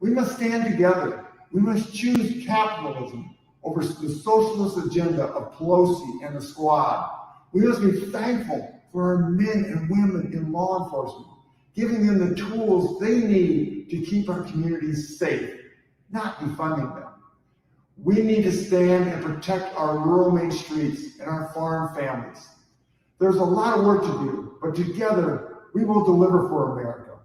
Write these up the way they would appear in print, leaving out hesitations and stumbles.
We must stand together. We must choose capitalism over the socialist agenda of Pelosi and the squad. We must be thankful for our men and women in law enforcement, giving them the tools they need to keep our communities safe, not defunding them. We need to stand and protect our rural main streets and our farm families. There's a lot of work to do, but together we will deliver for America.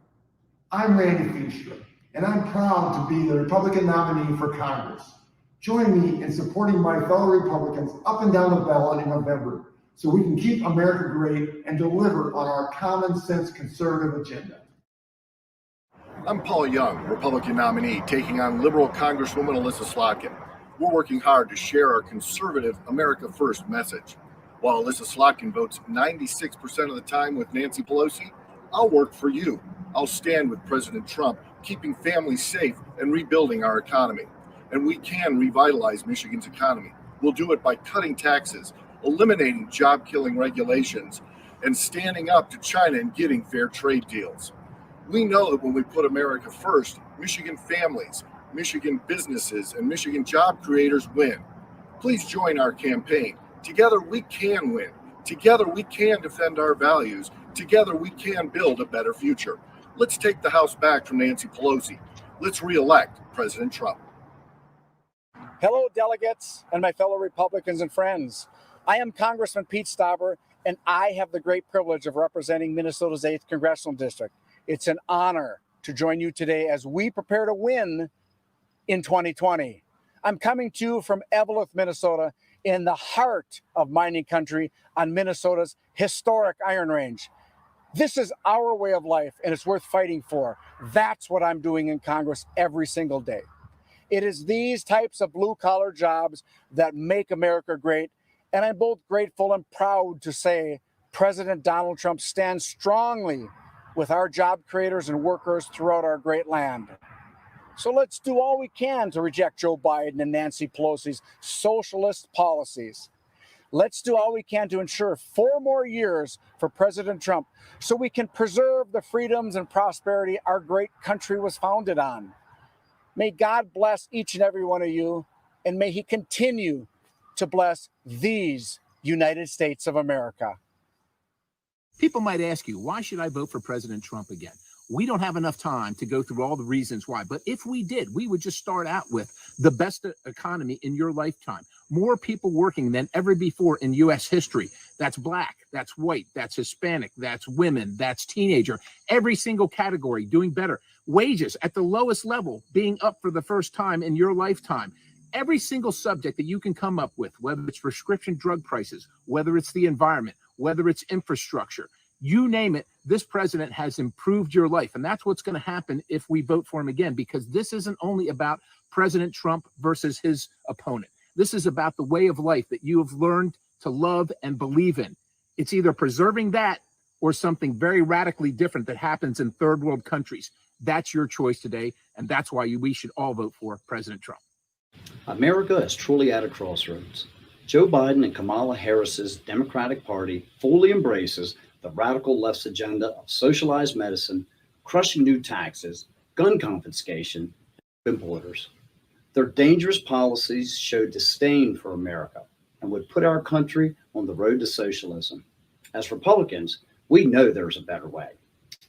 I'm Randy Feenstra, and I'm proud to be the Republican nominee for Congress. Join me in supporting my fellow Republicans up and down the ballot in November so we can keep America great and deliver on our common sense conservative agenda. I'm Paul Young, Republican nominee, taking on liberal Congresswoman Alyssa Slotkin. We're working hard to share our conservative America First message. While Alyssa Slotkin votes 96% of the time with Nancy Pelosi, I'll work for you. I'll stand with President Trump, keeping families safe and rebuilding our economy. And we can revitalize Michigan's economy. We'll do it by cutting taxes, eliminating job-killing regulations, and standing up to China and getting fair trade deals. We know that when we put America first, Michigan families, Michigan businesses, and Michigan job creators win. Please join our campaign. Together we can win. Together we can defend our values. Together we can build a better future. Let's take the House back from Nancy Pelosi. Let's re-elect President Trump. Hello, delegates and my fellow Republicans and friends. I am Congressman Pete Stauber, and I have the great privilege of representing Minnesota's 8th Congressional District. It's an honor to join you today as we prepare to win in 2020. I'm coming to you from Eveleth, Minnesota, in the heart of mining country on Minnesota's historic Iron Range. This is our way of life, and it's worth fighting for. That's what I'm doing in Congress every single day. It is these types of blue-collar jobs that make America great, and I'm both grateful and proud to say President Donald Trump stands strongly with our job creators and workers throughout our great land. So let's do all we can to reject Joe Biden and Nancy Pelosi's socialist policies. Let's do all we can to ensure 4 more years for President Trump so we can preserve the freedoms and prosperity our great country was founded on. May God bless each and every one of you, and may he continue to bless these United States of America. People might ask you, why should I vote for President Trump again? We don't have enough time to go through all the reasons why, but if we did, we would just start out with the best economy in your lifetime. More people working than ever before in U.S. history. That's black, that's white, that's Hispanic, that's women, that's teenager. Every single category doing better. Wages at the lowest level being up for the first time in your lifetime. Every single subject that you can come up with, whether it's prescription drug prices, whether it's the environment, whether it's infrastructure, you name it, this president has improved your life. And that's what's going to happen if we vote for him again, because this isn't only about President Trump versus his opponent. This is about the way of life that you have learned to love and believe in. It's either preserving that or something very radically different that happens in third world countries. That's your choice today. And that's why we should all vote for President Trump. America is truly at a crossroads. Joe Biden and Kamala Harris's Democratic Party fully embraces the radical left's agenda of socialized medicine, crushing new taxes, gun confiscation, and borders. Their dangerous policies show disdain for America and would put our country on the road to socialism. As Republicans, we know there's a better way.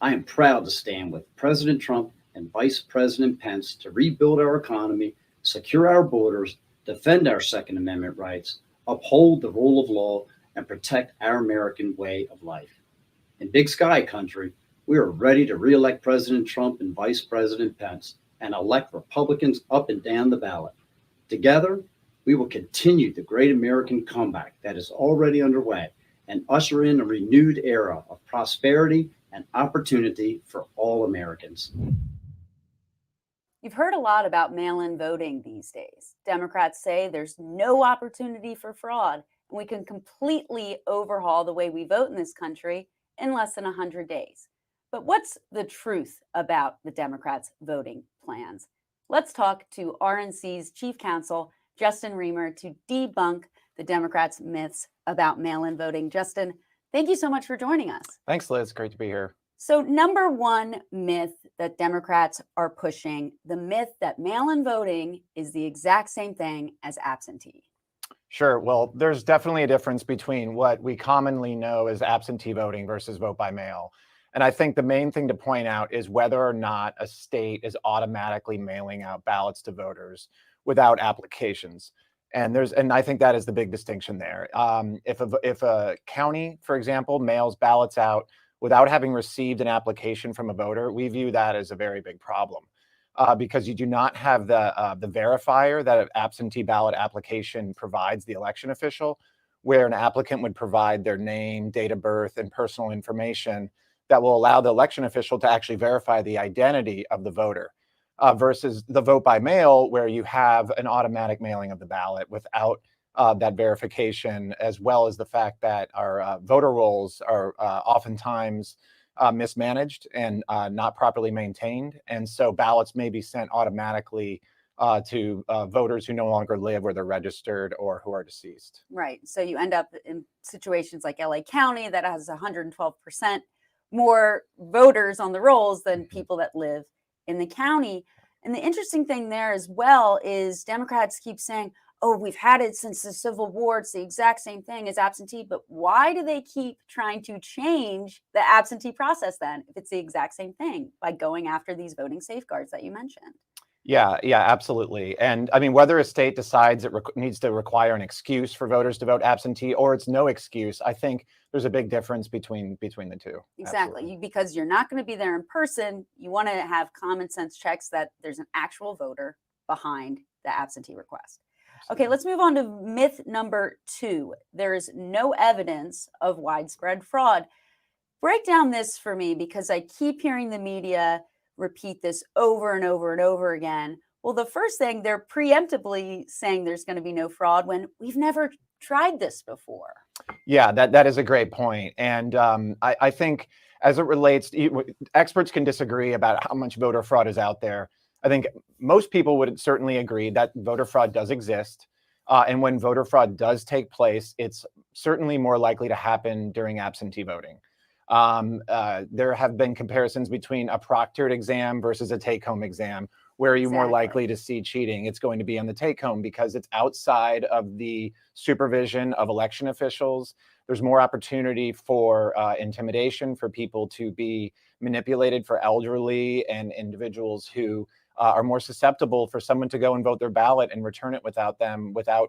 I am proud to stand with President Trump and Vice President Pence to rebuild our economy, secure our borders, defend our Second Amendment rights, uphold the rule of law, and protect our American way of life. In Big Sky country, we are ready to re-elect President Trump and Vice President Pence and elect Republicans up and down the ballot. Together, we will continue the great American comeback that is already underway and usher in a renewed era of prosperity and opportunity for all Americans. You've heard a lot about mail-in voting these days. Democrats say there's no opportunity for fraud, and we can completely overhaul the way we vote in this country in less than 100 days. But what's the truth about the Democrats' voting plans? Let's talk to RNC's chief counsel, Justin Reamer, to debunk the Democrats' myths about mail-in voting. Justin, thank you so much for joining us. Thanks, Liz. Great to be here. So, number one myth that Democrats are pushing, the myth that mail-in voting is the exact same thing as absentee. Sure. Well, there's definitely a difference between what we commonly know as absentee voting versus vote by mail. And I think the main thing to point out is whether or not a state is automatically mailing out ballots to voters without applications. And I think that is the big distinction there. If a county, for example, mails ballots out without having received an application from a voter, we view that as a very big problem. Because you do not have the verifier that an absentee ballot application provides the election official, where an applicant would provide their name, date of birth, and personal information that will allow the election official to actually verify the identity of the voter, versus the vote by mail, where you have an automatic mailing of the ballot without that verification, as well as the fact that our voter rolls are oftentimes mismanaged and not properly maintained. And so ballots may be sent automatically to voters who no longer live where they're registered or who are deceased. Right. So you end up in situations like LA County that has 112% more voters on the rolls than people that live in the county. And the interesting thing there as well is Democrats keep saying, oh, we've had it since the Civil War. It's the exact same thing as absentee. But why do they keep trying to change the absentee process then, if it's the exact same thing, by going after these voting safeguards that you mentioned? Yeah, absolutely. And I mean, whether a state decides it needs to require an excuse for voters to vote absentee or it's no excuse, I think there's a big difference between the two. Exactly. Because you're not going to be there in person. You want to have common sense checks that there's an actual voter behind the absentee request. Okay, let's move on to myth number 2. There is no evidence of widespread fraud. Break down this for me, because I keep hearing the media repeat this over and over and over again. Well, the first thing, they're preemptively saying there's going to be no fraud when we've never tried this before. Yeah, that is a great point. And I think as it relates, experts can disagree about how much voter fraud is out there. I think most people would certainly agree that voter fraud does exist. And when voter fraud does take place, it's certainly more likely to happen during absentee voting. There have been comparisons between a proctored exam versus a take-home exam. Where are you more likely to see cheating? It's going to be on the take-home because it's outside of the supervision of election officials. There's more opportunity for intimidation, for people to be manipulated, for elderly and individuals who are more susceptible for someone to go and vote their ballot and return it without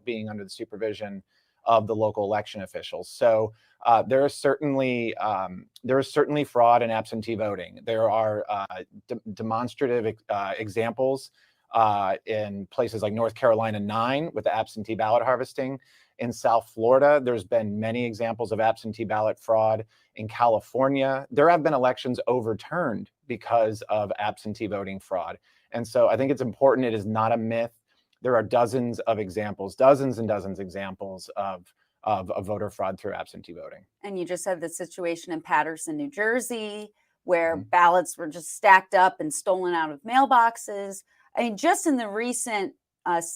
being under the supervision of the local election officials. So there is certainly fraud in absentee voting. There are demonstrative examples in places like North Carolina 9 with the absentee ballot harvesting. In South Florida, there's been many examples of absentee ballot fraud. In California, there have been elections overturned because of absentee voting fraud. And so I think it's important. It is not a myth. There are dozens and dozens of examples of voter fraud through absentee voting. And you just had the situation in Paterson, New Jersey, where ballots were just stacked up and stolen out of mailboxes. I mean, just in the recent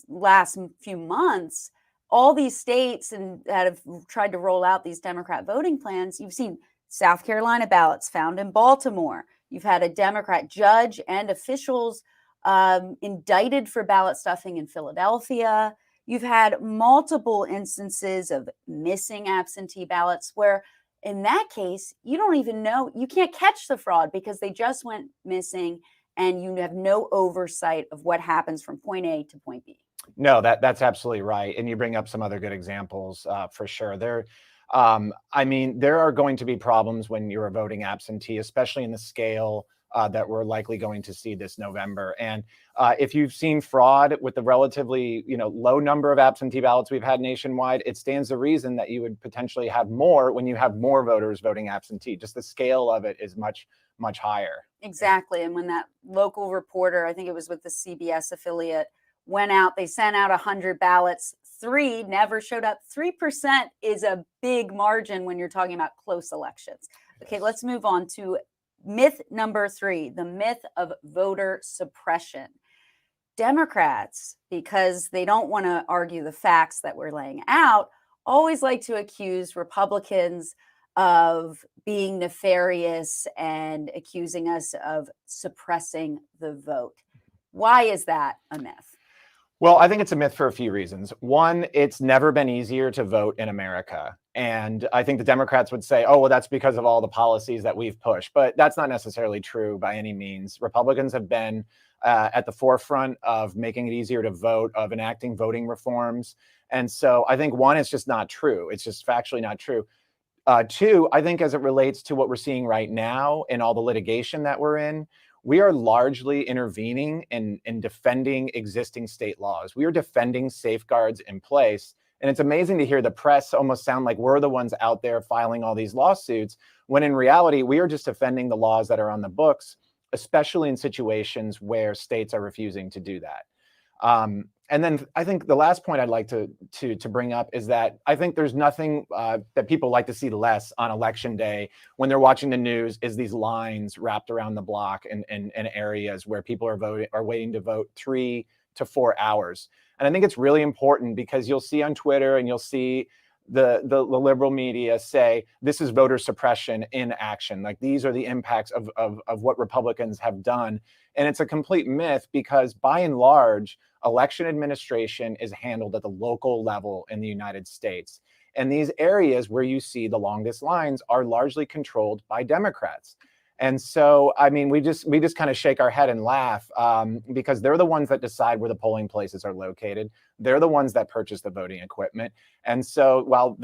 last few months, all these states that have tried to roll out these Democrat voting plans, you've seen South Carolina ballots found in Baltimore. You've had a Democrat judge and officials indicted for ballot stuffing in Philadelphia. You've had multiple instances of missing absentee ballots where, in that case, you don't even know, you can't catch the fraud because they just went missing and you have no oversight of what happens from point A to point B. No, that's absolutely right. And you bring up some other good examples for sure. There are going to be problems when you're voting absentee, especially in the scale that we're likely going to see this November. And if you've seen fraud with the relatively low number of absentee ballots we've had nationwide, it stands to reason that you would potentially have more when you have more voters voting absentee. Just the scale of it is much, much higher. Exactly. And when that local reporter, I think it was with the CBS affiliate, went out, they sent out 100 ballots, 3 never showed up. 3% is a big margin when you're talking about close elections. Okay, let's move on to myth number 3, the myth of voter suppression. Democrats, because they don't want to argue the facts that we're laying out, always like to accuse Republicans of being nefarious and accusing us of suppressing the vote. Why is that a myth? Well, I think it's a myth for a few reasons. One, it's never been easier to vote in America. And I think the Democrats would say, oh, well, that's because of all the policies that we've pushed. But that's not necessarily true by any means. Republicans have been at the forefront of making it easier to vote, of enacting voting reforms. And so I think, one, it's just not true. It's just factually not true. Two, I think as it relates to what we're seeing right now and all the litigation that we're in, we are largely intervening in defending existing state laws. We are defending safeguards in place. And it's amazing to hear the press almost sound like we're the ones out there filing all these lawsuits, when in reality, we are just defending the laws that are on the books, especially in situations where states are refusing to do that. And then I think the last point I'd like to bring up is that I think there's nothing that people like to see less on election day when they're watching the news is these lines wrapped around the block in areas where people are waiting to vote 3 to 4 hours. And I think it's really important because you'll see on Twitter and you'll see the liberal media say this is voter suppression in action. Like, these are the impacts of what Republicans have done. And it's a complete myth because by and large, election administration is handled at the local level in the United States. And these areas where you see the longest lines are largely controlled by Democrats. And so, I mean, we just kind of shake our head and laugh because they're the ones that decide where the polling places are located. They're the ones that purchase the voting equipment. And so while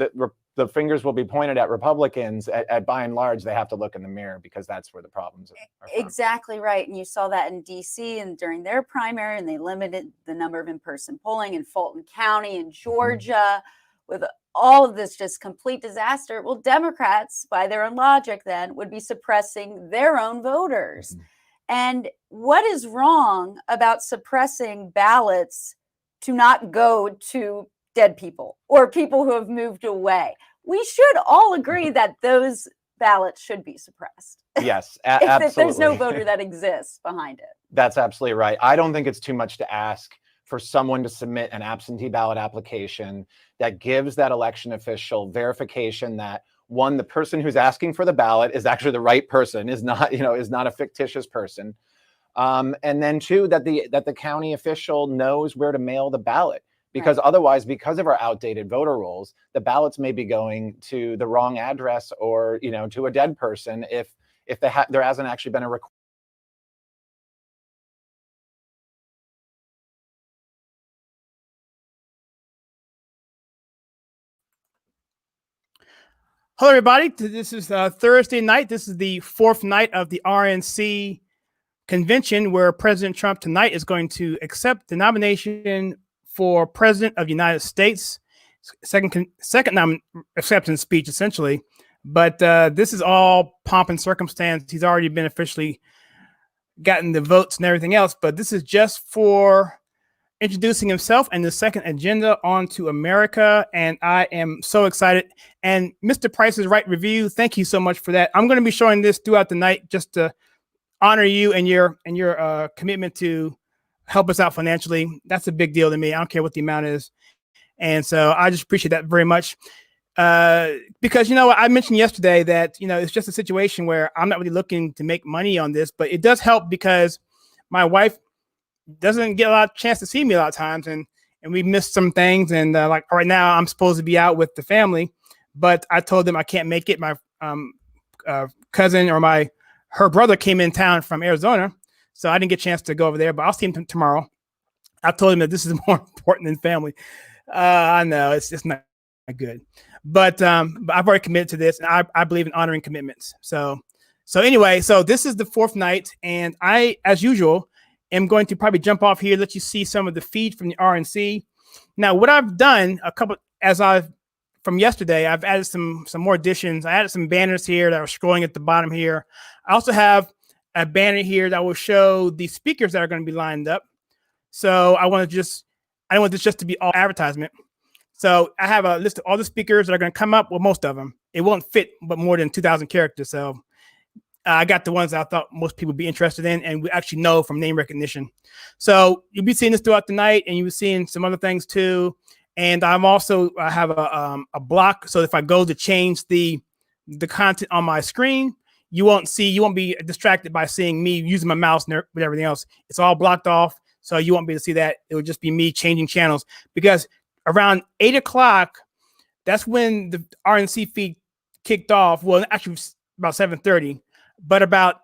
the fingers will be pointed at Republicans, at by and large, they have to look in the mirror because that's where the problems are from. Exactly right. And you saw that in DC and during their primary, and they limited the number of in-person polling in Fulton County in Georgia with all of this just complete disaster. Well, Democrats, by their own logic then, would be suppressing their own voters. And what is wrong about suppressing ballots to not go to dead people or people who have moved away? We should all agree that those ballots should be suppressed. Yes, absolutely. If there's no voter that exists behind it. That's absolutely right. I don't think it's too much to ask for someone to submit an absentee ballot application that gives that election official verification that, one, the person who's asking for the ballot is actually the right person, is not a fictitious person. And then two, that the county official knows where to mail the ballot. Because otherwise, because of our outdated voter rolls, the ballots may be going to the wrong address or, to a dead person if there hasn't actually been a request. Hello, everybody. This is Thursday night. This is the fourth night of the RNC convention where President Trump tonight is going to accept the nomination for President of the United States. Second acceptance speech, essentially. But this is all pomp and circumstance. He's already been officially gotten the votes and everything else. But this is just for introducing himself and the second agenda onto America. And I am so excited. And Mr. Price is Right Review, thank you so much for that. I'm going to be showing this throughout the night just to honor you and your commitment to help us out financially. That's a big deal to me. I don't care what the amount is. And so I just appreciate that very much. Because, I mentioned yesterday that, it's just a situation where I'm not really looking to make money on this, but it does help because my wife doesn't get a lot of chance to see me a lot of times. And we missed some things. And like right now I'm supposed to be out with the family, but I told them I can't make it. My cousin or her brother came in town from Arizona. So I didn't get a chance to go over there, but I'll see him tomorrow. I told him that this is more important than family. I know it's not good, but I've already committed to this, and I believe in honoring commitments. So anyway, so this is the fourth night, and I, as usual, am going to probably jump off here, let you see some of the feed from the RNC. Now, what I've done from yesterday, I've added some more additions. I added some banners here that are scrolling at the bottom here. I also have a banner here that will show the speakers that are going to be lined up. So I don't want this just to be all advertisement. So I have a list of all the speakers that are going to come up. Well, most of them. It won't fit, but more than 2,000 characters. So I got the ones that I thought most people would be interested in and we actually know from name recognition. So you'll be seeing this throughout the night, and you'll be seeing some other things too. And I have a block. So if I go to change the the content on my screen. You won't be distracted by seeing me using my mouse and with everything else. It's all blocked off. So you won't be able to see that. It will just be me changing channels, because around 8 o'clock, that's when the RNC feed kicked off. Well, actually about 7:30, but about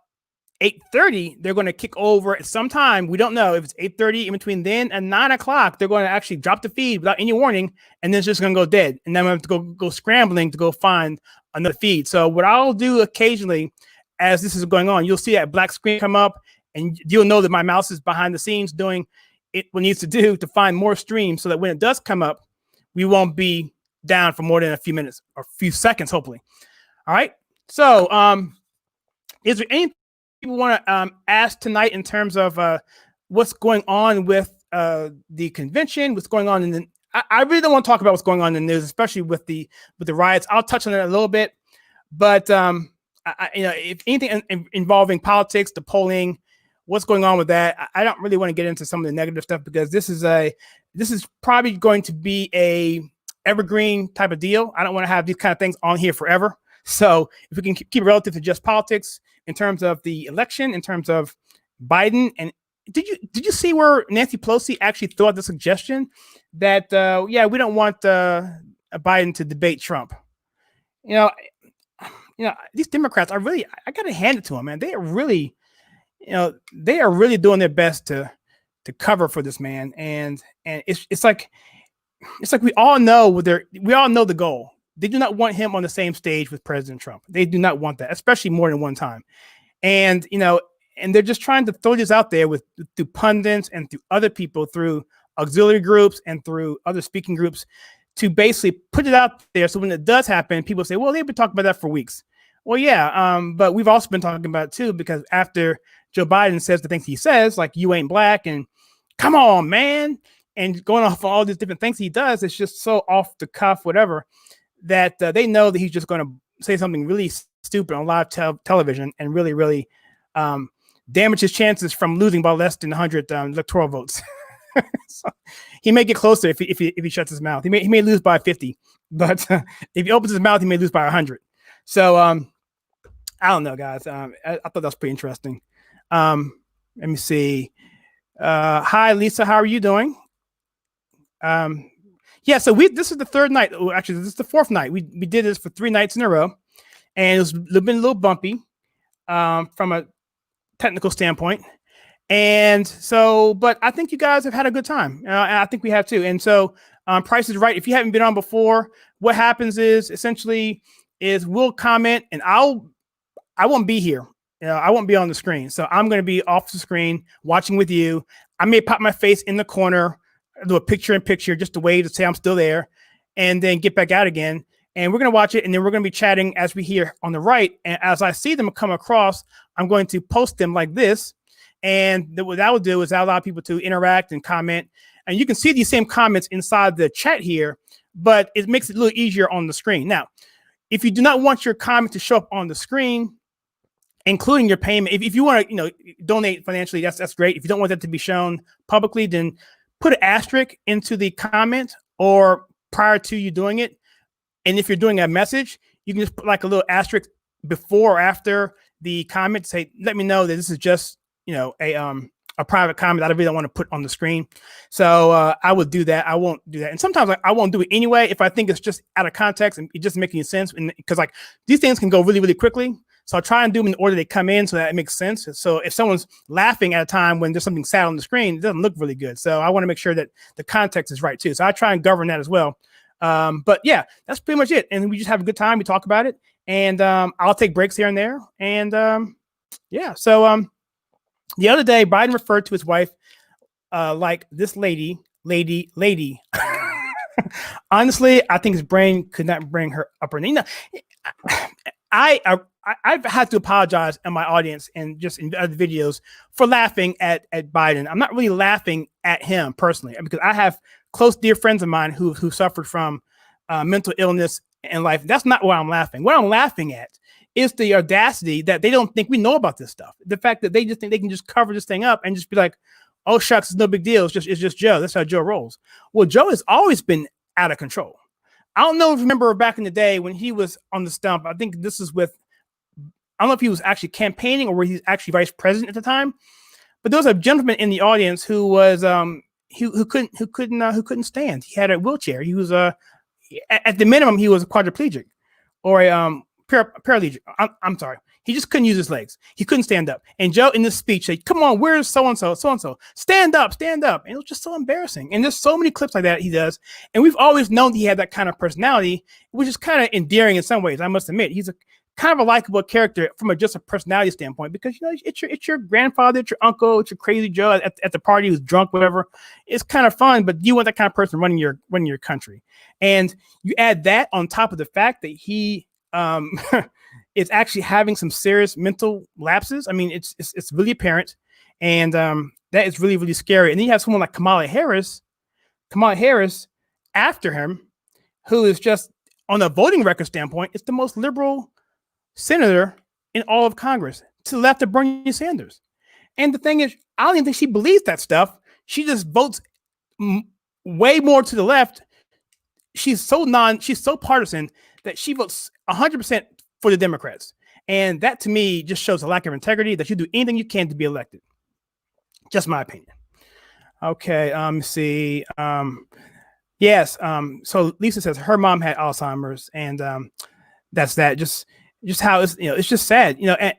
8:30, they're going to kick over at some time. We don't know if it's 8:30 in between then and 9 o'clock. They're going to actually drop the feed without any warning, and then it's just going to go dead. And then we have to go scrambling to go find another feed. So what I'll do occasionally, as this is going on, you'll see that black screen come up, and you'll know that my mouse is behind the scenes doing what needs to do to find more streams, so that when it does come up, we won't be down for more than a few minutes or a few seconds, hopefully. All right. So, is there anything people want to ask tonight in terms of what's going on with the convention? What's going on in the? I really don't want to talk about what's going on in the news, especially with the riots. I'll touch on it a little bit, but if anything involving politics, the polling, what's going on with that, I don't really want to get into some of the negative stuff, because this is probably going to be a evergreen type of deal. I don't want to have these kind of things on here forever. So if we can keep it relative to just politics in terms of the election, in terms of Biden, and did you see where Nancy Pelosi actually threw out the suggestion that we don't want Biden to debate Trump? You know, these Democrats are really, I got to hand it to them, man. They are really doing their best to cover for this man, and it's like we all know the goal. They do not want him on the same stage with President Trump. They do not want that, especially more than one time. And and they're just trying to throw this out there through pundits and through other people, through auxiliary groups and through other speaking groups, to basically put it out there. So when it does happen, people say, well, they've been talking about that for weeks. Well, yeah, but we've also been talking about it too, because after Joe Biden says the things he says, like "you ain't black" and "come on, man," and going off all these different things he does, it's just so off the cuff, whatever, that they know that he's just going to say something really stupid on live television and really, really damage his chances from losing by less than 100 electoral votes. So he may get closer if he shuts his mouth. He may lose by 50, but if he opens his mouth, he may lose by 100. So I don't know, guys. I thought that was pretty interesting. Let me see. Hi, Lisa. How are you doing? Yeah, so this is the third night. Oh, actually, this is the fourth night. We did this for 3 nights in a row, and it's been a little bumpy from a technical standpoint. And so, but I think you guys have had a good time. And I think we have too. And so, Price is Right. If you haven't been on before, what happens is essentially we'll comment, and I won't be here. I won't be on the screen. So I'm going to be off the screen watching with you. I may pop my face in the corner, do a picture-in-picture, just a way to say I'm still there, and then get back out again. And we're going to watch it, and then we're going to be chatting as we hear on the right. And as I see them come across, I'm going to post them like this. And what that will do is allow people to interact and comment. And you can see these same comments inside the chat here, but it makes it a little easier on the screen. Now, if you do not want your comment to show up on the screen, including your payment, if you want to, donate financially, that's great. If you don't want that to be shown publicly, then put an asterisk into the comment or prior to you doing it. And if you're doing a message, you can just put like a little asterisk before or after the comment to say, let me know that this is just, a private comment that I really don't want to put on the screen. So I would do that. I won't do that. And sometimes I won't do it anyway if I think it's just out of context and it doesn't make any sense. Because like these things can go really, really quickly. So I'll try and do them in the order they come in so that it makes sense. So if someone's laughing at a time when there's something sad on the screen, it doesn't look really good. So I want to make sure that the context is right too. So I try and govern that as well. But yeah, that's pretty much it. And we just have a good time. We talk about it. And I'll take breaks here and there. And yeah, so the other day, Biden referred to his wife like this lady. Honestly, I think his brain could not bring her up. I've had to apologize in my audience and just in other videos for laughing at Biden. I'm not really laughing at him personally because I have close, dear friends of mine who suffered from mental illness in life. That's not what I'm laughing. What I'm laughing at is the audacity that they don't think we know about this stuff. The fact that they just think they can just cover this thing up and just be like, oh, shucks, it's no big deal. It's just Joe. That's how Joe rolls. Well, Joe has always been out of control. I don't know if you remember back in the day when he was on the stump. I think this is with, I don't know if he was actually campaigning or where he's actually vice president at the time. But there was a gentleman in the audience who was who couldn't stand. He had a wheelchair. He was at the minimum he was a quadriplegic or a paraplegic. I'm sorry. He just couldn't use his legs. He couldn't stand up. And Joe in this speech said, "Come on, where's so and so? Stand up, stand up." And it was just so embarrassing. And there's so many clips like that he does. And we've always known he had that kind of personality, which is kind of endearing in some ways. I must admit, he's a kind of a likable character from just a personality standpoint, because it's your grandfather, it's your uncle, it's your crazy Joe at the party who's drunk, whatever. It's kind of fun, but you want that kind of person running your country. And you add that on top of the fact that he is actually having some serious mental lapses. I mean, it's really apparent, and that is really, really scary. And then you have someone like Kamala Harris after him, who is just, on a voting record standpoint, it's the most liberal senator in all of Congress, to the left of Bernie Sanders. And the thing is, I don't even think she believes that stuff. She just votes way more to the left. She's so partisan that she votes 100% for the Democrats. And that, to me, just shows a lack of integrity, that you do anything you can to be elected. Just my opinion. Okay, see. Yes, so Lisa says her mom had Alzheimer's, and that's that. Just how it's, it's just sad, and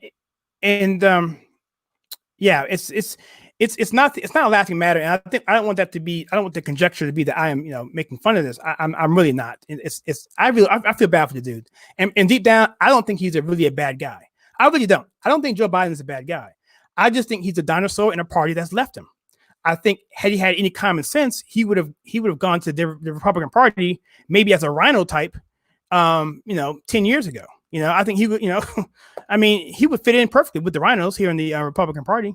it's not a laughing matter. And I don't want the conjecture to be that I am, making fun of this. I'm really not. I feel bad for the dude. And deep down, I don't think he's really a bad guy. I really don't. I don't think Joe Biden is a bad guy. I just think he's a dinosaur in a party that's left him. I think had he had any common sense, he would have gone to the Republican Party, maybe as a rhino type, 10 years ago. I think he would, I mean, he would fit in perfectly with the rhinos here in the Republican Party.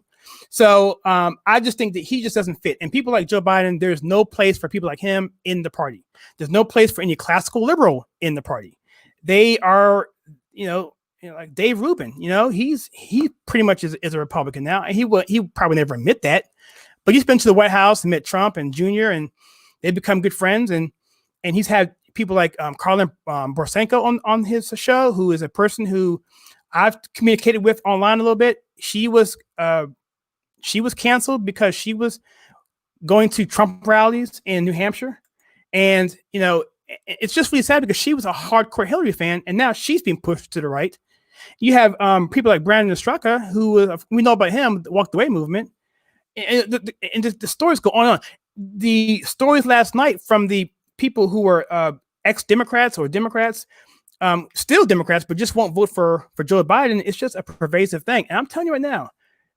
So I just think that he just doesn't fit. And people like Joe Biden, there's no place for people like him in the party. There's no place for any classical liberal in the party. They are, like Dave Rubin, he pretty much is a Republican now. And he probably never admit that, but he's been to the White House and met Trump and Jr. and they've become good friends. And he's had people like Carlin Borsenko on his show, who is a person who I've communicated with online a little bit. She was canceled because she was going to Trump rallies in New Hampshire. And, it's just really sad because she was a hardcore Hillary fan, and now she's being pushed to the right. You have people like Brandon Estraka, who we know about him, the Walk the Way movement. And the stories go on and on. The stories last night from the people who were ex-Democrats or Democrats, still Democrats, but just won't vote for Joe Biden. It's just a pervasive thing. And I'm telling you right now,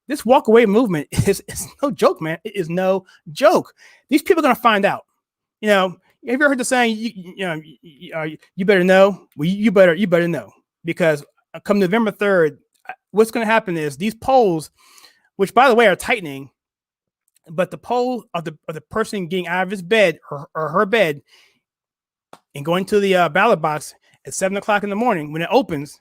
this walk away movement is no joke, man. It is no joke. These people are going to find out. Have you ever heard the saying, you better know? Well, you better know, because come November 3rd, what's going to happen is these polls, which by the way are tightening, but the poll of the person getting out of his bed or her bed and going to the ballot box at 7:00 in the morning when it opens,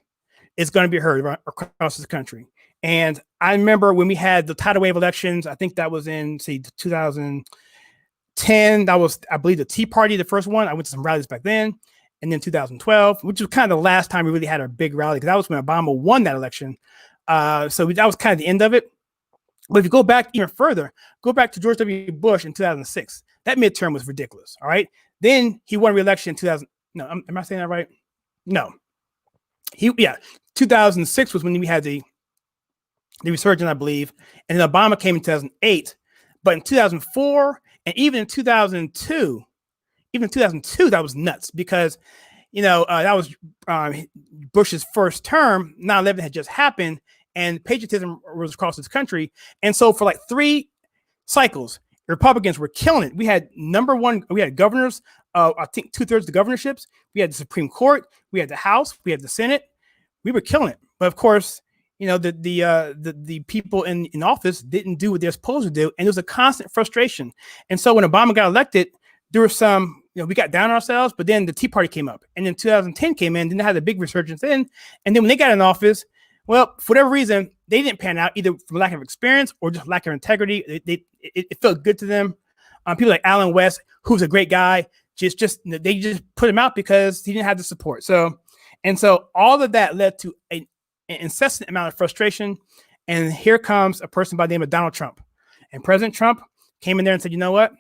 is going to be heard across the country. And I remember when we had the tidal wave elections, I think that was in 2010. That was, I believe, the Tea Party, the first one. I went to some rallies back then. And then 2012, which was kind of the last time we really had a big rally, because that was when Obama won that election. So that was kind of the end of it. But if you go back even further, go back to George W. Bush in 2006. That midterm was ridiculous. All right. Then he won re-election in 2000. No, am I saying that right? No. 2006 was when we had the resurgence, I believe. And then Obama came in 2008. But in 2004 and even in 2002, that was nuts, because, that was Bush's first term. 9/11 had just happened, and patriotism was across this country. And so for like 3 cycles, Republicans were killing it. We had governors, I think 2/3 of the governorships. We had the Supreme Court. We had the House. We had the Senate. We were killing it. But of course, the people in office didn't do what they're supposed to do. And there was a constant frustration. And so when Obama got elected, there was some, we got down on ourselves, but then the Tea Party came up, and then 2010 came in, then they had a big resurgence then. And then when they got in office, well, for whatever reason, they didn't pan out, either from lack of experience or just lack of integrity. It felt good to them. People like Alan West, who's a great guy, They just put him out because he didn't have the support. So all of that led to an incessant amount of frustration. And here comes a person by the name of Donald Trump. And President Trump came in there and said, you know what?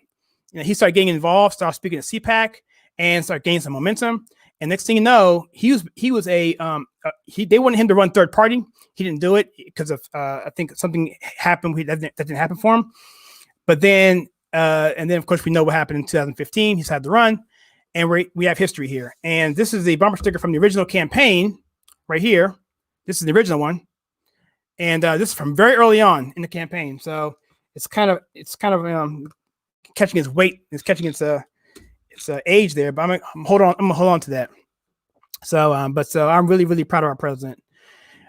He started getting involved, started speaking at CPAC, and started gaining some momentum. And next thing you know, they wanted him to run third party. He didn't do it because of I think something happened that didn't happen for him. But then and then of course we know what happened in 2015. He's had to run, and we have history here. And this is the bumper sticker from the original campaign right here. This is the original one, and this is from very early on in the campaign. So it's kind of catching its weight. It's catching its age there. But I'm gonna hold on to that. So I'm really, really proud of our president.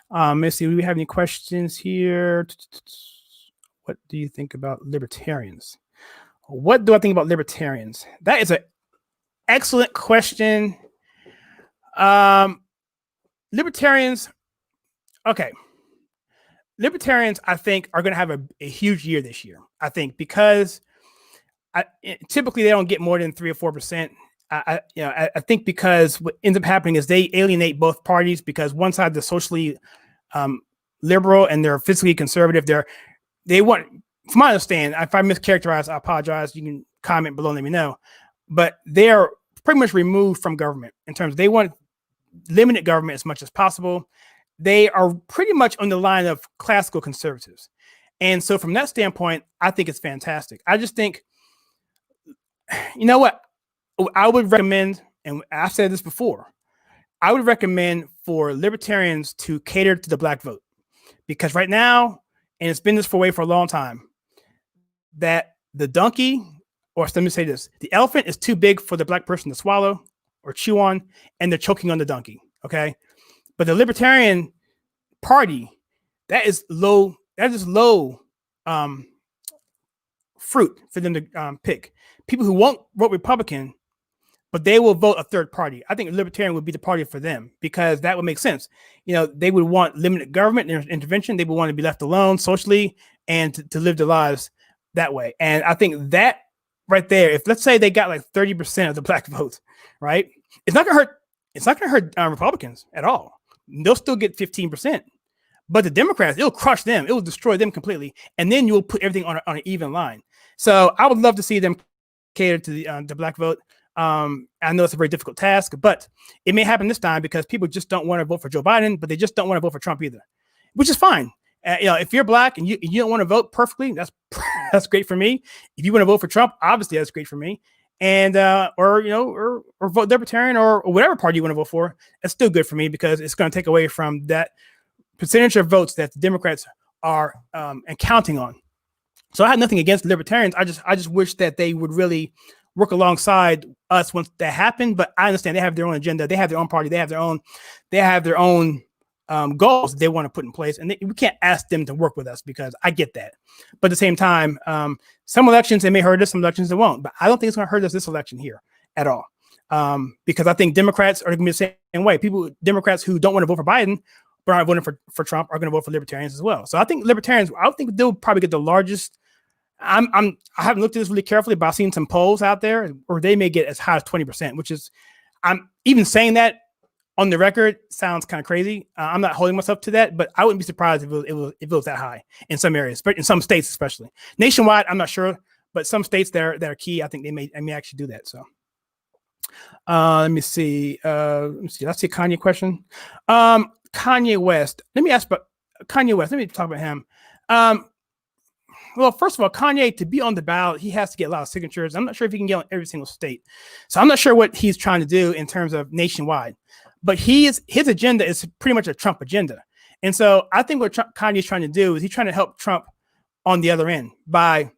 Let's see, do we have any questions here? What do you think about libertarians? What do I think about libertarians? That is an excellent question. Libertarians, okay. Libertarians, I think, are going to have a huge year this year. I think because typically they don't get more than 3 or 4%. I think because what ends up happening is they alienate both parties, because one side is socially liberal and they're fiscally conservative. They want, from my understanding, if I mischaracterize, I apologize. You can comment below and let me know. But they are pretty much removed from government in terms of they want limited government as much as possible. They are pretty much on the line of classical conservatives. And so from that standpoint, I think it's fantastic. I just think, you know what? I would recommend, and I've said this before, I would recommend for libertarians to cater to the black vote, because right now, and it's been this way for a long time, that the donkey, or let me say this, the elephant is too big for the black person to swallow or chew on, and they're choking on the donkey. Okay. But the Libertarian Party, that is low fruit for them to pick. People who won't vote Republican, but they will vote a third party. I think Libertarian would be the party for them, because that would make sense. They would want limited government intervention. They would want to be left alone socially and to live their lives that way. And I think that right there, if let's say they got like 30% of the black vote, right? It's not gonna hurt Republicans at all. They'll still get 15%. But the Democrats, it'll crush them. It will destroy them completely. And then you will put everything on an even line. So I would love to see them cater to the black vote. I know it's a very difficult task, but it may happen this time because people just don't want to vote for Joe Biden, but they just don't want to vote for Trump either, which is fine. If you're black and you don't want to vote perfectly, that's great for me. If you want to vote for Trump, obviously that's great for me. And or vote Libertarian or whatever party you want to vote for, it's still good for me, because it's going to take away from that percentage of votes that the Democrats are and counting on. So I have nothing against libertarians. I just wish that they would really work alongside us once that happened. But I understand they have their own agenda, they have their own party, they have their own goals they want to put in place, and we can't ask them to work with us, because I get that. But at the same time, some elections, it may hurt us, some elections it won't. But I don't think it's going to hurt us this election here at all, because I think Democrats are going to be the same way. Democrats who don't want to vote for Biden but aren't voting for Trump are going to vote for libertarians as well. So I think libertarians, I think they'll probably get the largest. I haven't looked at this really carefully, but I've seen some polls out there, or they may get as high as 20%, which is, I'm even saying that on the record sounds kind of crazy. I'm not holding myself to that, but I wouldn't be surprised if it was that high in some areas, but in some states especially. Nationwide, I'm not sure, but some states that are key, I think they may actually do that. So let me see. That's the Kanye question. Kanye West. Let me ask about Kanye West. Let me talk about him. Well, first of all, Kanye, to be on the ballot, he has to get a lot of signatures. I'm not sure if he can get on every single state. So I'm not sure what he's trying to do in terms of nationwide. But his agenda is pretty much a Trump agenda. And so I think what Kanye's trying to do is he's trying to help Trump on the other end by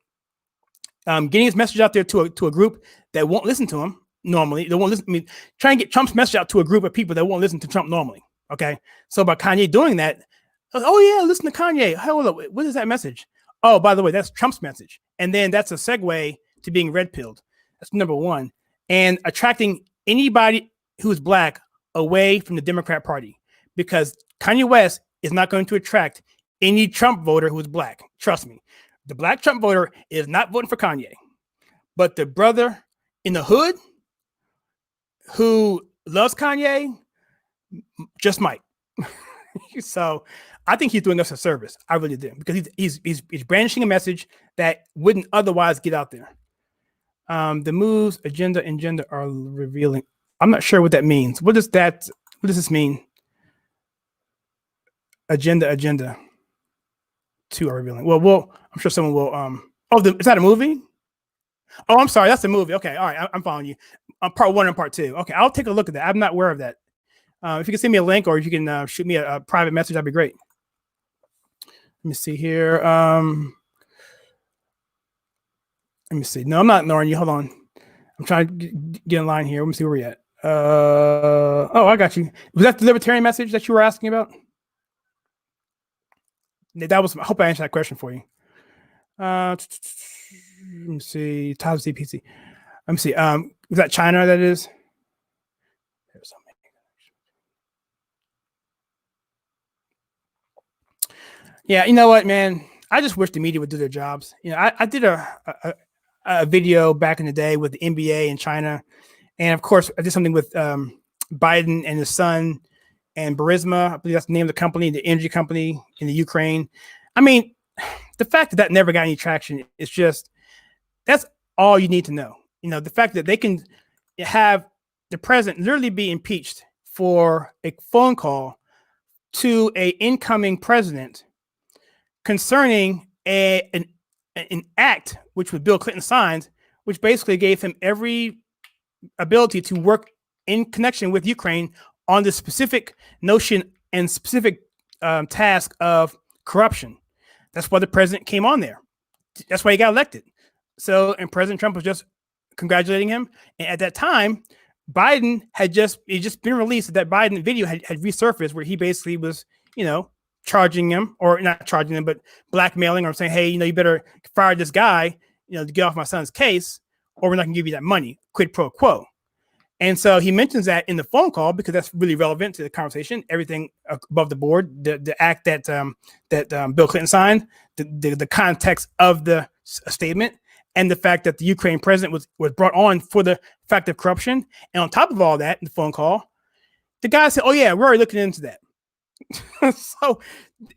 getting his message out there to a group that won't listen to him normally. They won't listen. Trying to get Trump's message out to a group of people that won't listen to Trump normally. Okay. So by Kanye doing that, oh yeah, listen to Kanye. Hold up, what is that message? Oh, by the way, that's Trump's message. And then that's a segue to being red-pilled. That's number one. And attracting anybody who is black away from the Democrat Party, because Kanye West is not going to attract any Trump voter who is black. Trust me. The black Trump voter is not voting for Kanye. But the brother in the hood who loves Kanye just might. So I think he's doing us a service. I really do, because he's brandishing a message that wouldn't otherwise get out there. The moves, agenda, and gender are revealing. I'm not sure what that means. What does this mean? Agenda. Two are revealing. Well, I'm sure someone will. Is that a movie? Oh, I'm sorry. That's a movie. Okay. All right. I'm following you. Part 1 and part 2. Okay. I'll take a look at that. I'm not aware of that. If you can send me a link, or if you can shoot me a private message, that'd be great. Let me see here. Let me see. No, I'm not ignoring you. Hold on. I'm trying to get in line here. Let me see where we're at. I got you. Was that the libertarian message that you were asking about? That was. I hope I answered that question for you. Let me see. Top CPC. Let me see. Was that China? That is. Yeah, you know what, man? I just wish the media would do their jobs. You know, I did a video back in the day with the NBA in China, and of course, I did something with Biden and his son and Burisma. I believe that's the name of the company, the energy company in the Ukraine. I mean, the fact that never got any traction is just, that's all you need to know. You know, the fact that they can have the president literally be impeached for a phone call to a incoming president concerning an act which was Bill Clinton signed, which basically gave him every ability to work in connection with Ukraine on the specific notion and specific task of corruption. That's why the president came on there. That's why he got elected. So, and President Trump was just congratulating him. And at that time, Biden had just been released. That Biden video had resurfaced, where he basically was, charging him, or not charging him, but blackmailing, or saying, hey, you better fire this guy, to get off my son's case, or we're not gonna give you that money, quid pro quo. And so he mentions that in the phone call because that's really relevant to the conversation. Everything above the board, the act that Bill Clinton signed, the context of the statement, and the fact that the Ukraine president was brought on for the fact of corruption. And on top of all that, in the phone call, the guy said, "Oh yeah, we're already looking into that." So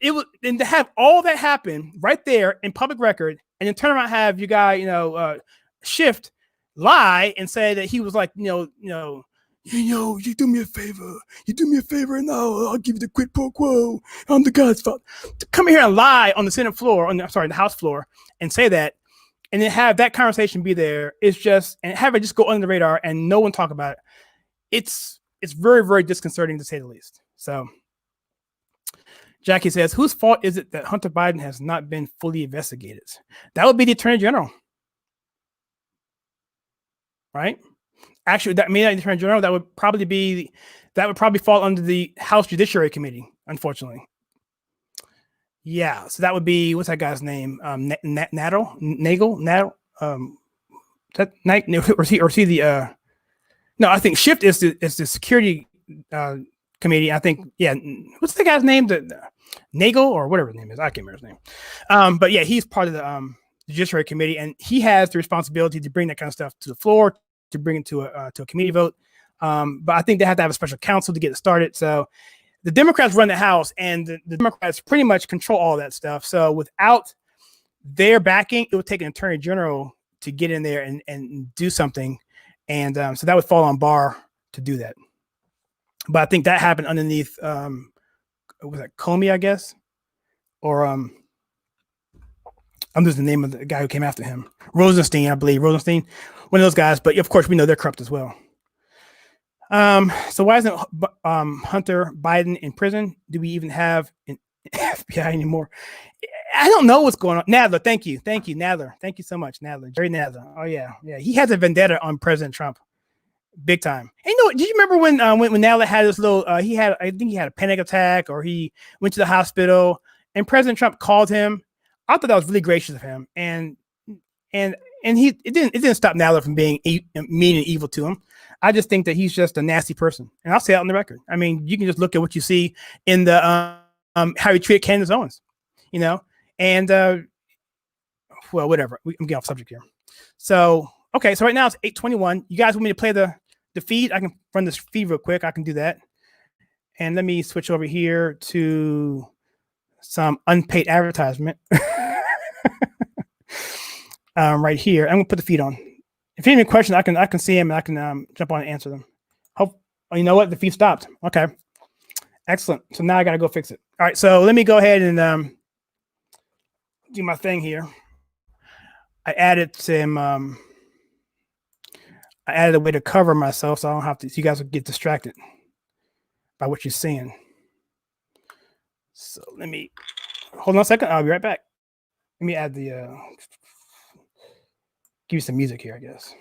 it was, and to have all that happen right there in public record, and then turn around and have your guy, Shift, lie and say that he was like, you do me a favor, and I'll give you the quid pro quo. I'm the God's fault. To come here and lie on the Senate floor, the House floor, and say that, and then have that conversation be there, is just, and have it just go under the radar and no one talk about it. It's very, very disconcerting, to say the least. So Jackie says, whose fault is it that Hunter Biden has not been fully investigated? That would be the Attorney General. Right? Actually, that may not be the Attorney General. That would probably fall under the House Judiciary Committee, unfortunately. Yeah, so that would be, what's that guy's name? Nagel? Or is he the no, I think Shift is the security committee. I think, yeah, what's the guy's name? Nagel, or whatever his name is. I can't remember his name. But yeah, he's part of the Judiciary Committee, and he has the responsibility to bring that kind of stuff to the floor, to bring it to a committee vote. But I think they have to have a special counsel to get it started. So the Democrats run the House, and the Democrats pretty much control all that stuff. So without their backing, it would take an Attorney General to get in there and do something. And so that would fall on Barr to do that. But I think that happened underneath, was that Comey, I guess? Or I'm losing the name of the guy who came after him. Rosenstein, I believe. Rosenstein, one of those guys. But of course, we know they're corrupt as well. So why isn't Hunter Biden in prison? Do we even have an FBI anymore? I don't know what's going on. Nadler, thank you, Nadler. Thank you so much, Nadler. Jerry Nadler. Oh yeah. He has a vendetta on President Trump, big time. And did you remember when Nadler had this little? I think he had a panic attack, or he went to the hospital, and President Trump called him. I thought that was really gracious of him, and it didn't stop Nadler from being mean and evil to him. I just think that he's just a nasty person, and I'll say it on the record. I mean, you can just look at what you see in the how he treated Candace Owens, and well, whatever. I'm getting off subject here. So okay, so right now it's 8:21. You guys want me to play the the feed. I can run this feed real quick. I can do that. And let me switch over here to some unpaid advertisement. Right here. I'm gonna put the feed on. If you have any questions, I can see them and I can jump on and answer them. Oh, you know what? The feed stopped. Okay. Excellent. So now I gotta go fix it. All right. So let me go ahead and do my thing here. I added some I added a way to cover myself so I don't have to, so you guys will get distracted by what you're seeing. So let me hold on a second. I'll be right back. Let me add the give you some music here, I guess.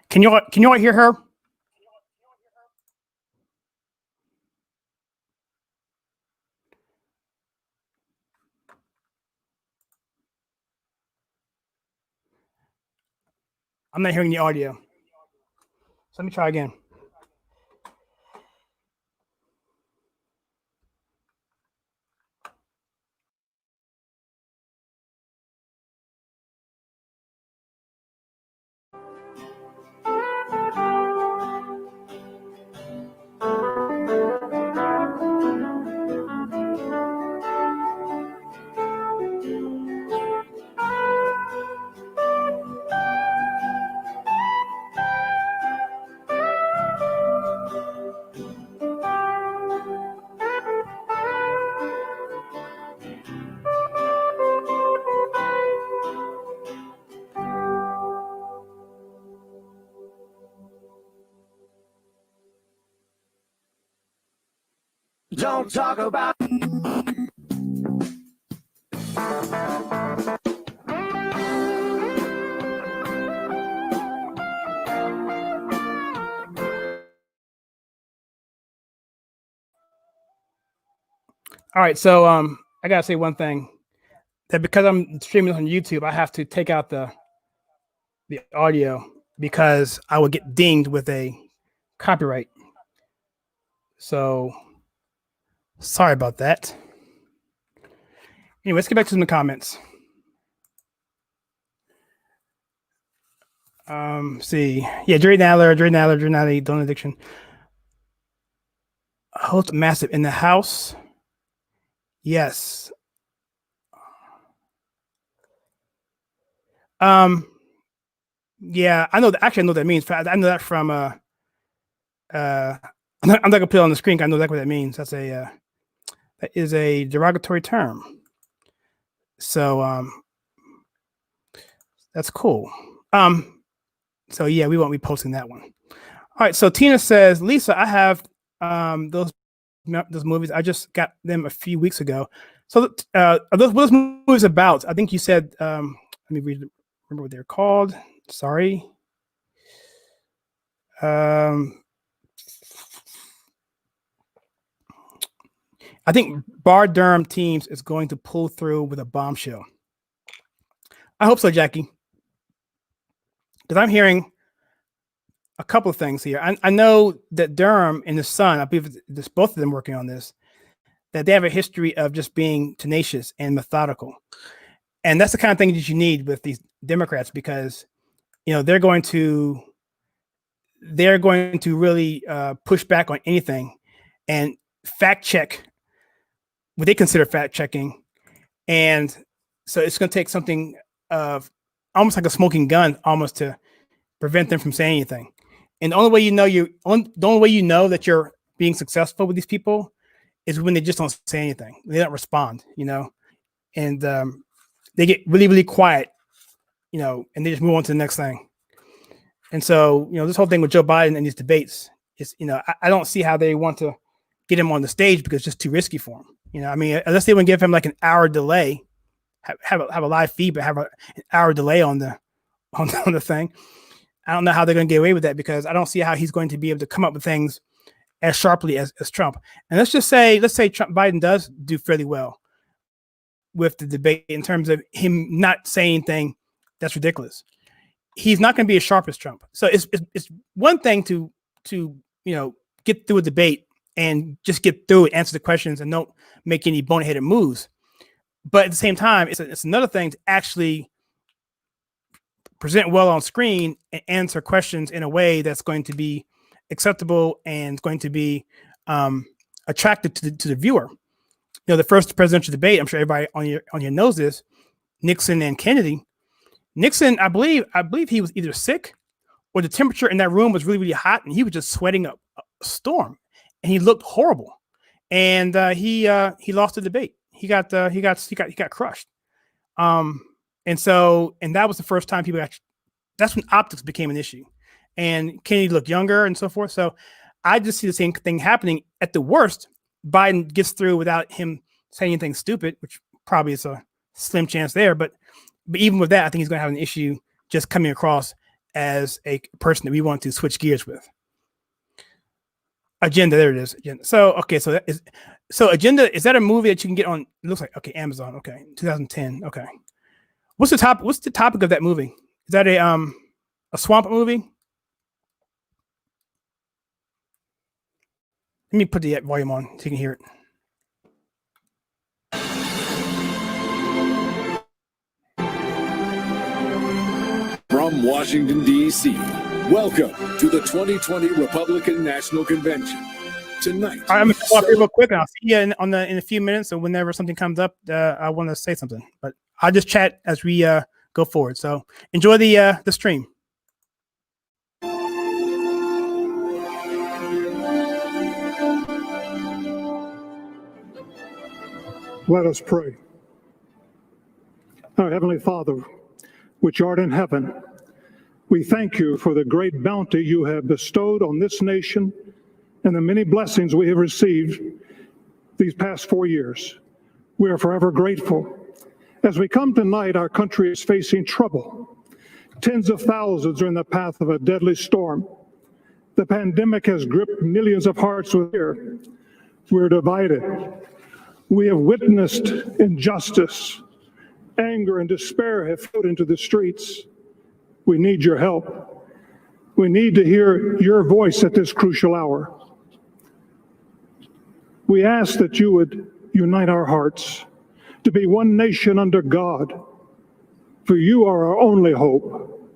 Can you all hear her? I'm not hearing the audio. So let me try again. Don't talk about. All right, so I gotta say one thing, that because I'm streaming on YouTube, I have to take out the audio because I will get dinged with a copyright. So sorry about that. Anyway, let's get back to the comments. See, yeah, Dre Nadler, Don't Addiction. Host massive in the house. Yes. Yeah, I know that. Actually, I know what that means. I know that from I'm not gonna put it on the screen. I know exactly what that means. That's that is a derogatory term. So that's cool. So yeah, we won't be posting that one. All right. So Tina says, Lisa, I have those movies. I just got them a few weeks ago. So are those movies about? I think you said. Let me remember what they're called. Sorry. I think Bar Durham Teams is going to pull through with a bombshell. I hope so, Jackie. Because I'm hearing a couple of things here. I know that Durham and his son, I believe there's both of them working on this, that they have a history of just being tenacious and methodical. And that's the kind of thing that you need with these Democrats, because they're going to really push back on anything and fact check what they consider fact checking. And so it's going to take something of almost like a smoking gun almost to prevent them from saying anything. And the only way you know that you're being successful with these people is when they just don't say anything. They don't respond, and they get really, really quiet, and they just move on to the next thing. And so, this whole thing with Joe Biden and these debates is, I don't see how they want to get him on the stage because it's just too risky for him. Unless they would give him like an hour delay, have a live feed, but have an hour delay on the thing. I don't know how they're going to get away with that, because I don't see how he's going to be able to come up with things as sharply as Trump. And let's say Biden does do fairly well with the debate in terms of him not saying anything that's ridiculous. He's not going to be as sharp as Trump. So it's one thing to get through a debate and just get through it, answer the questions, and don't make any boneheaded moves. But at the same time, it's another thing to actually present well on screen and answer questions in a way that's going to be acceptable and going to be attractive to the viewer. The first presidential debate, I'm sure everybody on your knows this, Nixon and Kennedy. Nixon, I believe he was either sick or the temperature in that room was really, really hot, and he was just sweating up a storm, and he looked horrible. And he lost the debate. He got crushed. And that was the first time that's when optics became an issue, and Kennedy looked younger and so forth. So I just see the same thing happening. At the worst, Biden gets through without him saying anything stupid, which probably is a slim chance there. But even with that, I think he's going to have an issue just coming across as a person that we want to switch gears with. Agenda, there it is. Agenda. So okay, so Agenda, is that a movie that you can get on? It looks like, okay, Amazon. Okay, 2010. Okay, what's the topic of that movie? Is that a swamp movie? Let me put the volume on so you can hear it. From Washington, D.C., welcome to the 2020 Republican National Convention. Tonight, All right, I'm going to stop here real quick, and I'll see you in a few minutes. So whenever something comes up, I want to say something, but I'll just chat as we go forward. So enjoy the stream. Let us pray. Our Heavenly Father, which art in heaven, we thank you for the great bounty you have bestowed on this nation and the many blessings we have received these past 4 years. We are forever grateful. As we come tonight, our country is facing trouble. Tens of thousands are in the path of a deadly storm. The pandemic has gripped millions of hearts with fear. We're divided. We have witnessed injustice. Anger and despair have flowed into the streets. We need your help. We need to hear your voice at this crucial hour. We ask that you would unite our hearts to be one nation under God, for you are our only hope.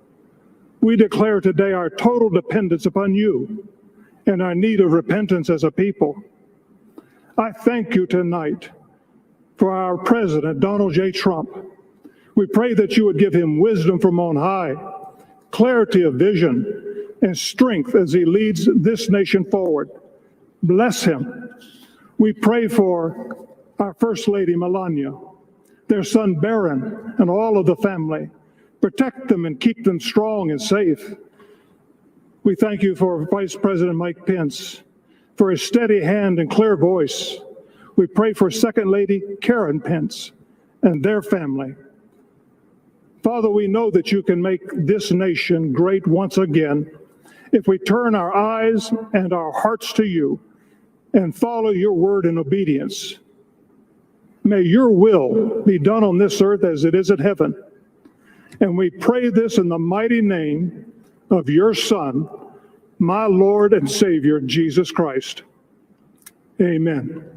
We declare today our total dependence upon you and our need of repentance as a people. I thank you tonight for our President, Donald J. Trump. We pray that you would give him wisdom from on high, clarity of vision, and strength as he leads this nation forward. Bless him. We pray for our First Lady, Melania, their son, Barron, and all of the family. Protect them and keep them strong and safe. We thank you for Vice President Mike Pence, for his steady hand and clear voice. We pray for Second Lady Karen Pence and their family. Father, we know that you can make this nation great once again if we turn our eyes and our hearts to you and follow your word in obedience. May your will be done on this earth as it is in heaven. And we pray this in the mighty name of your Son, my Lord and Savior, Jesus Christ. Amen.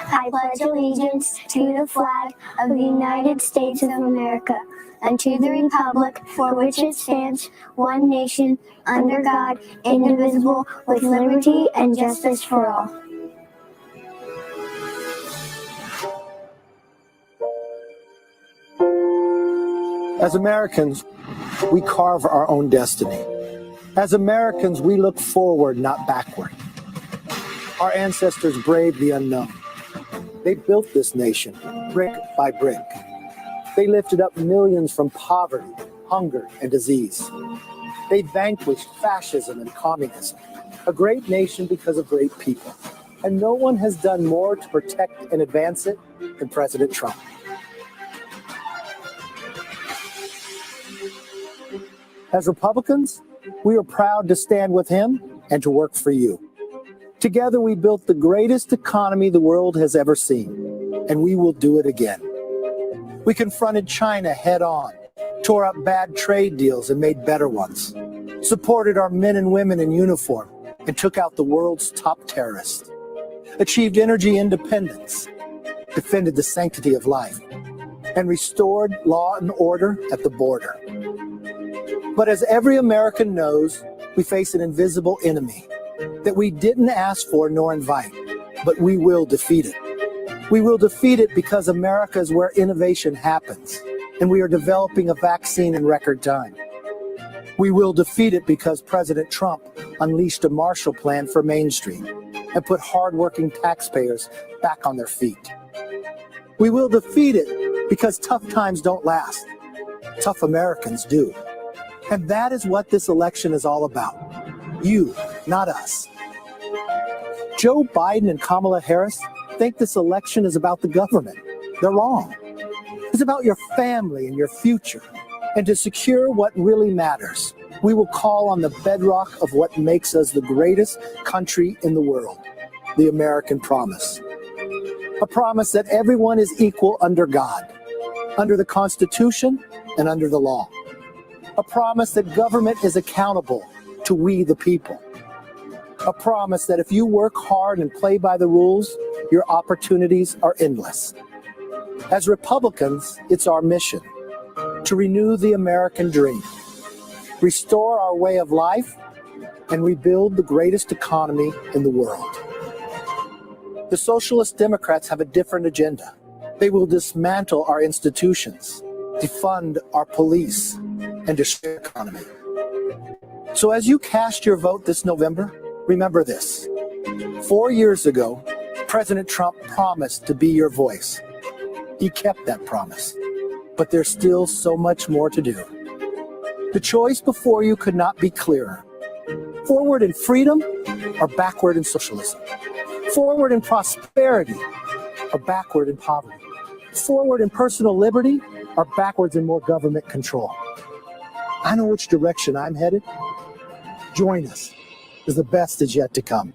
I pledge allegiance to the flag of the United States of America and to the republic for which it stands, one nation, under God, indivisible, with liberty and justice for all. As Americans, we carve our own destiny. As Americans, we look forward, not backward. Our ancestors braved the unknown. They built this nation, brick by brick. They lifted up millions from poverty, hunger, and disease. They vanquished fascism and communism. A great nation because of great people. And no one has done more to protect and advance it than President Trump. As Republicans, we are proud to stand with him and to work for you. Together, we built the greatest economy the world has ever seen, and we will do it again. We confronted China head on, tore up bad trade deals and made better ones, supported our men and women in uniform, and took out the world's top terrorists, achieved energy independence, defended the sanctity of life, and restored law and order at the border. But as every American knows, we face an invisible enemy that we didn't ask for nor invite, but we will defeat it. We will defeat it because America is where innovation happens, and we are developing a vaccine in record time. We will defeat it because President Trump unleashed a Marshall Plan for Main Street and put hardworking taxpayers back on their feet. We will defeat it because tough times don't last. Tough Americans do. And that is what this election is all about. You, not us. Joe Biden and Kamala Harris think this election is about the government. They're wrong. It's about your family and your future. And to secure what really matters, we will call on the bedrock of what makes us the greatest country in the world, the American promise. A promise that everyone is equal under God, under the Constitution, and under the law. A promise that government is accountable to we the people. A promise that if you work hard and play by the rules, your opportunities are endless. As Republicans, it's our mission to renew the American dream, restore our way of life, and rebuild the greatest economy in the world. The Socialist Democrats have a different agenda. They will dismantle our institutions, defund our police, and destroy the economy. So as you cast your vote this November, remember this. 4 years ago, President Trump promised to be your voice. He kept that promise, but there's still so much more to do. The choice before you could not be clearer. Forward in freedom or backward in socialism. Forward in prosperity or backward in poverty. Forward in personal liberty or backwards in more government control. I know which direction I'm headed. Join us, because the best is yet to come.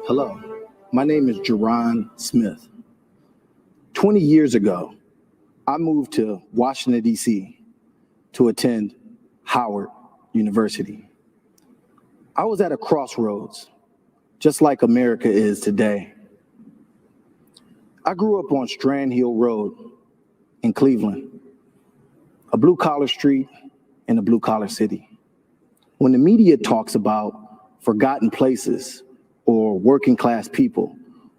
Hello, my name is Jerron Smith. 20 years ago, I moved to Washington, D.C. to attend Howard University. I was at a crossroads, just like America is today. I grew up on Strand Hill Road in Cleveland, a blue-collar street in a blue-collar city. When the media talks about forgotten places or working-class people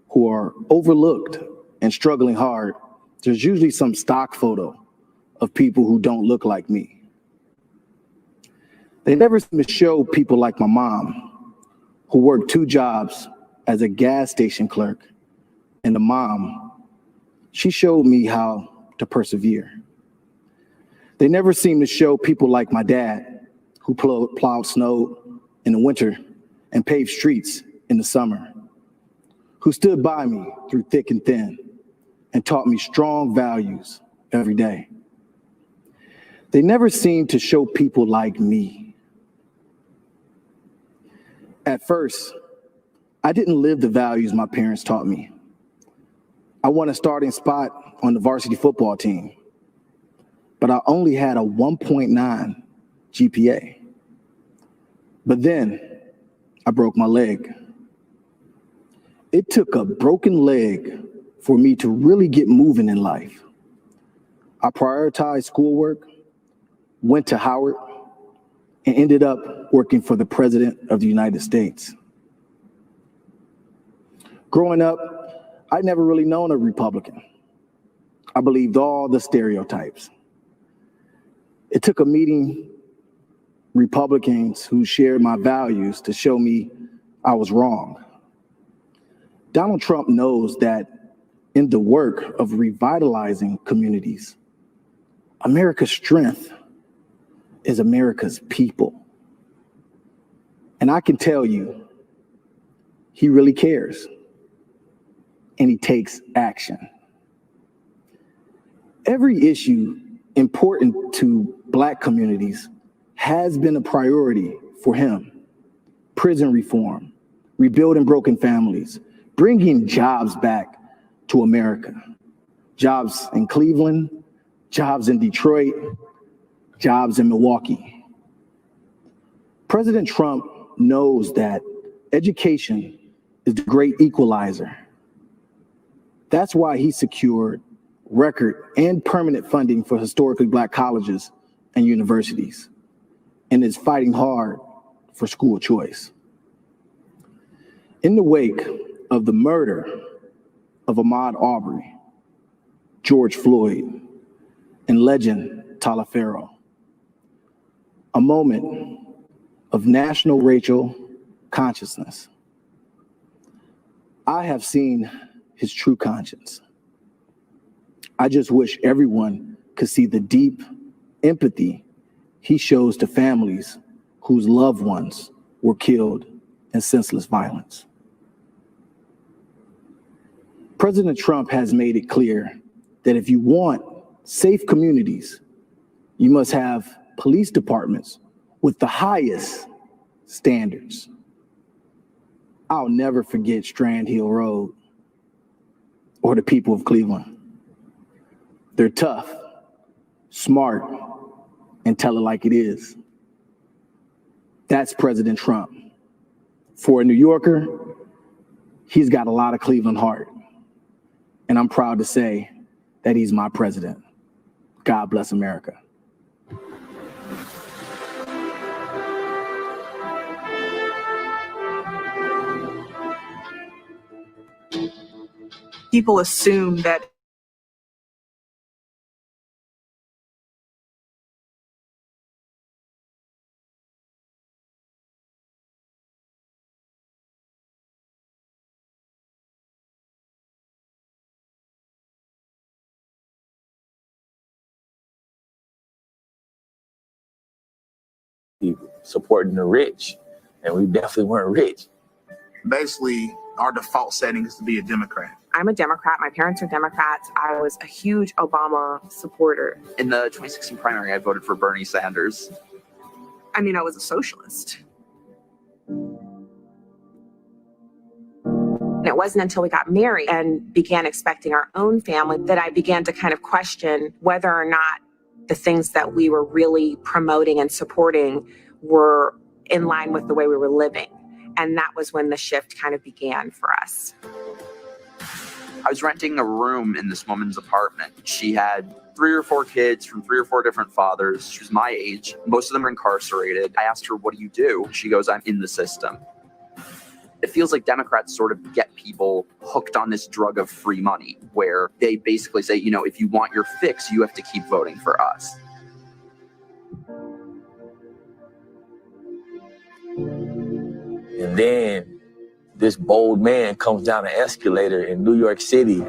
who are overlooked and struggling hard, there's usually some stock photo of people who don't look like me. They never seem to show people like my mom, who worked 2 jobs as a gas station clerk, and the mom, she showed me how to persevere. They never seem to show people like my dad, who plowed snow in the winter and paved streets in the summer, who stood by me through thick and thin and taught me strong values every day. They never seem to show people like me. At first, I didn't live the values my parents taught me. I won a starting spot on the varsity football team, but I only had a 1.9 GPA. But then I broke my leg. It took a broken leg for me to really get moving in life. I prioritized schoolwork, went to Howard, and ended up working for the President of the United States. Growing up, I'd never really known a Republican. I believed all the stereotypes. It took a meeting Republicans who shared my values to show me I was wrong. Donald Trump knows that in the work of revitalizing communities, America's strength is America's people. And I can tell you, he really cares, and he takes action. Every issue important to Black communities has been a priority for him. Prison reform, rebuilding broken families, bringing jobs back to America. Jobs in Cleveland, jobs in Detroit, jobs in Milwaukee. President Trump knows that education is the great equalizer. That's why he secured record and permanent funding for historically Black colleges and universities, and is fighting hard for school choice. In the wake of the murder of Ahmaud Arbery, George Floyd, and legend Taliaferro, a moment of national racial consciousness, I have seen his true conscience. I just wish everyone could see the deep empathy he shows to families whose loved ones were killed in senseless violence. President Trump has made it clear that if you want safe communities, you must have police departments with the highest standards. I'll never forget Strand Hill Road or the people of Cleveland. They're tough, smart, and tell it like it is. That's President Trump. For a New Yorker, he's got a lot of Cleveland heart. And I'm proud to say that he's my president. God bless America. People assume that people supporting the rich, and we definitely weren't rich. Basically, our default setting is to be a Democrat. I'm a Democrat. My parents are Democrats. I was a huge Obama supporter. In the 2016 primary, I voted for Bernie Sanders. I mean, I was a socialist. And it wasn't until we got married and began expecting our own family that I began to kind of question whether or not the things that we were really promoting and supporting were in line with the way we were living. And that was when the shift kind of began for us. I was renting a room in this woman's apartment. She had 3 or 4 kids from 3 or 4 different fathers. She was my age. Most of them are incarcerated. I asked her, "What do you do?" She goes, "I'm in the system." It feels like Democrats sort of get people hooked on this drug of free money, where they basically say, you know, if you want your fix, you have to keep voting for us. And then this bold man comes down an escalator in New York City.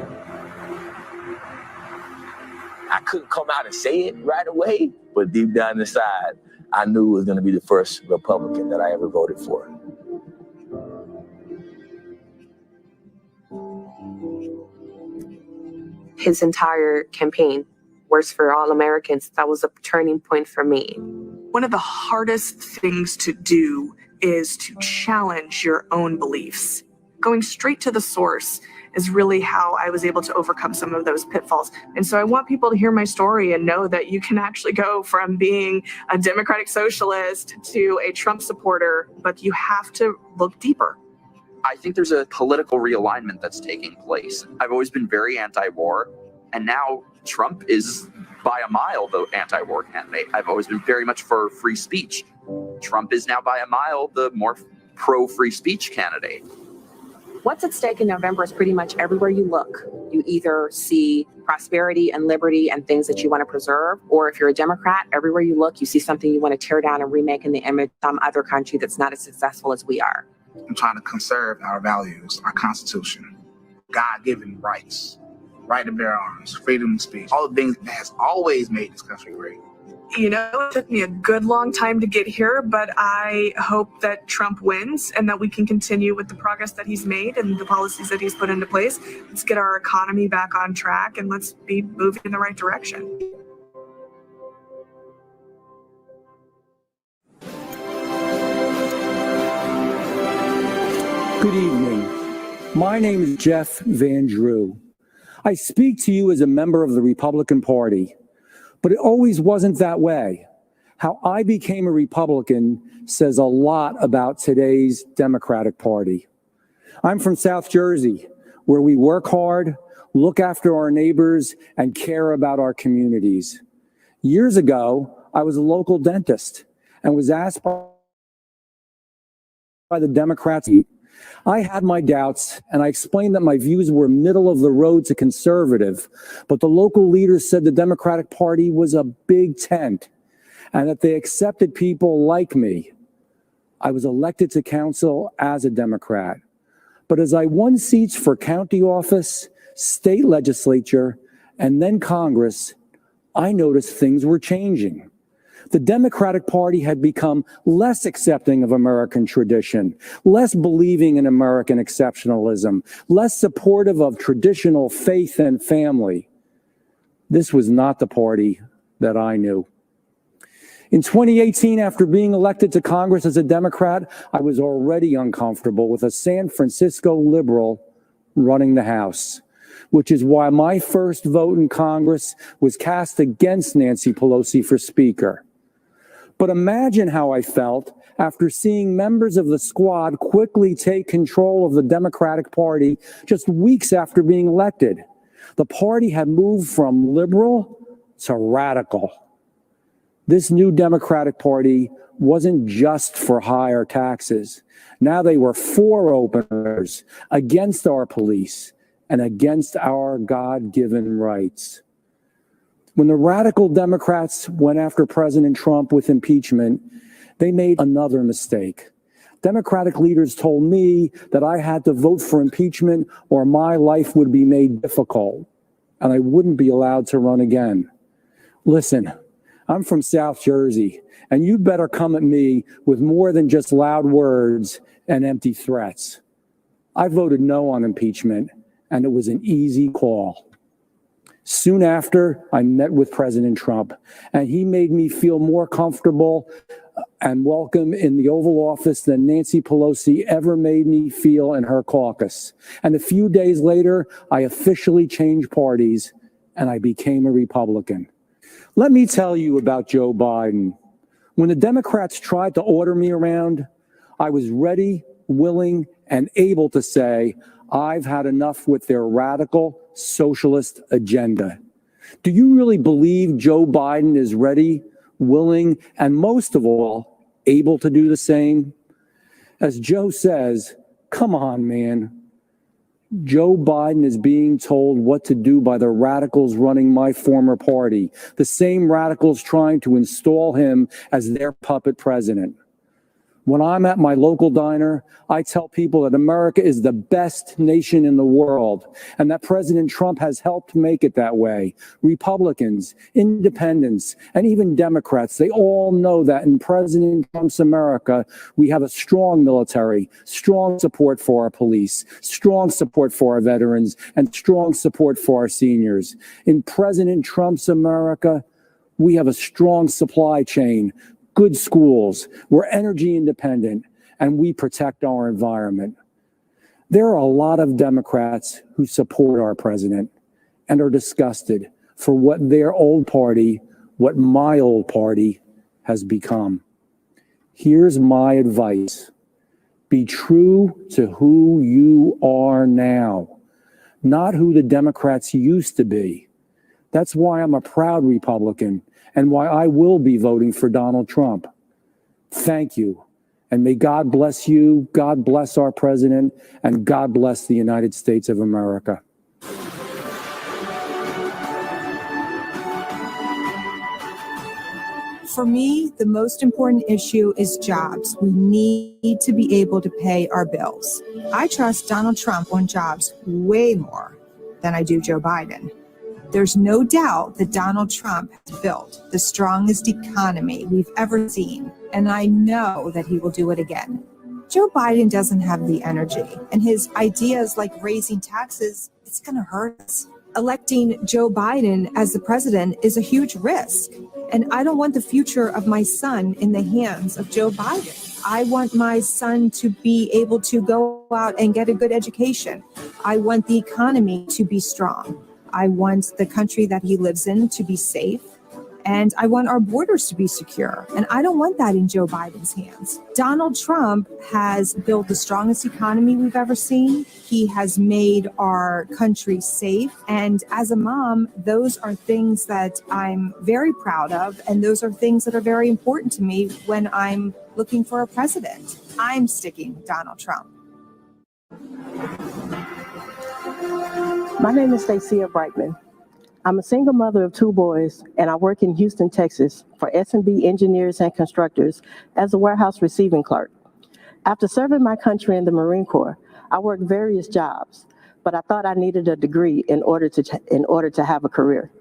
I couldn't come out and say it right away, but deep down inside, I knew it was going to be the first Republican that I ever voted for. His entire campaign, Worse for All Americans, that was a turning point for me. One of the hardest things to do is to challenge your own beliefs. Going straight to the source is really how I was able to overcome some of those pitfalls. And so I want people to hear my story and know that you can actually go from being a democratic socialist to a Trump supporter, but you have to look deeper. I think there's a political realignment that's taking place. I've always been very anti-war, and now Trump is by a mile the anti-war candidate. I've always been very much for free speech. Trump is now by a mile the more pro-free speech candidate. What's at stake in November is pretty much everywhere you look. You either see prosperity and liberty and things that you want to preserve, or if you're a Democrat, everywhere you look, you see something you want to tear down and remake in the image of some other country that's not as successful as we are. I'm trying to conserve our values, our Constitution, God-given rights, right to bear arms, freedom of speech, all the things that has always made this country great. You know, it took me a good long time to get here, but I hope that Trump wins and that we can continue with the progress that he's made and the policies that he's put into place. Let's get our economy back on track and let's be moving in the right direction. Good evening. My name is Jeff Van Drew. I speak to you as a member of the Republican Party, but it always wasn't that way. How I became a Republican says a lot about today's Democratic Party. I'm from South Jersey, where we work hard, look after our neighbors, and care about our communities. Years ago, I was a local dentist and was asked by the Democrats. I had my doubts, and I explained that my views were middle of the road to conservative, but the local leaders said the Democratic Party was a big tent and that they accepted people like me. I was elected to council as a Democrat, but as I won seats for county office, state legislature, and then Congress, I noticed things were changing. The Democratic Party had become less accepting of American tradition, less believing in American exceptionalism, less supportive of traditional faith and family. This was not the party that I knew. In 2018, after being elected to Congress as a Democrat, I was already uncomfortable with a San Francisco liberal running the House, which is why my first vote in Congress was cast against Nancy Pelosi for Speaker. But imagine how I felt after seeing members of the squad quickly take control of the Democratic Party just weeks after being elected. The party had moved from liberal to radical. This new Democratic Party wasn't just for higher taxes. Now they were for openers, against our police, and against our God-given rights. When the radical Democrats went after President Trump with impeachment, they made another mistake. Democratic leaders told me that I had to vote for impeachment or my life would be made difficult and I wouldn't be allowed to run again. Listen, I'm from South Jersey, and you better come at me with more than just loud words and empty threats. I voted no on impeachment, and it was an easy call. Soon after, I met with President Trump, and he made me feel more comfortable and welcome in the Oval Office than Nancy Pelosi ever made me feel in her caucus. And a few days later, I officially changed parties, and I became a Republican. Let me tell you about Joe Biden. When the Democrats tried to order me around, I was ready, willing, and able to say, I've had enough with their radical socialist agenda. Do you really believe Joe Biden is ready, willing, and most of all, able to do the same? As Joe says, come on, man. Joe Biden is being told what to do by the radicals running my former party, the same radicals trying to install him as their puppet president. When I'm at my local diner, I tell people that America is the best nation in the world and that President Trump has helped make it that way. Republicans, independents, and even Democrats, they all know that in President Trump's America, we have a strong military, strong support for our police, strong support for our veterans, and strong support for our seniors. In President Trump's America, we have a strong supply chain, good schools, we're energy independent, and we protect our environment. There are a lot of Democrats who support our president and are disgusted for what their old party, what my old party has become. Here's my advice. Be true to who you are now, not who the Democrats used to be. That's why I'm a proud Republican and why I will be voting for Donald Trump. Thank you. And may God bless you, God bless our president, and God bless the United States of America. For me, the most important issue is jobs. We need to be able to pay our bills. I trust Donald Trump on jobs way more than I do Joe Biden. There's no doubt that Donald Trump has built the strongest economy we've ever seen, and I know that he will do it again. Joe Biden doesn't have the energy, and his ideas like raising taxes, it's going to hurt us. Electing Joe Biden as the president is a huge risk, and I don't want the future of my son in the hands of Joe Biden. I want my son to be able to go out and get a good education. I want the economy to be strong. I want the country that he lives in to be safe, and I want our borders to be secure. And I don't want that in Joe Biden's hands. Donald Trump has built the strongest economy we've ever seen. He has made our country safe. And as a mom, those are things that I'm very proud of. And those are things that are very important to me when I'm looking for a president. I'm sticking with Donald Trump. My name is Stacia Brightman. I'm a single mother of 2 boys, and I work in Houston, Texas for S&B Engineers and Constructors as a warehouse receiving clerk. After serving my country in the Marine Corps, I worked various jobs, but I thought I needed a degree in order to have a career.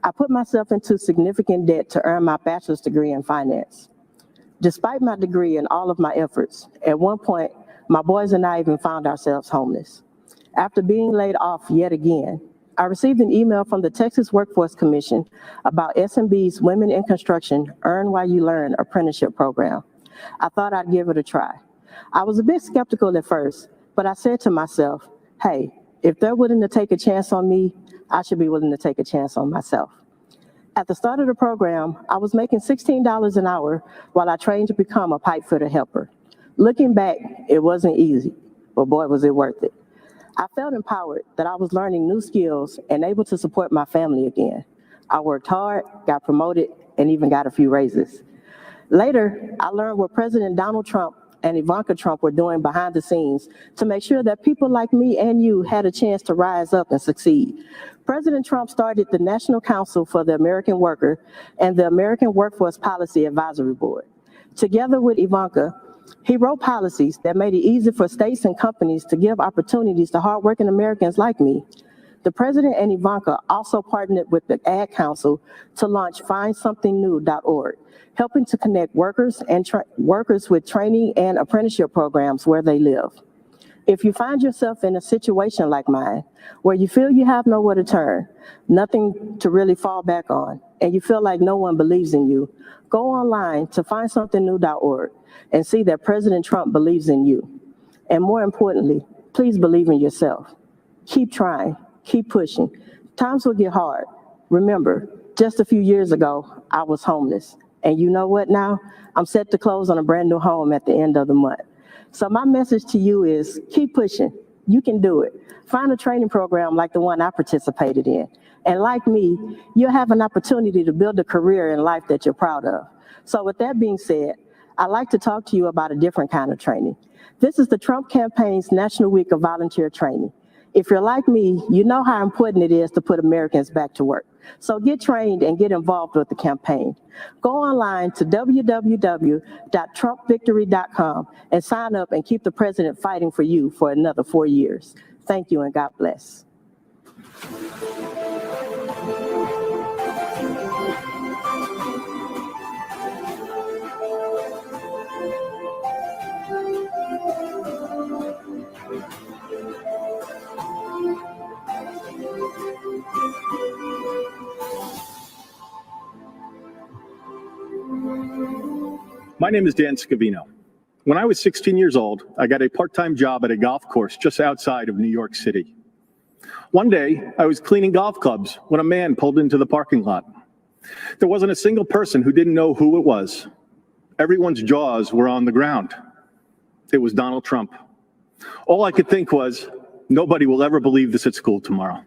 I put myself into significant debt to earn my bachelor's degree in finance. Despite my degree and all of my efforts, at one point, my boys and I even found ourselves homeless. After being laid off yet again, I received an email from the Texas Workforce Commission about SMB's Women in Construction Earn While You Learn apprenticeship program. I thought I'd give it a try. I was a bit skeptical at first, but I said to myself, hey, if they're willing to take a chance on me, I should be willing to take a chance on myself. At the start of the program, I was making $16 an hour while I trained to become a pipe fitter helper. Looking back, it wasn't easy, but boy, was it worth it. I felt empowered that I was learning new skills and able to support my family again. I worked hard, got promoted, and even got a few raises. Later, I learned what President Donald Trump and Ivanka Trump were doing behind the scenes to make sure that people like me and you had a chance to rise up and succeed. President Trump started the National Council for the American Worker and the American Workforce Policy Advisory Board. Together with Ivanka, he wrote policies that made it easy for states and companies to give opportunities to hardworking Americans like me. The president and Ivanka also partnered with the Ad Council to launch findsomethingnew.org, helping to connect workers and workers with training and apprenticeship programs where they live. If you find yourself in a situation like mine, where you feel you have nowhere to turn, nothing to really fall back on, and you feel like no one believes in you, go online to findsomethingnew.org and see that President Trump believes in you. And more importantly, please believe in yourself. Keep trying, keep pushing. Times will get hard. Remember, just a few years ago, I was homeless. And you know what now? I'm set to close on a brand new home at the end of the month. So my message to you is keep pushing. You can do it. Find a training program like the one I participated in. And like me, you'll have an opportunity to build a career in life that you're proud of. So with that being said, I'd like to talk to you about a different kind of training. This is the Trump campaign's National Week of Volunteer Training. If you're like me, you know how important it is to put Americans back to work. So get trained and get involved with the campaign. Go online to www.trumpvictory.com and sign up and keep the president fighting for you for another 4 years. Thank you and God bless. My name is Dan Scavino. When I was 16 years old, I got a part-time job at a golf course just outside of New York City. One day, I was cleaning golf clubs when a man pulled into the parking lot. There wasn't a single person who didn't know who it was. Everyone's jaws were on the ground. It was Donald Trump. All I could think was, nobody will ever believe this at school tomorrow.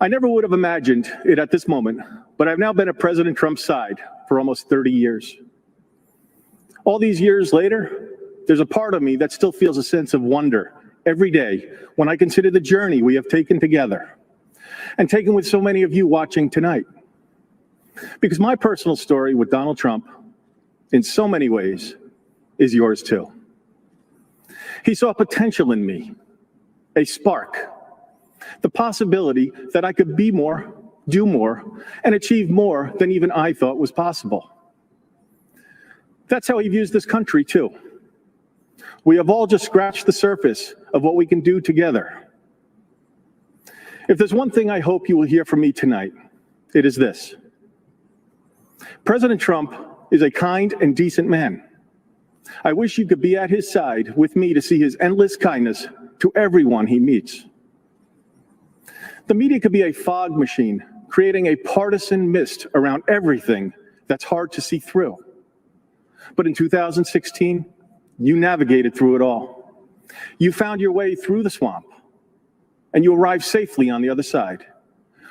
I never would have imagined it at this moment, but I've now been at President Trump's side for almost 30 years. All these years later, there's a part of me that still feels a sense of wonder every day when I consider the journey we have taken together and taken with so many of you watching tonight. Because my personal story with Donald Trump, in so many ways, is yours too. He saw potential in me, a spark, the possibility that I could be more, do more, and achieve more than even I thought was possible. That's how he views this country too. We have all just scratched the surface of what we can do together. If there's one thing I hope you will hear from me tonight, it is this. President Trump is a kind and decent man. I wish you could be at his side with me to see his endless kindness to everyone he meets. The media could be a fog machine, creating a partisan mist around everything that's hard to see through. But in 2016, you navigated through it all. You found your way through the swamp, and you arrived safely on the other side,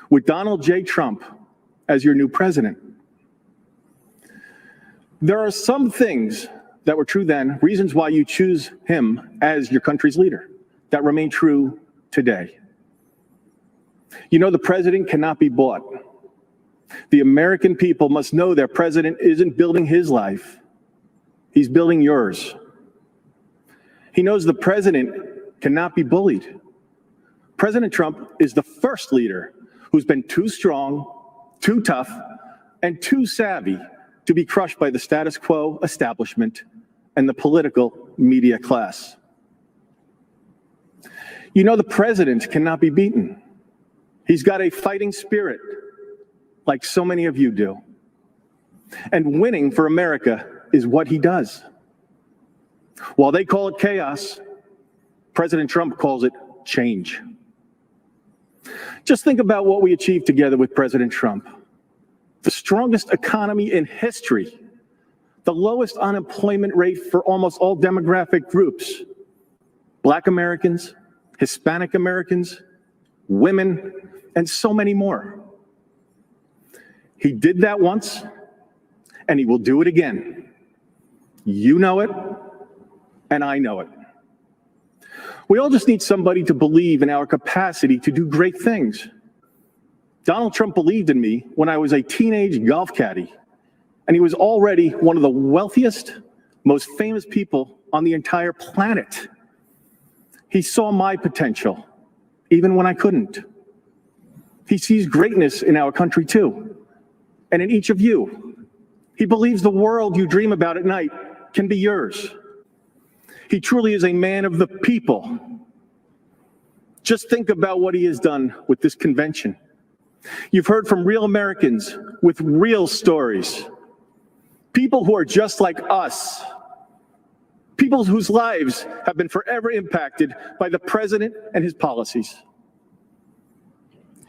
with Donald J. Trump as your new president. There are some things that were true then, reasons why you choose him as your country's leader, that remain true today. You know, the president cannot be bought. The American people must know their president isn't building his life. He's building yours. He knows the president cannot be bullied. President Trump is the first leader who's been too strong, too tough, and too savvy to be crushed by the status quo establishment and the political media class. You know, the president cannot be beaten. He's got a fighting spirit, like so many of you do. And winning for America is what he does. While they call it chaos, President Trump calls it change. Just think about what we achieved together with President Trump. The strongest economy in history, the lowest unemployment rate for almost all demographic groups, Black Americans, Hispanic Americans, women, and so many more. He did that once, and he will do it again. You know it, and I know it. We all just need somebody to believe in our capacity to do great things. Donald Trump believed in me when I was a teenage golf caddy, and he was already one of the wealthiest, most famous people on the entire planet. He saw my potential, even when I couldn't. He sees greatness in our country too, and in each of you. He believes the world you dream about at night can be yours. He truly is a man of the people. Just think about what he has done with this convention. You've heard from real Americans with real stories. People who are just like us. People whose lives have been forever impacted by the president and his policies.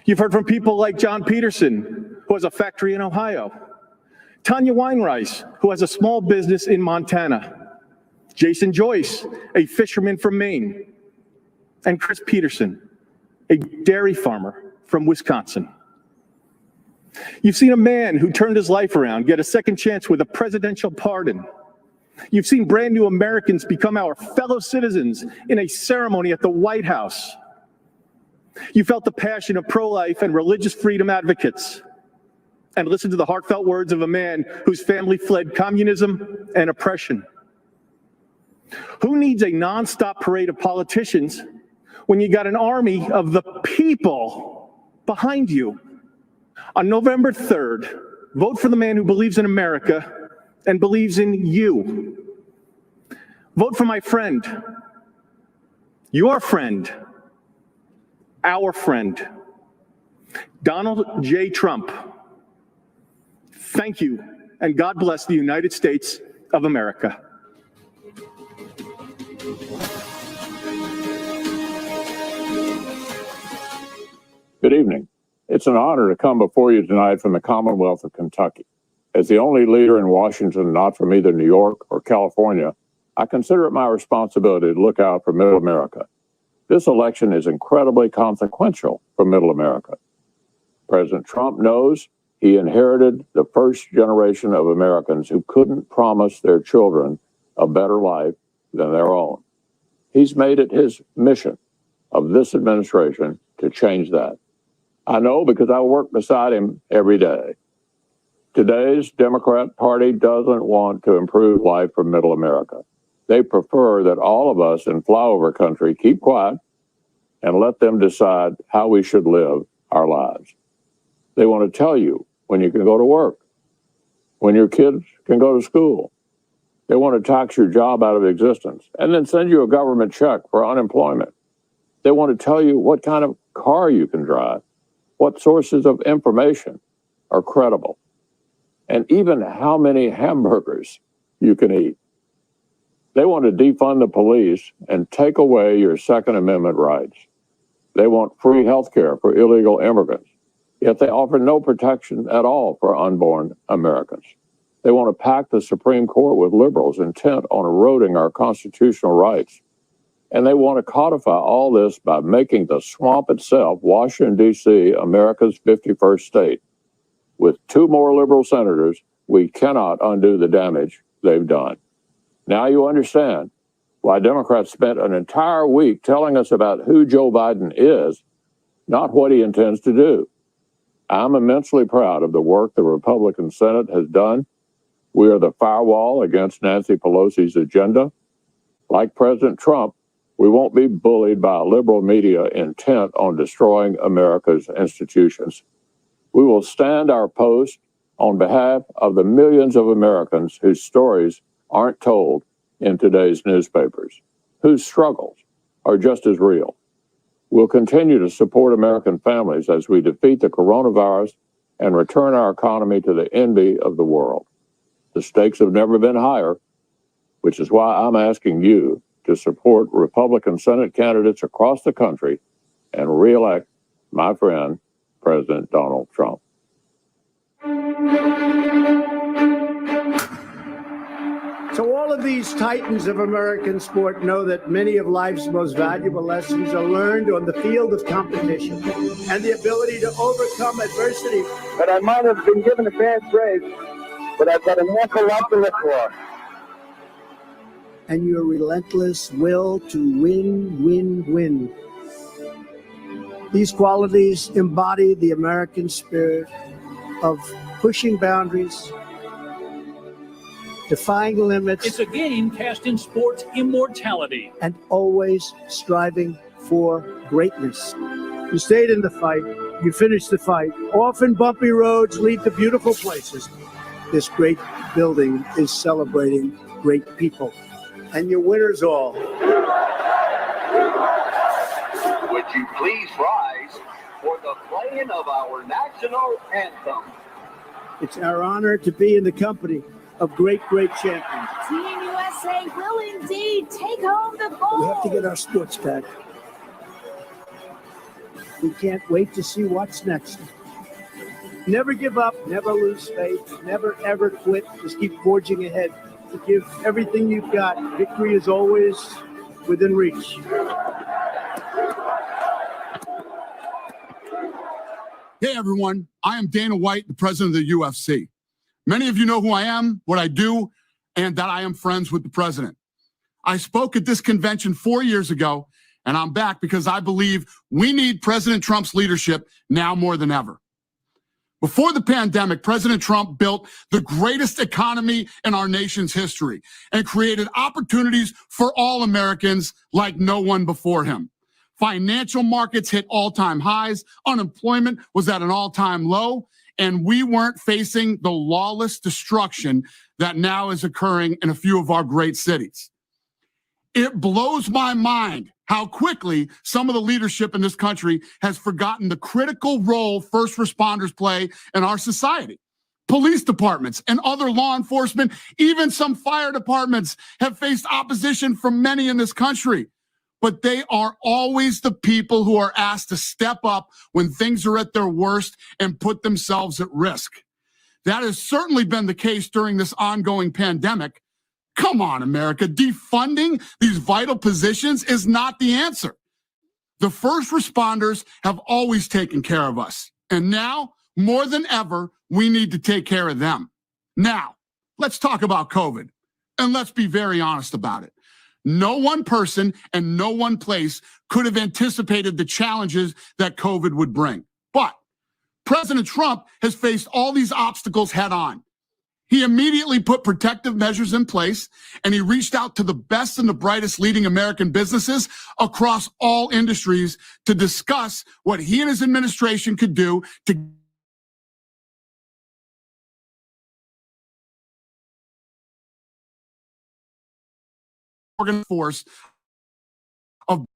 You've heard from people like John Peterson, who has a factory in Ohio. Tanya Weinreis, who has a small business in Montana. Jason Joyce, a fisherman from Maine. And Chris Peterson, a dairy farmer from Wisconsin. You've seen a man who turned his life around get a second chance with a presidential pardon. You've seen brand new Americans become our fellow citizens in a ceremony at the White House. You felt the passion of pro-life and religious freedom advocates, and listened to the heartfelt words of a man whose family fled communism and oppression. Who needs a nonstop parade of politicians when you got an army of the people behind you? On November 3rd, vote for the man who believes in America and believes in you. Vote for my friend, your friend, our friend, Donald J. Trump. Thank you, and God bless the United States of America. Good evening. It's an honor to come before you tonight from the Commonwealth of Kentucky. As the only leader in Washington not from either New York or California, I consider it my responsibility to look out for Middle America. This election is incredibly consequential for Middle America. President Trump knows he inherited the first generation of Americans who couldn't promise their children a better life than their own. He's made it his mission of this administration to change that. I know because I work beside him every day. Today's Democrat Party doesn't want to improve life for Middle America. They prefer that all of us in flyover country keep quiet and let them decide how we should live our lives. They want to tell you when you can go to work, when your kids can go to school. They want to tax your job out of existence and then send you a government check for unemployment. They want to tell you what kind of car you can drive, what sources of information are credible, and even how many hamburgers you can eat. They want to defund the police and take away your Second Amendment rights. They want free health care for illegal immigrants, yet they offer no protection at all for unborn Americans. They want to pack the Supreme Court with liberals intent on eroding our constitutional rights. And they want to codify all this by making the swamp itself, Washington, D.C., America's 51st state. With 2 more liberal senators, we cannot undo the damage they've done. Now you understand why Democrats spent an entire week telling us about who Joe Biden is, not what he intends to do. I'm immensely proud of the work the Republican Senate has done. We are the firewall against Nancy Pelosi's agenda. Like President Trump, We won't be bullied by a liberal media intent on destroying America's institutions. We will stand our post on behalf of the millions of Americans whose stories aren't told in today's newspapers, whose struggles are just as real. We'll continue to support American families as we defeat the coronavirus and return our economy to the envy of the world. The stakes have never been higher, which is why I'm asking you to support Republican Senate candidates across the country and re-elect my friend, President Donald Trump. So all of these titans of American sport know that many of life's most valuable lessons are learned on the field of competition, and the ability to overcome adversity. But I might have been given a bad grade, but I've got an awful lot to live for. And your relentless will to win, win, win. These qualities embody the American spirit of pushing boundaries, defying limits. It's a game cast in sports immortality. And always striving for greatness. You stayed in the fight. You finished the fight. Often bumpy roads lead to beautiful places. This great building is celebrating great people. And your winners all. Would you please rise for the playing of our national anthem? It's our honor to be in the company of great champions. Team USA will indeed take home the gold. We have to get our sports back. We can't wait to see what's next. Never give up, never lose faith, never ever quit. Just keep forging ahead. To give everything you've got. Victory is always within reach. Hey everyone, I am Dana White, the president of the UFC. Many of you know who I am, what I do, and that I am friends with the president. I spoke at this convention 4 years ago, and I'm back because I believe we need President Trump's leadership now more than ever. Before the pandemic, President Trump built the greatest economy in our nation's history and created opportunities for all Americans like no one before him. Financial markets hit all-time highs, unemployment was at an all-time low, and we weren't facing the lawless destruction that now is occurring in a few of our great cities. It blows my mind how quickly some of the leadership in this country has forgotten the critical role first responders play in our society. Police departments and other law enforcement, even some fire departments, have faced opposition from many in this country. But they are always the people who are asked to step up when things are at their worst and put themselves at risk. That has certainly been the case during this ongoing pandemic. Come on, America. Defunding these vital positions is not the answer. The first responders have always taken care of us. And now, more than ever, we need to take care of them. Now, let's talk about COVID. And let's be very honest about it. No one person and no one place could have anticipated the challenges that COVID would bring. But President Trump has faced all these obstacles head on. He immediately put protective measures in place, and he reached out to the best and the brightest leading American businesses across all industries to discuss what he and his administration could do to force of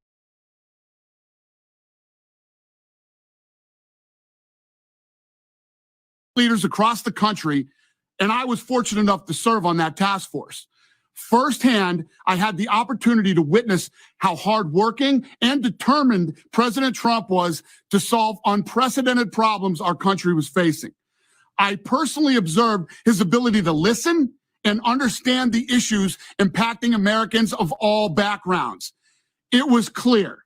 leaders across the country. And I was fortunate enough to serve on that task force. Firsthand, I had the opportunity to witness how hardworking and determined President Trump was to solve unprecedented problems our country was facing. I personally observed his ability to listen and understand the issues impacting Americans of all backgrounds. It was clear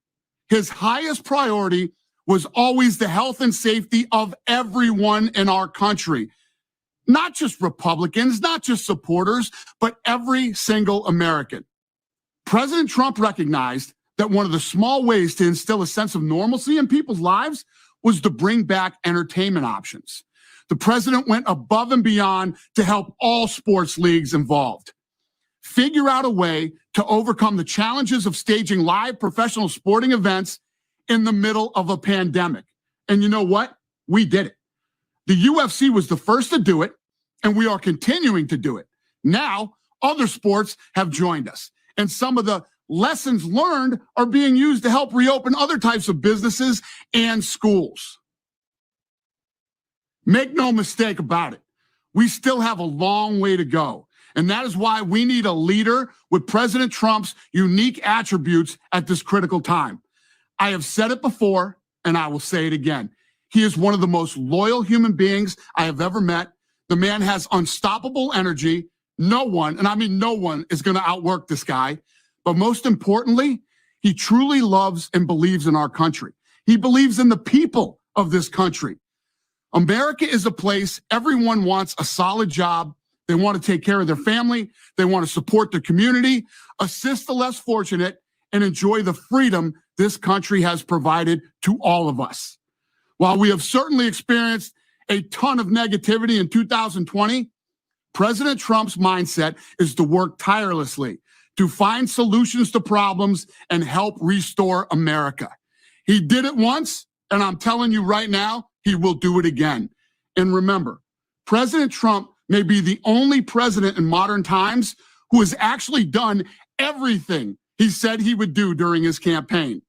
his highest priority was always the health and safety of everyone in our country. Not just Republicans, not just supporters, but every single American. President Trump recognized that one of the small ways to instill a sense of normalcy in people's lives was to bring back entertainment options. The president went above and beyond to help all sports leagues involved. figure out a way to overcome the challenges of staging live professional sporting events in the middle of a pandemic. And you know what? We did it. The UFC was the first to do it, and we are continuing to do it. Now, other sports have joined us, and some of the lessons learned are being used to help reopen other types of businesses and schools. Make no mistake about it. We still have a long way to go. And that is why we need a leader with President Trump's unique attributes at this critical time. I have said it before, and I will say it again. He is one of the most loyal human beings I have ever met. The man has unstoppable energy. No one, and I mean no one, is going to outwork this guy. But most importantly, he truly loves and believes in our country. He believes in the people of this country. America is a place everyone wants a solid job. They want to take care of their family. They want to support their community, assist the less fortunate, and enjoy the freedom this country has provided to all of us. While we have certainly experienced a ton of negativity in 2020, President Trump's mindset is to work tirelessly to find solutions to problems and help restore America. He did it once, and I'm telling you right now, he will do it again. And remember, President Trump may be the only president in modern times who has actually done everything he said he would do during his campaign.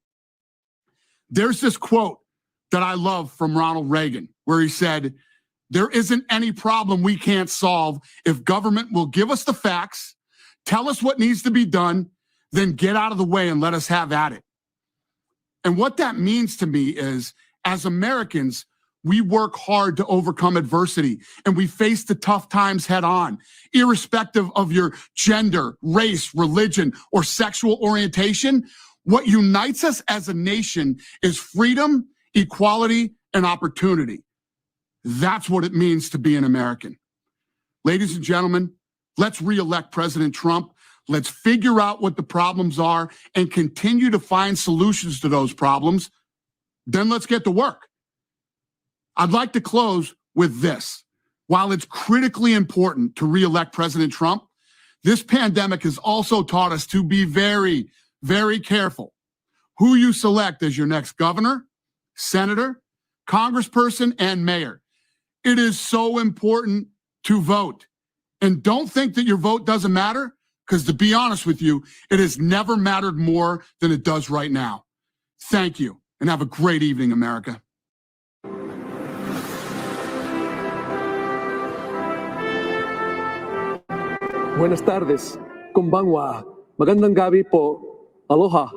There's this quote that I love from Ronald Reagan, where he said, "There isn't any problem we can't solve if government will give us the facts, tell us what needs to be done, then get out of the way and let us have at it." And what that means to me is, as Americans, we work hard to overcome adversity, and we face the tough times head on, irrespective of your gender, race, religion, or sexual orientation. What unites us as a nation is freedom, equality, and opportunity. That's what it means to be an American. Ladies and gentlemen, let's re-elect President Trump. Let's figure out what the problems are and continue to find solutions to those problems. Then let's get to work. I'd like to close with this. While it's critically important to re-elect President Trump, this pandemic has also taught us to be very, very careful who you select as your next governor, senator, congressperson, and mayor. It is so important to vote. And don't think that your vote doesn't matter, because to be honest with you, it has never mattered more than it does right now. Thank you, and have a great evening, America. Buenas tardes, konbanwa, magandang gabi po, aloha,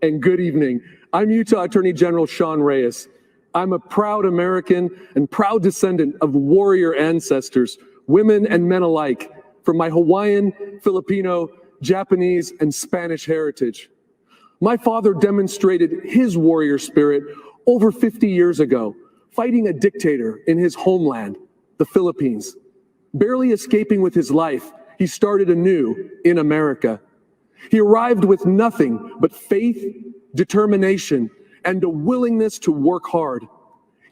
and good evening. I'm Utah Attorney General Sean Reyes. I'm a proud American and proud descendant of warrior ancestors, women and men alike, from my Hawaiian, Filipino, Japanese, and Spanish heritage. My father demonstrated his warrior spirit over 50 years ago, fighting a dictator in his homeland, the Philippines. Barely escaping with his life, he started anew in America. He arrived with nothing but faith, determination, and a willingness to work hard.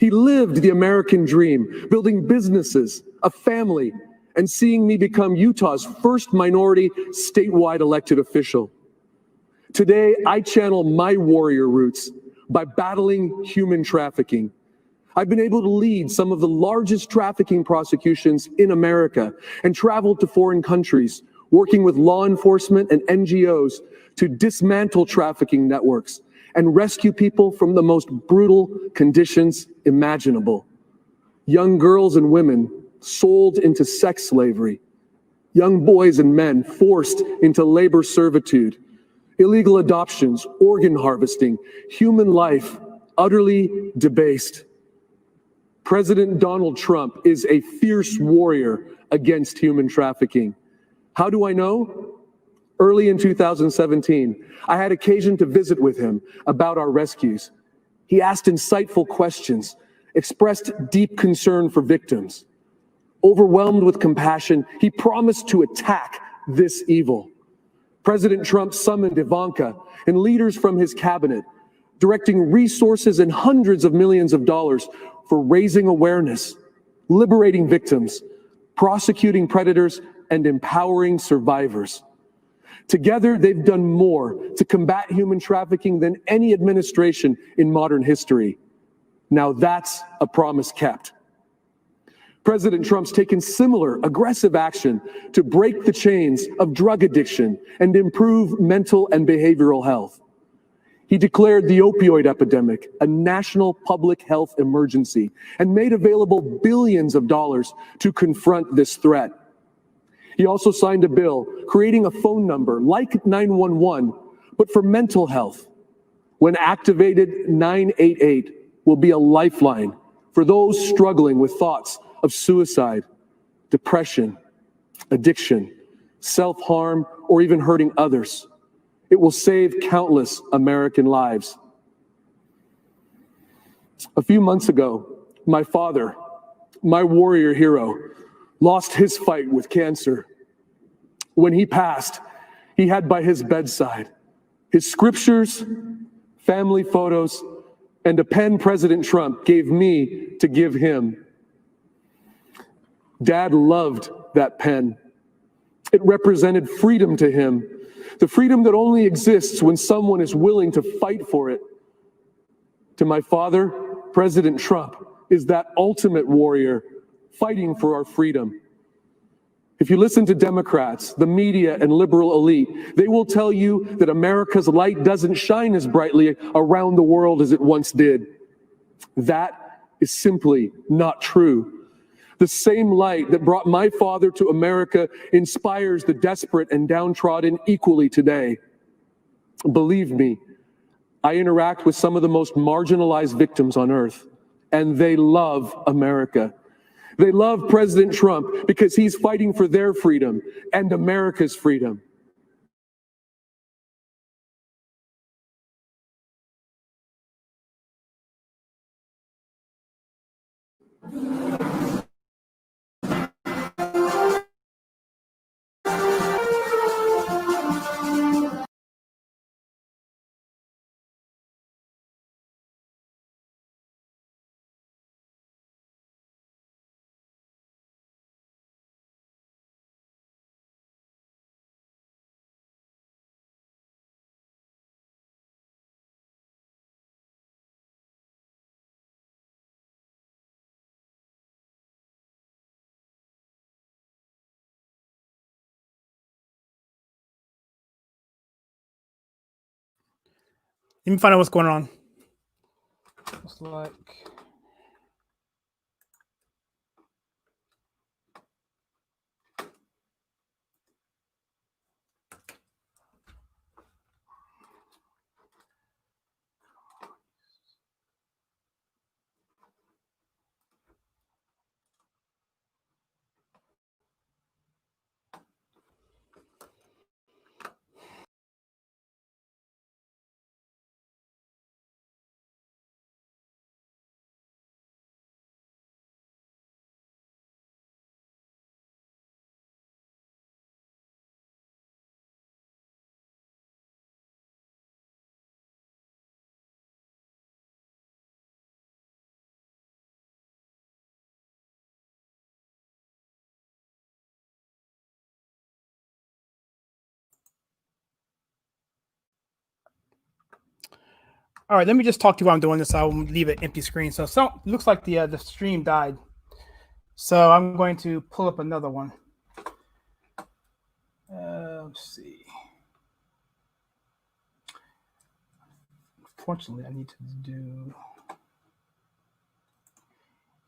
He lived the American dream, building businesses, a family, and seeing me become Utah's first minority statewide elected official. Today, I channel my warrior roots by battling human trafficking. I've been able to lead some of the largest trafficking prosecutions in America and traveled to foreign countries, working with law enforcement and NGOs to dismantle trafficking networks and rescue people from the most brutal conditions imaginable. Young girls and women sold into sex slavery, young boys and men forced into labor servitude, illegal adoptions, organ harvesting, human life utterly debased. President Donald Trump is a fierce warrior against human trafficking. How do I know? Early in 2017, I had occasion to visit with him about our rescues. He asked insightful questions, expressed deep concern for victims. Overwhelmed with compassion, he promised to attack this evil. President Trump summoned Ivanka and leaders from his cabinet, directing resources and hundreds of millions of dollars for raising awareness, liberating victims, prosecuting predators, and empowering survivors. Together, they've done more to combat human trafficking than any administration in modern history. Now that's a promise kept. President Trump's taken similar aggressive action to break the chains of drug addiction and improve mental and behavioral health. He declared the opioid epidemic a national public health emergency and made available billions of dollars to confront this threat. He also signed a bill creating a phone number like 911, but for mental health. When activated, 988 will be a lifeline for those struggling with thoughts of suicide, depression, addiction, self-harm, or even hurting others. It will save countless American lives. A few months ago, my father, my warrior hero, lost his fight with cancer. When he passed, he had by his bedside his scriptures, family photos, and a pen President Trump gave me to give him. Dad loved that pen. It represented freedom to him, the freedom that only exists when someone is willing to fight for it. To my father, President Trump is that ultimate warrior fighting for our freedom. If you listen to Democrats, the media, and liberal elite, they will tell you that America's light doesn't shine as brightly around the world as it once did. That is simply not true. The same light that brought my father to America inspires the desperate and downtrodden equally today. Believe me, I interact with some of the most marginalized victims on earth, and they love America. They love President Trump because he's fighting for their freedom and America's freedom. Let me find out what's going on. Looks like all right, let me just talk to you while I'm doing this. I will leave an empty screen. So looks like the stream died. So I'm going to pull up another one. Let's see. Unfortunately, I need to do.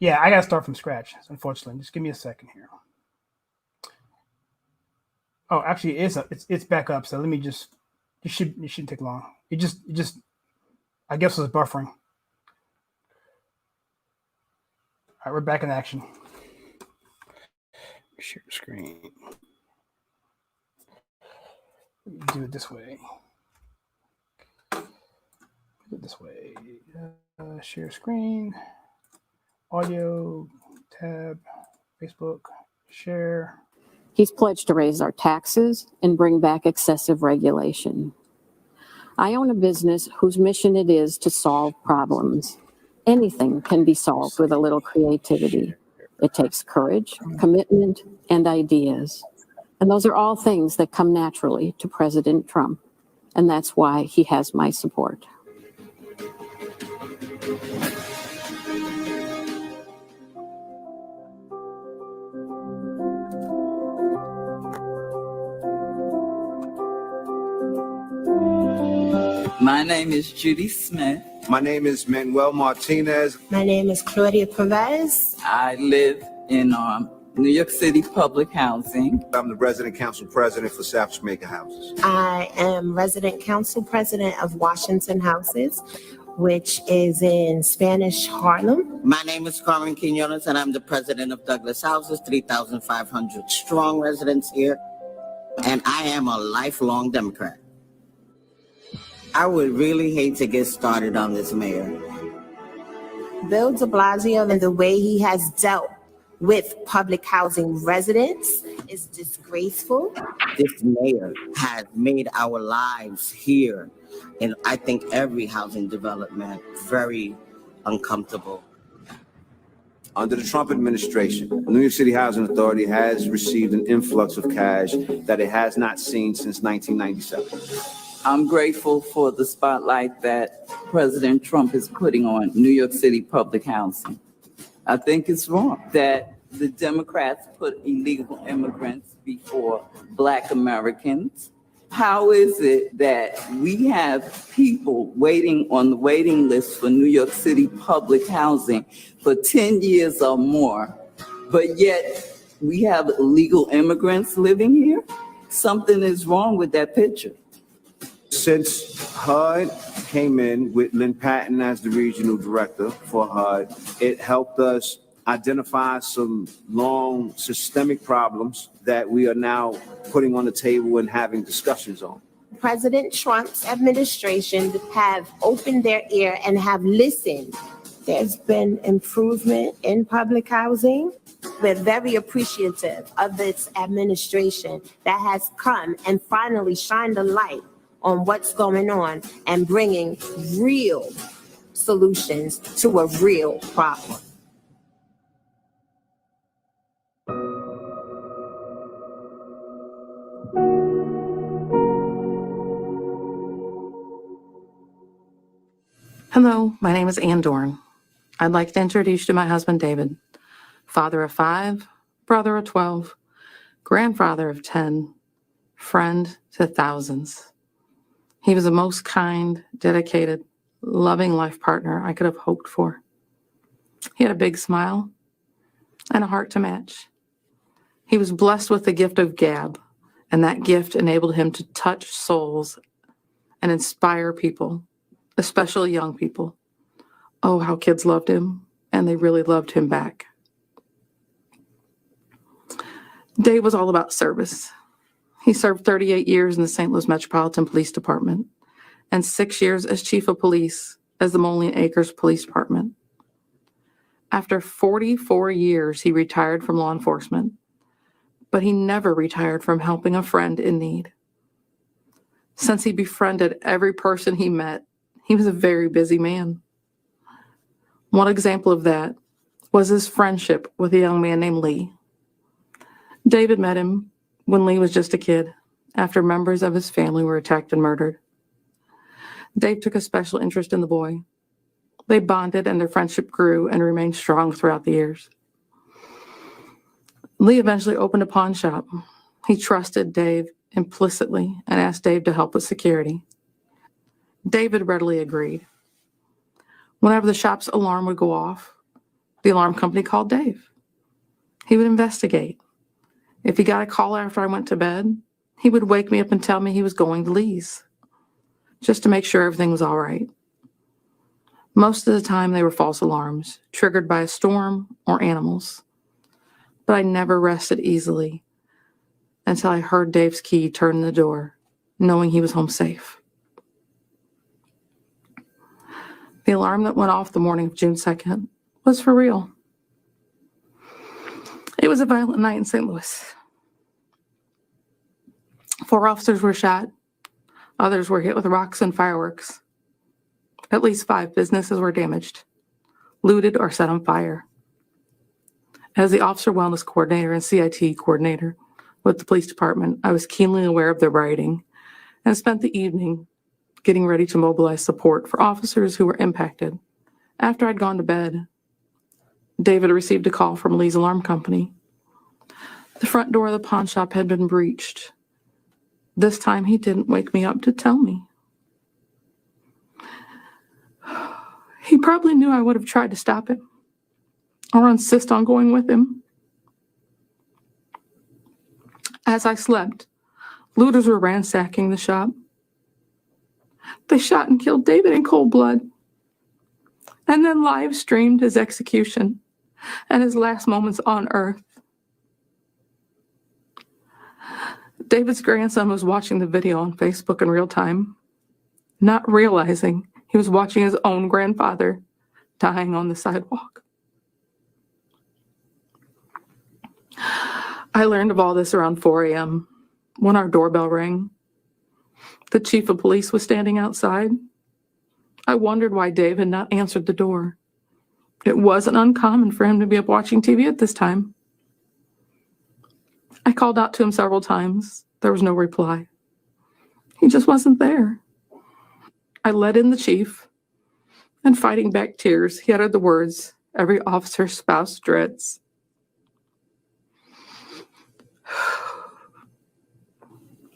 Yeah, I gotta start from scratch. Unfortunately, just give me a second here. Oh, actually, it's back up. So let me just. It shouldn't take long. It just. I guess it was buffering. All right, we're back in action. Share the screen. Do it this way. Do it this way. Share screen. Audio tab. Facebook. Share. He's pledged to raise our taxes and bring back excessive regulation. I own a business whose mission it is to solve problems. Anything can be solved with a little creativity. It takes courage, commitment, and ideas. And those are all things that come naturally to President Trump. And that's why he has my support. My name is Judy Smith. My name is Manuel Martinez. My name is Claudia Perez. I live in New York City public housing. I'm the resident council president for South Jamaica Houses. I am resident council president of Washington Houses, which is in Spanish Harlem. My name is Carmen Quinones, and I'm the president of Douglas Houses, 3,500 strong residents here. And I am a lifelong Democrat. I would really hate to get started on this mayor. Bill de Blasio and the way he has dealt with public housing residents is disgraceful. This mayor has made our lives here, and I think every housing development, very uncomfortable. Under the Trump administration, New York City Housing Authority has received an influx of cash that it has not seen since 1997. I'm grateful for the spotlight that President Trump is putting on New York City public housing. I think it's wrong that the Democrats put illegal immigrants before Black Americans. How is it that we have people waiting on the waiting list for New York City public housing for 10 years or more, but yet we have illegal immigrants living here? Something is wrong with that picture. Since HUD came in with Lynn Patton as the regional director for HUD, it helped us identify some long systemic problems that we are now putting on the table and having discussions on. President Trump's administration have opened their ear and have listened. There's been improvement in public housing. We're very appreciative of this administration that has come and finally shined a light on what's going on and bringing real solutions to a real problem. Hello, my name is Ann Dorn. I'd like to introduce you to my husband, David, father of 5, brother of 12, grandfather of 10, friend to thousands. He was the most kind, dedicated, loving life partner I could have hoped for. He had a big smile and a heart to match. He was blessed with the gift of gab, and that gift enabled him to touch souls and inspire people, especially young people. Oh, how kids loved him, and they really loved him back. Dave was all about service. He served 38 years in the St. Louis Metropolitan Police Department and 6 years as chief of police as the Moline Acres Police Department. After 44 years, he retired from law enforcement, but he never retired from helping a friend in need. Since he befriended every person he met, he was a very busy man. One example of that was his friendship with a young man named Lee. David met him when Lee was just a kid, after members of his family were attacked and murdered. Dave took a special interest in the boy. They bonded and their friendship grew and remained strong throughout the years. Lee eventually opened a pawn shop. He trusted Dave implicitly and asked Dave to help with security. David readily agreed. Whenever the shop's alarm would go off, the alarm company called Dave. He would investigate. If he got a call after I went to bed, he would wake me up and tell me he was going to Lee's, just to make sure everything was all right. Most of the time, they were false alarms, triggered by a storm or animals. But I never rested easily until I heard Dave's key turn in the door, knowing he was home safe. The alarm that went off the morning of June 2nd was for real. It was a violent night in St. Louis. 4 officers were shot. Others were hit with rocks and fireworks. At least 5 businesses were damaged, looted, or set on fire. As the officer wellness coordinator and CIT coordinator with the police department, I was keenly aware of their writing and spent the evening getting ready to mobilize support for officers who were impacted. After I'd gone to bed, David received a call from Lee's Alarm Company. The front door of the pawn shop had been breached. This time he didn't wake me up to tell me. He probably knew I would have tried to stop him or insist on going with him. As I slept, looters were ransacking the shop. They shot and killed David in cold blood and then live streamed his execution and his last moments on earth. David's grandson was watching the video on Facebook in real time, not realizing he was watching his own grandfather dying on the sidewalk. I learned of all this around 4 a.m. when our doorbell rang. The chief of police was standing outside. I wondered why Dave had not answered the door. It wasn't uncommon for him to be up watching TV at this time. I called out to him several times. There was no reply. He just wasn't there. I let in the chief, and fighting back tears, he uttered the words every officer's spouse dreads.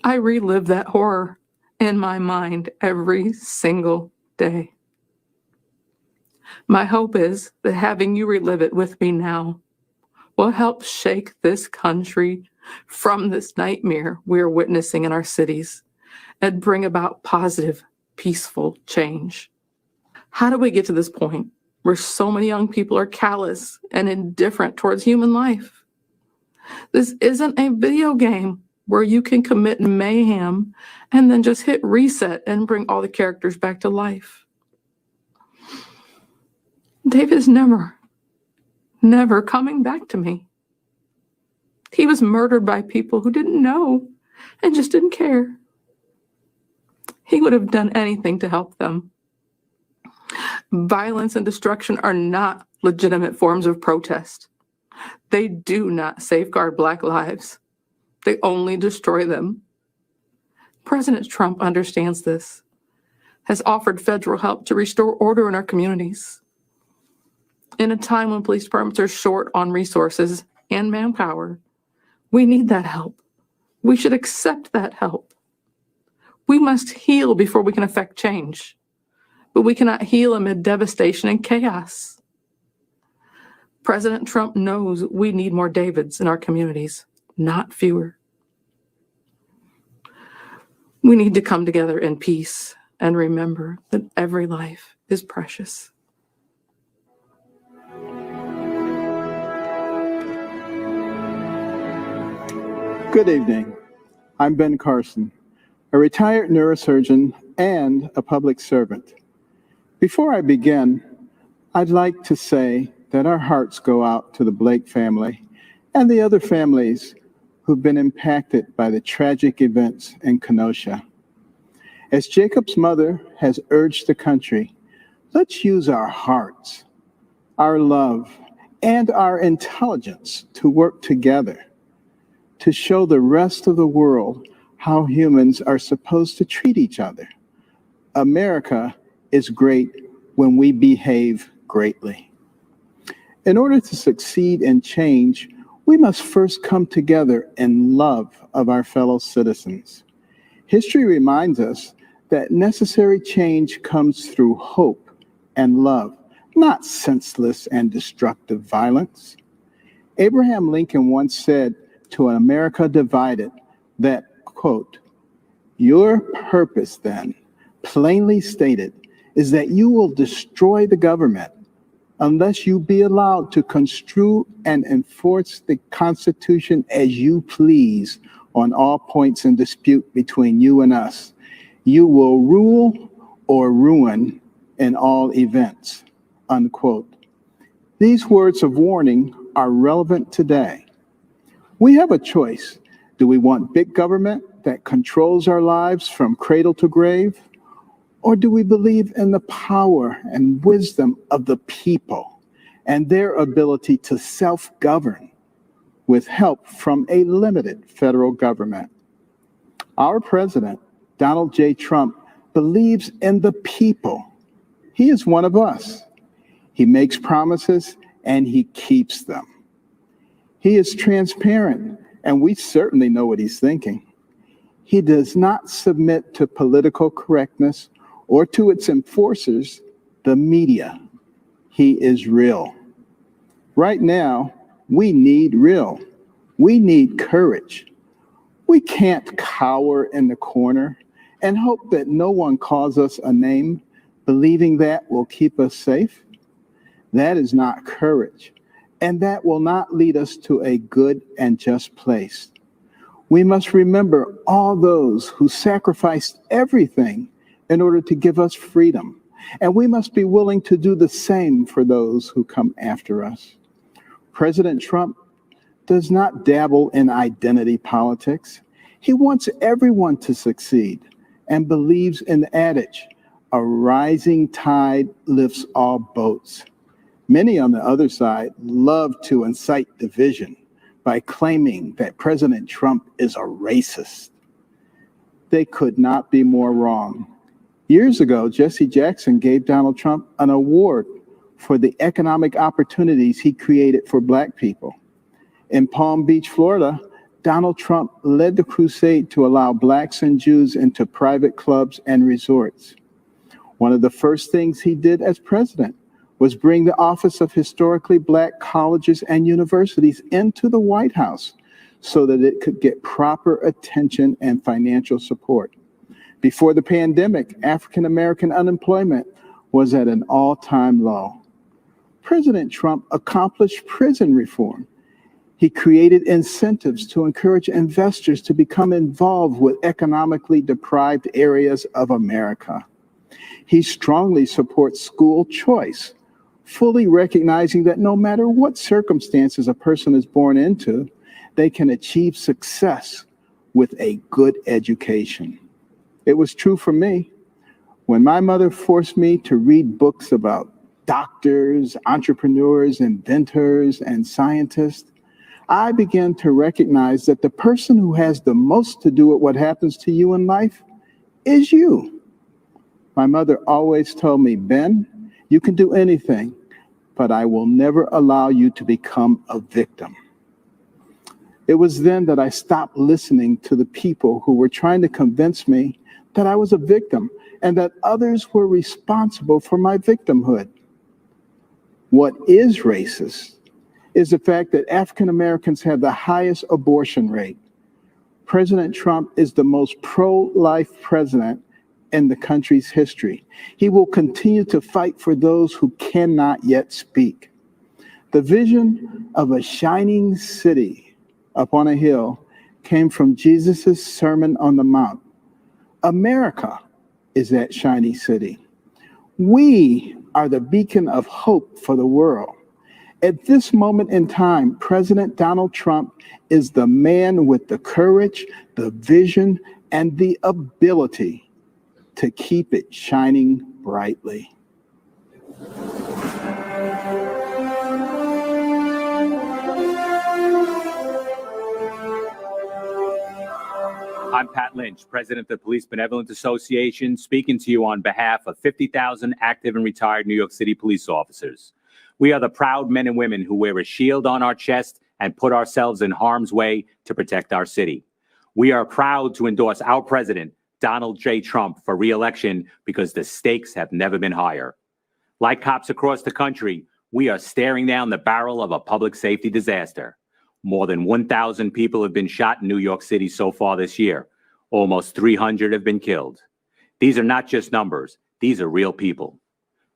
I relive that horror in my mind every single day. My hope is that having you relive it with me now will help shake this country from this nightmare we are witnessing in our cities and bring about positive, peaceful change. How do we get to this point where so many young people are callous and indifferent towards human life? This isn't a video game where you can commit mayhem and then just hit reset and bring all the characters back to life. David is never coming back to me. He was murdered by people who didn't know and just didn't care. He would have done anything to help them. Violence and destruction are not legitimate forms of protest. They do not safeguard Black lives. They only destroy them. President Trump understands this, has offered federal help to restore order in our communities. In a time when police departments are short on resources and manpower, we need that help. We should accept that help. We must heal before we can affect change, but we cannot heal amid devastation and chaos. President Trump knows we need more Davids in our communities, not fewer. We need to come together in peace and remember that every life is precious. Good evening. I'm Ben Carson, a retired neurosurgeon and a public servant. Before I begin, I'd like to say that our hearts go out to the Blake family and the other families who've been impacted by the tragic events in Kenosha. As Jacob's mother has urged the country, let's use our hearts, our love, and our intelligence to work together to show the rest of the world how humans are supposed to treat each other. America is great when we behave greatly. In order to succeed and change, we must first come together in love of our fellow citizens. History reminds us that necessary change comes through hope and love, not senseless and destructive violence. Abraham Lincoln once said to an America divided that, quote, "Your purpose then, plainly stated, is that you will destroy the government unless you be allowed to construe and enforce the Constitution as you please on all points in dispute between you and us. You will rule or ruin in all events," unquote. These words of warning are relevant today. We have a choice. Do we want big government that controls our lives from cradle to grave? Or do we believe in the power and wisdom of the people and their ability to self-govern? with help from a limited federal government. Our president, Donald J. Trump, believes in the people. He is one of us. He makes promises and he keeps them. He is transparent, and we certainly know what he's thinking. He does not submit to political correctness or to its enforcers, the media. He is real. Right now, we need real. We need courage. We can't cower in the corner and hope that no one calls us a name, believing that will keep us safe. That is not courage, and that will not lead us to a good and just place. We must remember all those who sacrificed everything in order to give us freedom, and we must be willing to do the same for those who come after us. President Trump does not dabble in identity politics. He wants everyone to succeed and believes in the adage, a rising tide lifts all boats. Many on the other side love to incite division by claiming that President Trump is a racist. They could not be more wrong. Years ago, Jesse Jackson gave Donald Trump an award for the economic opportunities he created for Black people. In Palm Beach, Florida, Donald Trump led the crusade to allow Blacks and Jews into private clubs and resorts. One of the first things he did as president was bring the Office of Historically Black Colleges and Universities into the White House so that it could get proper attention and financial support. Before the pandemic, African American unemployment was at an all-time low. President Trump accomplished prison reform. He created incentives to encourage investors to become involved with economically deprived areas of America. He strongly supports school choice, fully recognizing that no matter what circumstances a person is born into, they can achieve success with a good education. It was true for me. When my mother forced me to read books about doctors, entrepreneurs, inventors, and scientists, I began to recognize that the person who has the most to do with what happens to you in life is you. My mother always told me, Ben, you can do anything, but I will never allow you to become a victim. It was then that I stopped listening to the people who were trying to convince me that I was a victim and that others were responsible for my victimhood. What is racist is the fact that African Americans have the highest abortion rate. President Trump is the most pro-life president in the country's history. He will continue to fight for those who cannot yet speak. The vision of a shining city up on a hill came from Jesus' Sermon on the Mount. America is that shiny city. We are the beacon of hope for the world. At this moment in time, President Donald Trump is the man with the courage, the vision, and the ability to keep it shining brightly. I'm Pat Lynch, president of the Police Benevolent Association, speaking to you on behalf of 50,000 active and retired New York City police officers. We are the proud men and women who wear a shield on our chest and put ourselves in harm's way to protect our city. We are proud to endorse our president, Donald J. Trump, for re-election because the stakes have never been higher. Like cops across the country, we are staring down the barrel of a public safety disaster. More than 1,000 people have been shot in New York City so far this year. Almost 300 have been killed. These are not just numbers. These are real people.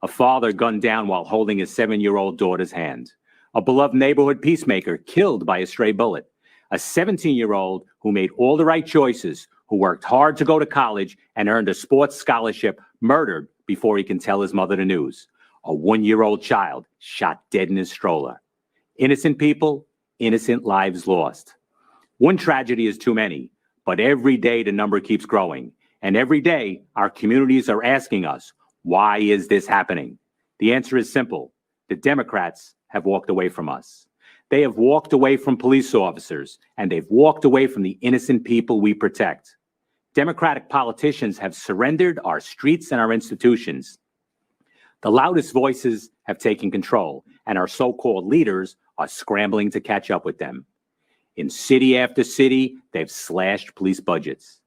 A father gunned down while holding his 7-year-old daughter's hand. A beloved neighborhood peacemaker killed by a stray bullet. A 17-year-old who made all the right choices, who worked hard to go to college and earned a sports scholarship, murdered before he can tell his mother the news. A 1-year-old child shot dead in his stroller. Innocent people, innocent lives lost. One tragedy is too many, but every day the number keeps growing. And every day our communities are asking us, why is this happening? The answer is simple. The Democrats have walked away from us. They have walked away from police officers, and they've walked away from the innocent people we protect. Democratic politicians have surrendered our streets and our institutions. The loudest voices have taken control, and our so-called leaders are scrambling to catch up with them. In city after city, they've slashed police budgets.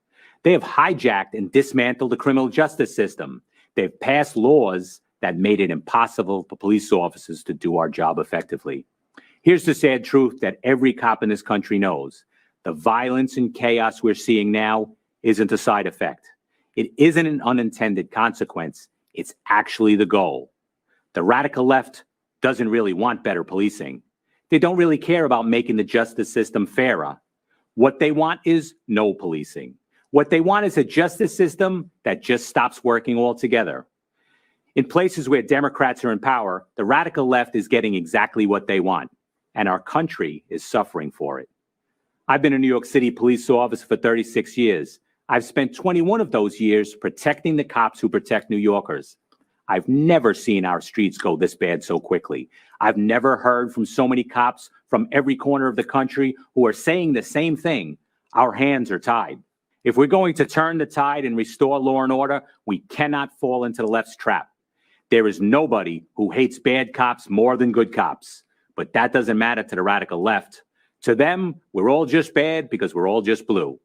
They have hijacked and dismantled the criminal justice system. They've passed laws that made it impossible for police officers to do our job effectively. Here's the sad truth that every cop in this country knows. The violence and chaos we're seeing now isn't a side effect. It isn't an unintended consequence. It's actually the goal. The radical left doesn't really want better policing. They don't really care about making the justice system fairer. What they want is no policing. What they want is a justice system that just stops working altogether. In places where Democrats are in power, the radical left is getting exactly what they want, and our country is suffering for it. I've been a New York City police officer for 36 years. I've spent 21 of those years protecting the cops who protect New Yorkers. I've never seen our streets go this bad so quickly. I've never heard from so many cops from every corner of the country who are saying the same thing. Our hands are tied. If we're going to turn the tide and restore law and order, we cannot fall into the left's trap. There is nobody who hates bad cops more than good cops, but that doesn't matter to the radical left. To them, we're all just bad because we're all just blue.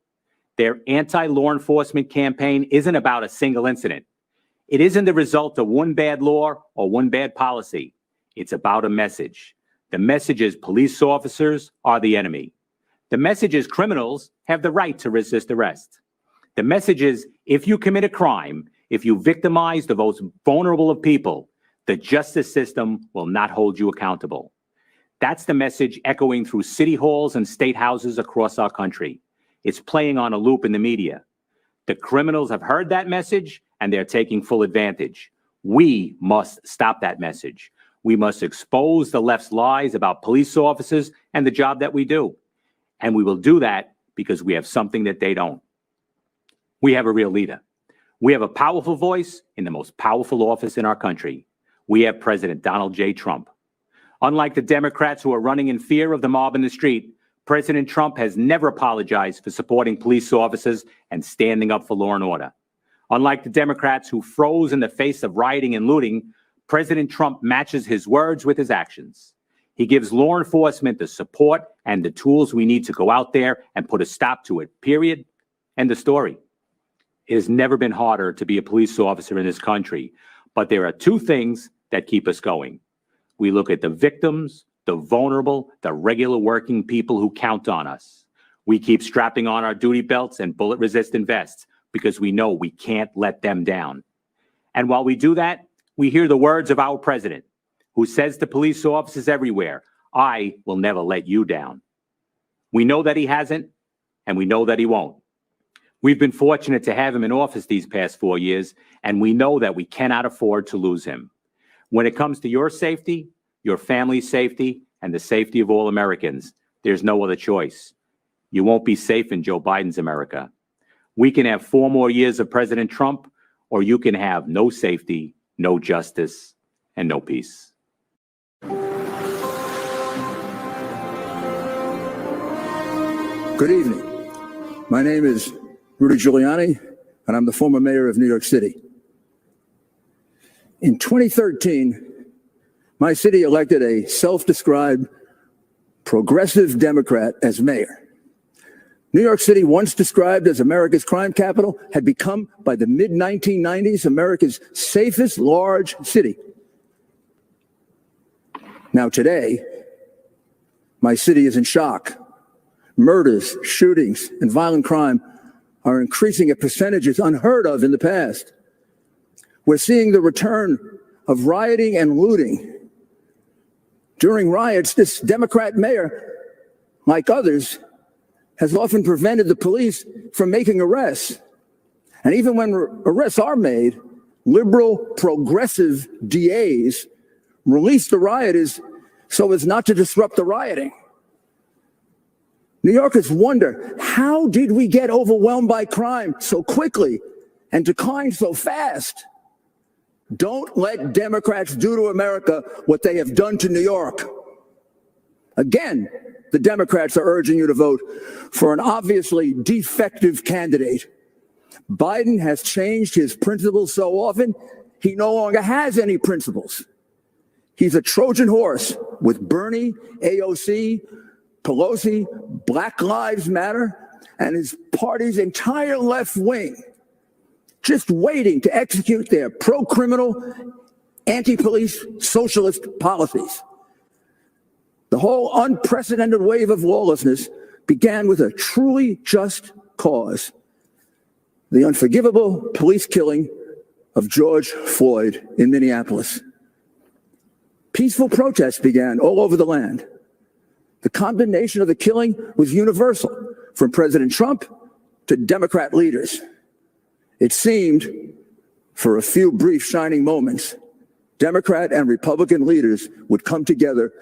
Their anti-law enforcement campaign isn't about a single incident. It isn't the result of one bad law or one bad policy. It's about a message. The message is police officers are the enemy. The message is criminals have the right to resist arrest. The message is if you commit a crime, if you victimize the most vulnerable of people, the justice system will not hold you accountable. That's the message echoing through city halls and state houses across our country. It's playing on a loop in the media. The criminals have heard that message and they're taking full advantage. We must stop that message. We must expose the left's lies about police officers and the job that we do. And we will do that because we have something that they don't. We have a real leader. We have a powerful voice in the most powerful office in our country. We have President Donald J. Trump. Unlike the Democrats who are running in fear of the mob in the street, President Trump has never apologized for supporting police officers and standing up for law and order. Unlike the Democrats who froze in the face of rioting and looting, President Trump matches his words with his actions. He gives law enforcement the support and the tools we need to go out there and put a stop to it, period. End of story. It has never been harder to be a police officer in this country, but there are two things that keep us going. We look at the victims, the vulnerable, the regular working people who count on us. We keep strapping on our duty belts and bullet-resistant vests because we know we can't let them down. And while we do that, we hear the words of our president, who says to police officers everywhere, I will never let you down. We know that he hasn't, and we know that he won't. We've been fortunate to have him in office these past 4 years, and we know that we cannot afford to lose him. When it comes to your safety, your family's safety, and the safety of all Americans, there's no other choice. You won't be safe in Joe Biden's America. We can have 4 more years of President Trump, or you can have no safety, no justice, and no peace. Good evening. My name is Rudy Giuliani, and I'm the former mayor of New York City. In 2013, my city elected a self-described progressive Democrat as mayor. New York City, once described as America's crime capital, had become, by the mid-1990s, America's safest large city. Now today, my city is in shock. Murders, shootings, and violent crime are increasing at percentages unheard of in the past. We're seeing the return of rioting and looting. During riots, this Democrat mayor, like others, has often prevented the police from making arrests. And even when arrests are made, liberal, progressive DAs release the rioters so as not to disrupt the rioting. New Yorkers wonder, how did we get overwhelmed by crime so quickly and decline so fast? Don't let Democrats do to America what they have done to New York. Again, the Democrats are urging you to vote for an obviously defective candidate. Biden has changed his principles so often, he no longer has any principles. He's a Trojan horse with Bernie, AOC, Pelosi, Black Lives Matter, and his party's entire left wing, just waiting to execute their pro-criminal, anti-police, socialist policies. The whole unprecedented wave of lawlessness began with a truly just cause: the unforgivable police killing of George Floyd in Minneapolis. Peaceful protests began all over the land. The condemnation of the killing was universal, from President Trump to Democrat leaders. It seemed, for a few brief shining moments, Democrat and Republican leaders would come together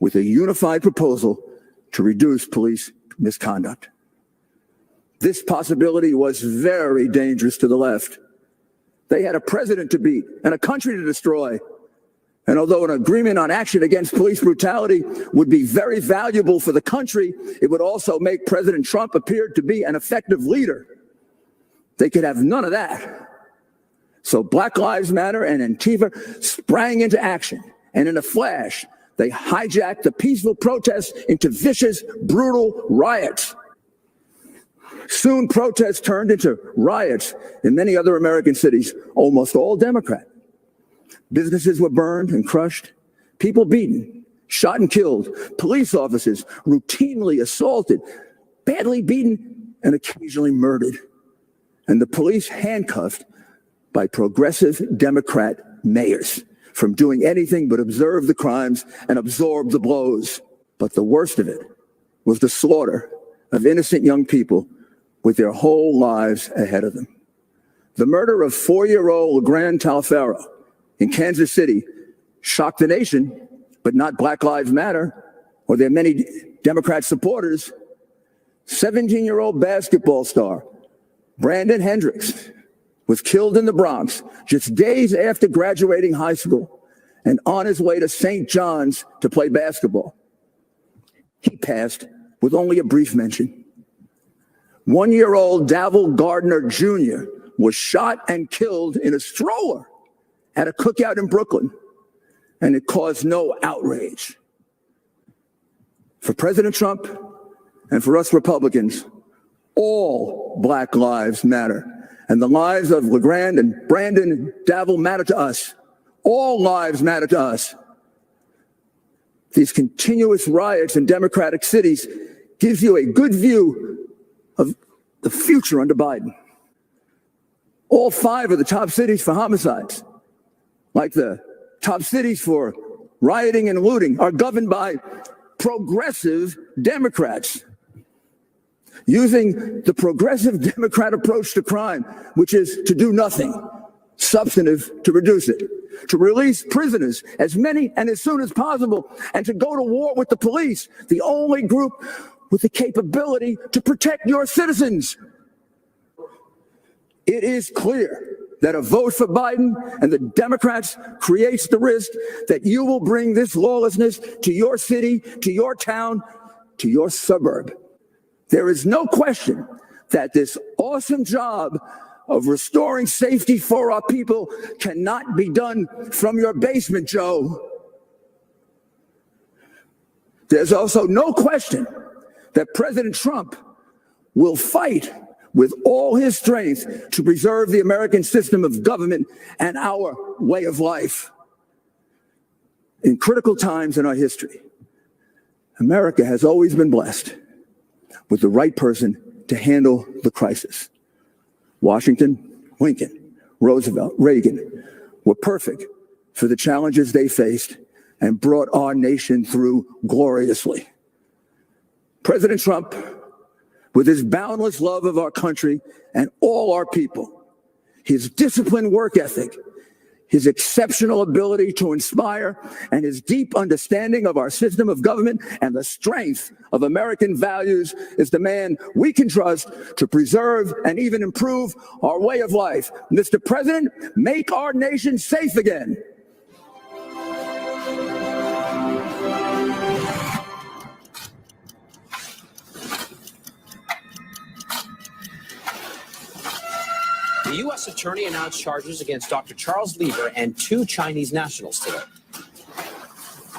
with a unified proposal to reduce police misconduct. This possibility was very dangerous to the left. They had a president to beat and a country to destroy. And although an agreement on action against police brutality would be very valuable for the country, it would also make President Trump appear to be an effective leader. They could have none of that. So Black Lives Matter and Antifa sprang into action, and in a flash, they hijacked the peaceful protests into vicious, brutal riots. Soon protests turned into riots in many other American cities, almost all Democrat. Businesses were burned and crushed, people beaten, shot and killed, police officers routinely assaulted, badly beaten, and occasionally murdered. And the police handcuffed by progressive Democrat mayors from doing anything but observe the crimes and absorb the blows. But the worst of it was the slaughter of innocent young people with their whole lives ahead of them. The murder of 4-year-old LeGrand Talfaro in Kansas City shocked the nation, but not Black Lives Matter or their many Democrat supporters. 17-year-old basketball star Brandon Hendricks was killed in the Bronx just days after graduating high school and on his way to St. John's to play basketball. He passed with only a brief mention. 1-year-old Davil Gardner Jr. was shot and killed in a stroller at a cookout in Brooklyn, and it caused no outrage. For President Trump and for us Republicans, all Black lives matter. And the lives of LeGrand and Brandon and Davil matter to us. All lives matter to us. These continuous riots in Democratic cities gives you a good view of the future under Biden. All 5 of the top cities for homicides, like the top cities for rioting and looting, are governed by progressive Democrats, using the progressive Democrat approach to crime, which is to do nothing substantive to reduce it, to release prisoners, as many and as soon as possible, and to go to war with the police, the only group with the capability to protect your citizens. It is clear that a vote for Biden and the Democrats creates the risk that you will bring this lawlessness to your city, to your town, to your suburb. There is no question that this awesome job of restoring safety for our people cannot be done from your basement, Joe. There's also no question that President Trump will fight with all his strength to preserve the American system of government and our way of life. In critical times in our history, America has always been blessed with the right person to handle the crisis. Washington, Lincoln, Roosevelt, Reagan were perfect for the challenges they faced and brought our nation through gloriously. President Trump, with his boundless love of our country and all our people, his disciplined work ethic, his exceptional ability to inspire, and his deep understanding of our system of government and the strength of American values, is the man we can trust to preserve and even improve our way of life. Mr. President, make our nation safe again. The U.S. attorney announced charges against Dr. Charles Lieber and 2 Chinese nationals today.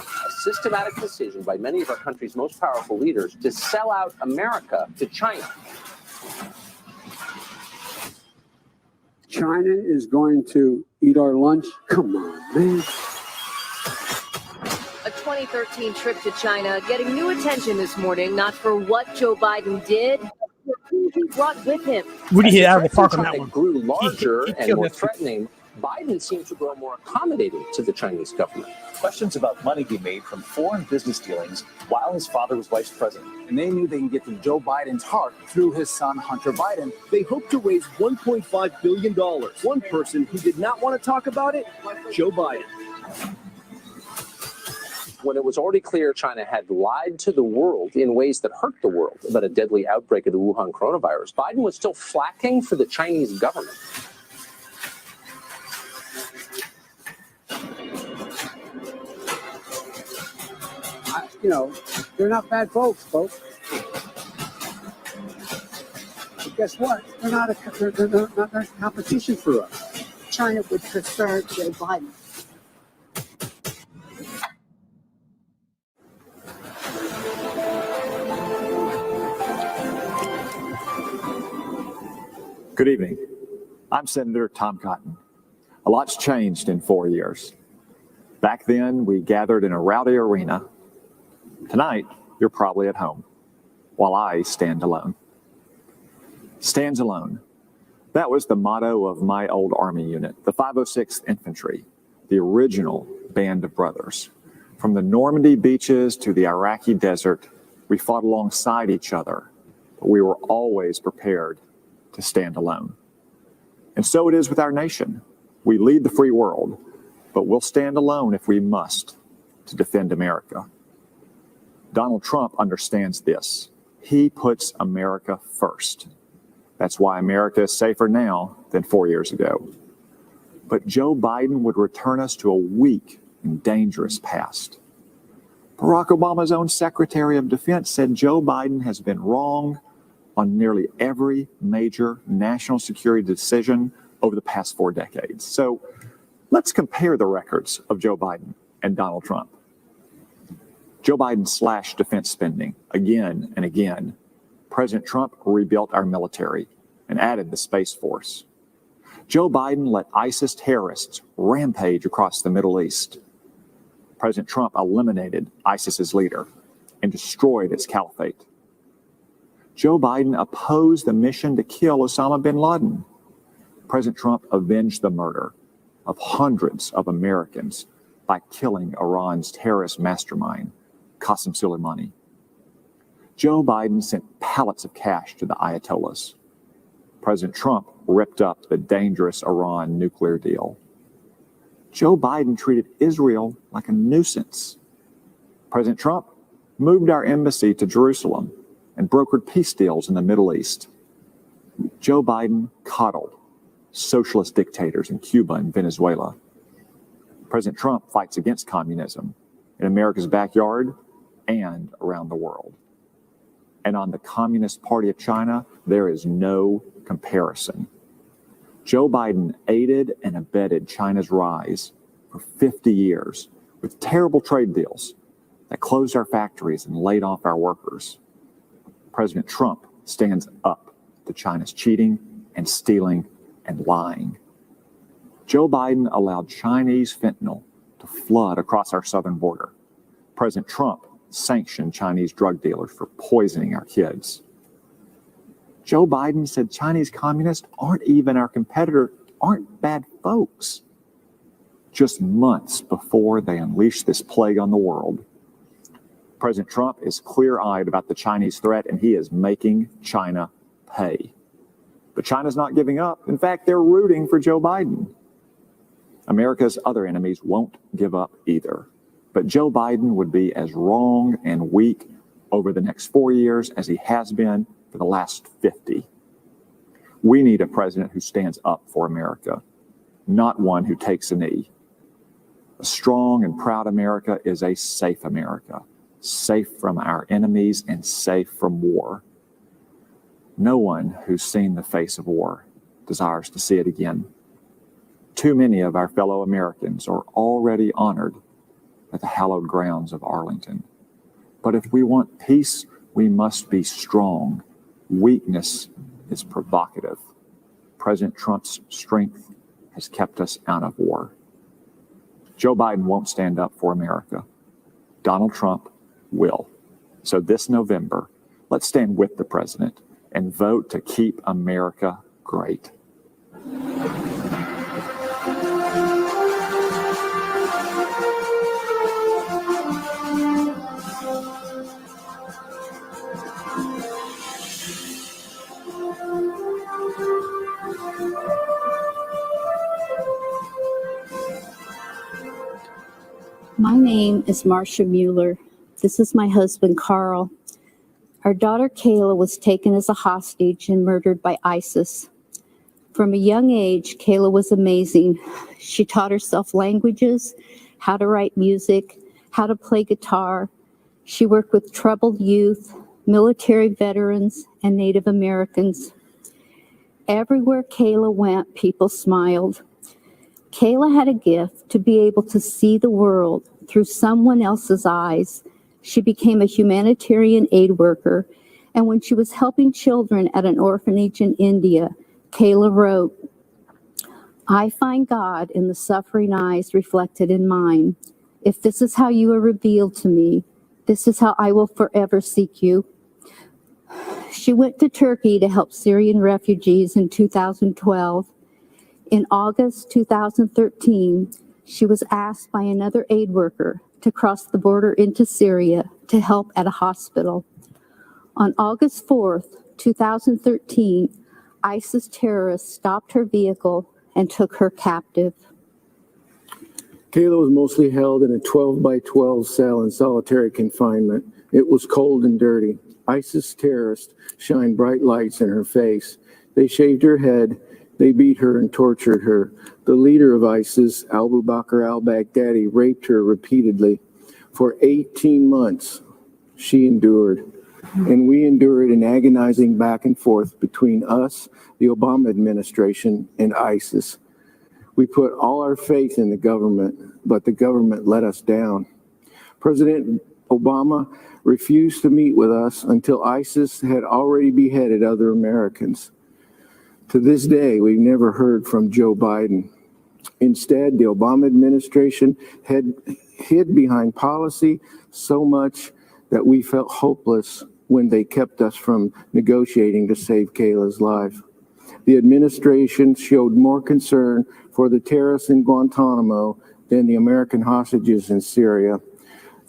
A systematic decision by many of our country's most powerful leaders to sell out America to China. China is going to eat our lunch? Come on, man. A 2013 trip to China getting new attention this morning, not for what Joe Biden did, but for who he brought with him. Rudy hit out of the park on that Trump one. grew larger He and killed more that. threatening. Biden seemed to grow more accommodating to the Chinese government. Questions about money he made from foreign business dealings while his father was vice president. And they knew they can get to Joe Biden's heart through his son, Hunter Biden. They hoped to raise $1.5 billion. One person who did not want to talk about it, Joe Biden. When it was already clear China had lied to the world in ways that hurt the world about a deadly outbreak of the Wuhan coronavirus, Biden was still flacking for the Chinese government. You know, they're not bad folks. But guess what? They're not a competition for us. China would prefer Joe Biden. Good evening. I'm Senator Tom Cotton. A lot's changed in 4 years. Back then, we gathered in a rowdy arena. Tonight, you're probably at home, while I stand alone. Stands alone. That was the motto of my old Army unit, the 506th Infantry, the original band of brothers. From the Normandy beaches to the Iraqi desert, we fought alongside each other, but we were always prepared to stand alone. And so it is with our nation. We lead the free world, but we'll stand alone if we must to defend America. Donald Trump understands this. He puts America first. That's why America is safer now than 4 years ago. But Joe Biden would return us to a weak and dangerous past. Barack Obama's own Secretary of Defense said Joe Biden has been wrong on nearly every major national security decision over the past 4 decades. So let's compare the records of Joe Biden and Donald Trump. Joe Biden slashed defense spending again and again. President Trump rebuilt our military and added the Space Force. Joe Biden let ISIS terrorists rampage across the Middle East. President Trump eliminated ISIS's leader and destroyed its caliphate. Joe Biden opposed the mission to kill Osama bin Laden. President Trump avenged the murder of hundreds of Americans by killing Iran's terrorist mastermind, Qasem Soleimani. Joe Biden sent pallets of cash to the Ayatollahs. President Trump ripped up the dangerous Iran nuclear deal. Joe Biden treated Israel like a nuisance. President Trump moved our embassy to Jerusalem and brokered peace deals in the Middle East. Joe Biden coddled socialist dictators in Cuba and Venezuela. President Trump fights against communism in America's backyard and around the world. And on the Communist Party of China, there is no comparison. Joe Biden aided and abetted China's rise for 50 years with terrible trade deals that closed our factories and laid off our workers. President Trump stands up to China's cheating and stealing and lying. Joe Biden allowed Chinese fentanyl to flood across our southern border. President Trump sanctioned Chinese drug dealers for poisoning our kids. Joe Biden said Chinese communists aren't even our competitor, aren't bad folks. Just months before they unleashed this plague on the world. President Trump is clear-eyed about the Chinese threat, and he is making China pay. But China's not giving up. In fact, they're rooting for Joe Biden. America's other enemies won't give up either. But Joe Biden would be as wrong and weak over the next 4 years as he has been for the last 50. We need a president who stands up for America, not one who takes a knee. A strong and proud America is a safe America, safe from our enemies and safe from war. No one who's seen the face of war desires to see it again. Too many of our fellow Americans are already honored at the hallowed grounds of Arlington. But if we want peace, we must be strong. Weakness is provocative. President Trump's strength has kept us out of war. Joe Biden won't stand up for America. Donald Trump will. So this November, let's stand with the president and vote to keep America great. My name is Marsha Mueller. This is my husband, Carl. Our daughter, Kayla, was taken as a hostage and murdered by ISIS. From a young age, Kayla was amazing. She taught herself languages, how to write music, how to play guitar. She worked with troubled youth, military veterans, and Native Americans. Everywhere Kayla went, people smiled. Kayla had a gift to be able to see the world through someone else's eyes. She became a humanitarian aid worker, and when she was helping children at an orphanage in India, Kayla wrote, "I find God in the suffering eyes reflected in mine. If this is how you are revealed to me, this is how I will forever seek you." She went to Turkey to help Syrian refugees in 2012. In August 2013, she was asked by another aid worker to cross the border into Syria to help at a hospital. On August 4th, 2013, ISIS terrorists stopped her vehicle and took her captive. Kayla was mostly held in a 12 by 12 cell in solitary confinement. It was cold and dirty. ISIS terrorists shined bright lights in her face. They shaved her head. They beat her and tortured her. The leader of ISIS, Abu Bakr al-Baghdadi, raped her repeatedly. For 18 months, she endured. And we endured an agonizing back and forth between us, the Obama administration, and ISIS. We put all our faith in the government, but the government let us down. President Obama refused to meet with us until ISIS had already beheaded other Americans. To this day, we've never heard from Joe Biden. Instead, the Obama administration had hid behind policy so much that we felt hopeless when they kept us from negotiating to save Kayla's life. The administration showed more concern for the terrorists in Guantanamo than the American hostages in Syria.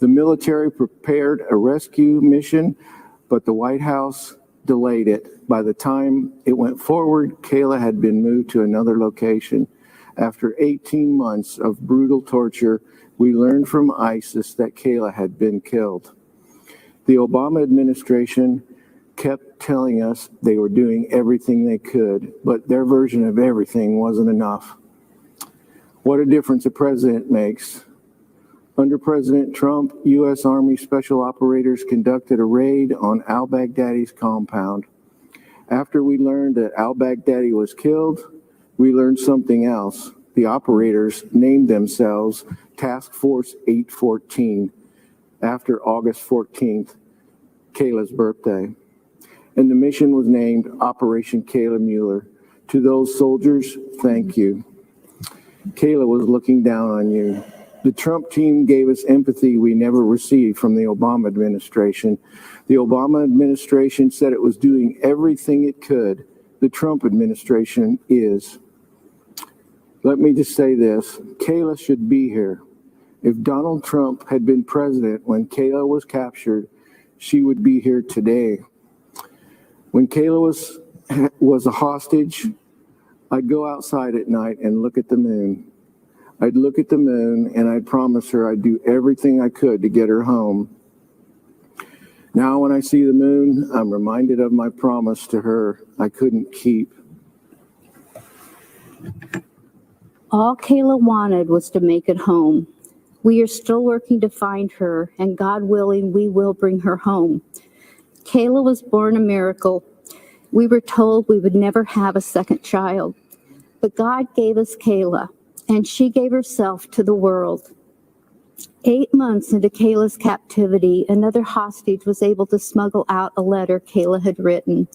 The military prepared a rescue mission, but the White House delayed it. By the time it went forward, Kayla had been moved to another location. After 18 months of brutal torture, we learned from ISIS that Kayla had been killed. The Obama administration kept telling us they were doing everything they could, but their version of everything wasn't enough. What a difference a president makes. Under President Trump, U.S. Army Special Operators conducted a raid on al-Baghdadi's compound. After we learned that al-Baghdadi was killed, we learned something else. The operators named themselves Task Force 814 after August 14th, Kayla's birthday. And the mission was named Operation Kayla Mueller. To those soldiers, thank you. Kayla was looking down on you. The Trump team gave us empathy we never received from the Obama administration. The Obama administration said it was doing everything it could. The Trump administration is. Let me just say this. Kayla should be here. If Donald Trump had been president when Kayla was captured, she would be here today. When Kayla was a hostage, I'd go outside at night and look at the moon. I'd look at the moon and I'd promise her I'd do everything I could to get her home. Now when I see the moon, I'm reminded of my promise to her I couldn't keep. All Kayla wanted was to make it home. We are still working to find her, and God willing, we will bring her home. Kayla was born a miracle. We were told we would never have a second child, but God gave us Kayla, and she gave herself to the world. 8 months into Kayla's captivity, another hostage was able to smuggle out a letter Kayla had written.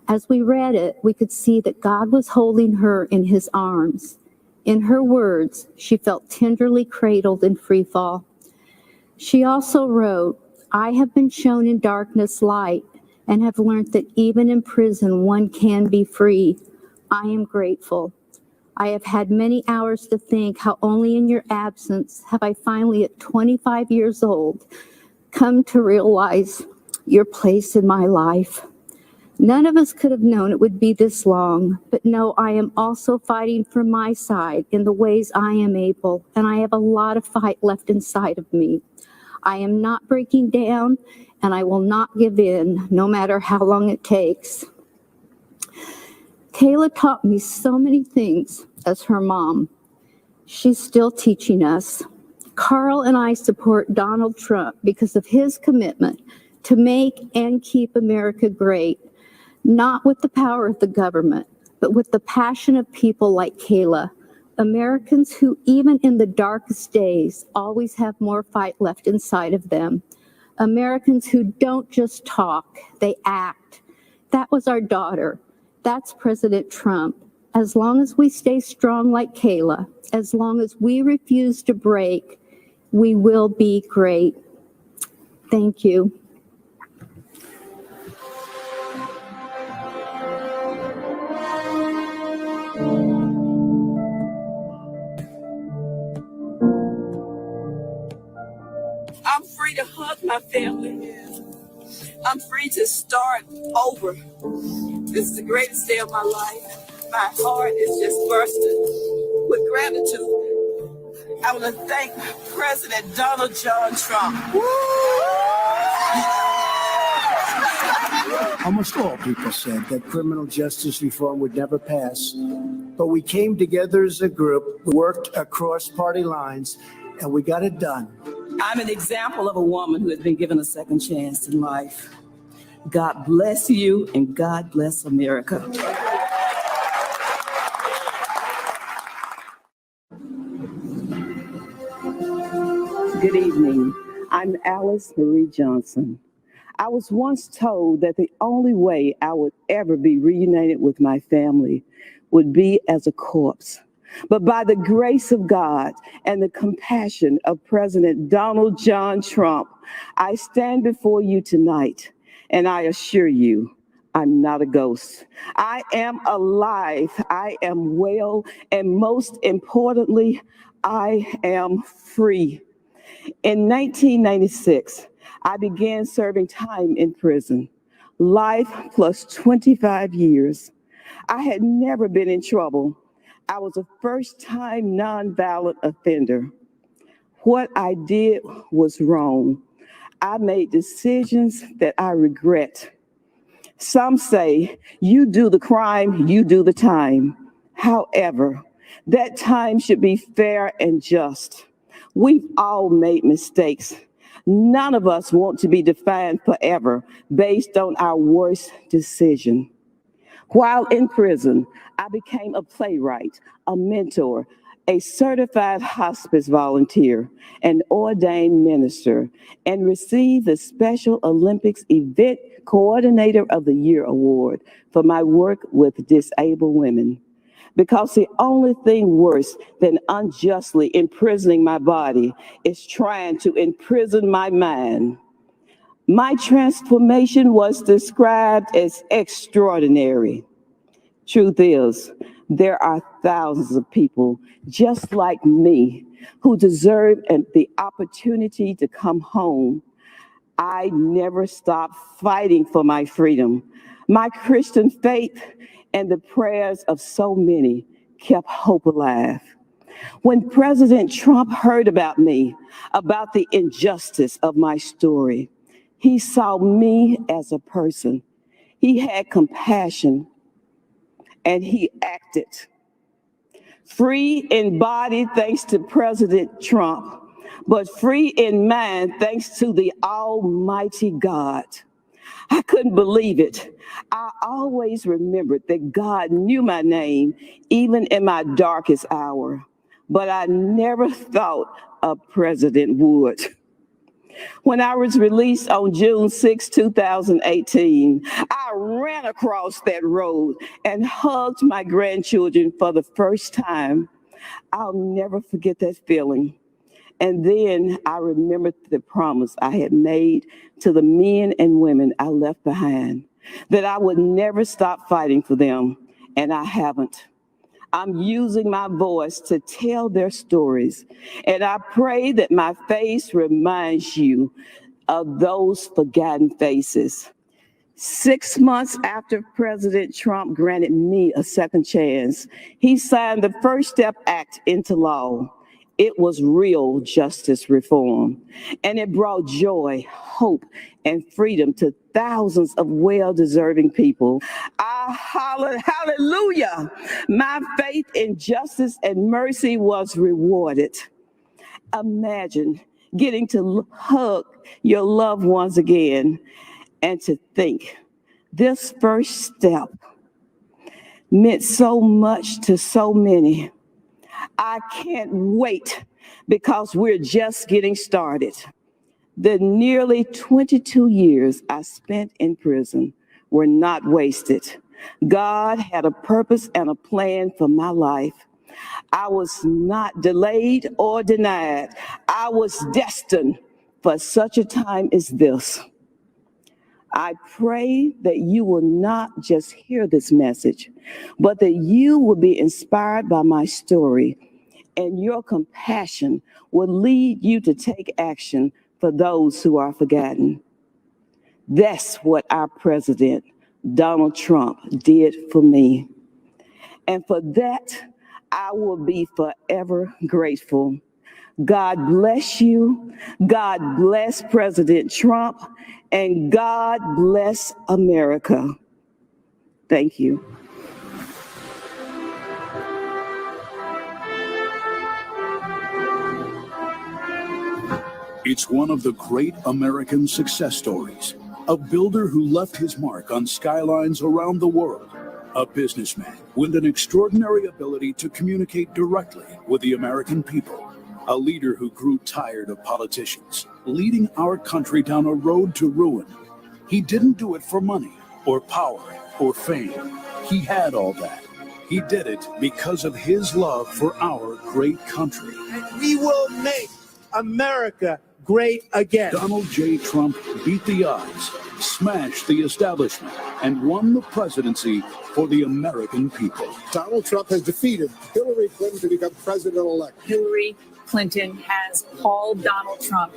As we read it, we could see that God was holding her in his arms. In her words, she felt tenderly cradled in free fall. She also wrote, "I have been shown in darkness light and have learned that even in prison one can be free. I am grateful. I have had many hours to think how only in your absence have I finally, at 25 years old, come to realize your place in my life. None of us could have known it would be this long, but no, I am also fighting for my side in the ways I am able, and I have a lot of fight left inside of me. I am not breaking down, and I will not give in, no matter how long it takes." Kayla taught me so many things as her mom. She's still teaching us. Carl and I support Donald Trump because of his commitment to make and keep America great, not with the power of the government, but with the passion of people like Kayla, Americans who, even in the darkest days, always have more fight left inside of them. Americans who don't just talk, they act. That was our daughter. That's President Trump. As long as we stay strong like Kayla, as long as we refuse to break, we will be great. Thank you. I'm free to hug my family. I'm free to start over. This is the greatest day of my life. My heart is just bursting with gratitude. I want to thank President Donald John Trump. Almost all people said that criminal justice reform would never pass. But we came together as a group, worked across party lines, and we got it done. I'm an example of a woman who has been given a second chance in life. God bless you and God bless America. Good evening. I'm Alice Marie Johnson. I was once told that the only way I would ever be reunited with my family would be as a corpse. But by the grace of God and the compassion of President Donald John Trump, I stand before you tonight, and I assure you, I'm not a ghost. I am alive, I am well, and most importantly, I am free. In 1996, I began serving time in prison, life plus 25 years. I had never been in trouble. I was a first-time nonviolent offender. What I did was wrong. I made decisions that I regret. Some say, you do the crime, you do the time. However, that time should be fair and just. We've all made mistakes. None of us want to be defined forever based on our worst decision. While in prison, I became a playwright, a mentor, a certified hospice volunteer, an ordained minister, and received the Special Olympics Event Coordinator of the Year award for my work with disabled women. Because the only thing worse than unjustly imprisoning my body is trying to imprison my mind. My transformation was described as extraordinary. Truth is, there are thousands of people just like me who deserve the opportunity to come home. I never stopped fighting for my freedom. My Christian faith and the prayers of so many kept hope alive. When President Trump heard about me, about the injustice of my story, he saw me as a person. He had compassion and he acted. Free in body thanks to President Trump, but free in mind thanks to the Almighty God. I couldn't believe it. I always remembered that God knew my name, even in my darkest hour. But I never thought a president would. When I was released on June 6, 2018, I ran across that road and hugged my grandchildren for the first time. I'll never forget that feeling. And then I remembered the promise I had made to the men and women I left behind, that I would never stop fighting for them, and I haven't. I'm using my voice to tell their stories, and I pray that my face reminds you of those forgotten faces. 6 months after President Trump granted me a second chance, he signed the First Step Act into law. It was real justice reform, and it brought joy, hope, and freedom to thousands of well-deserving people. I hollered, hallelujah! My faith in justice and mercy was rewarded. Imagine getting to hug your loved ones again, and to think this first step meant so much to so many. I can't wait because we're just getting started. The nearly 22 years I spent in prison were not wasted. God had a purpose and a plan for my life. I was not delayed or denied. I was destined for such a time as this. I pray that you will not just hear this message, but that you will be inspired by my story, and your compassion will lead you to take action for those who are forgotten. That's what our president, Donald Trump, did for me. And for that, I will be forever grateful. God bless you. God bless President Trump. And God bless America. Thank you. It's one of the great American success stories. A builder who left his mark on skylines around the world. A businessman with an extraordinary ability to communicate directly with the American people. A leader who grew tired of politicians, leading our country down a road to ruin. He didn't do it for money or power or fame. He had all that. He did it because of his love for our great country. And we will make America great again. Donald J. Trump beat the odds, smashed the establishment, and won the presidency for the American people. Donald Trump has defeated Hillary Clinton to become president-elect. Hillary Clinton has called Donald Trump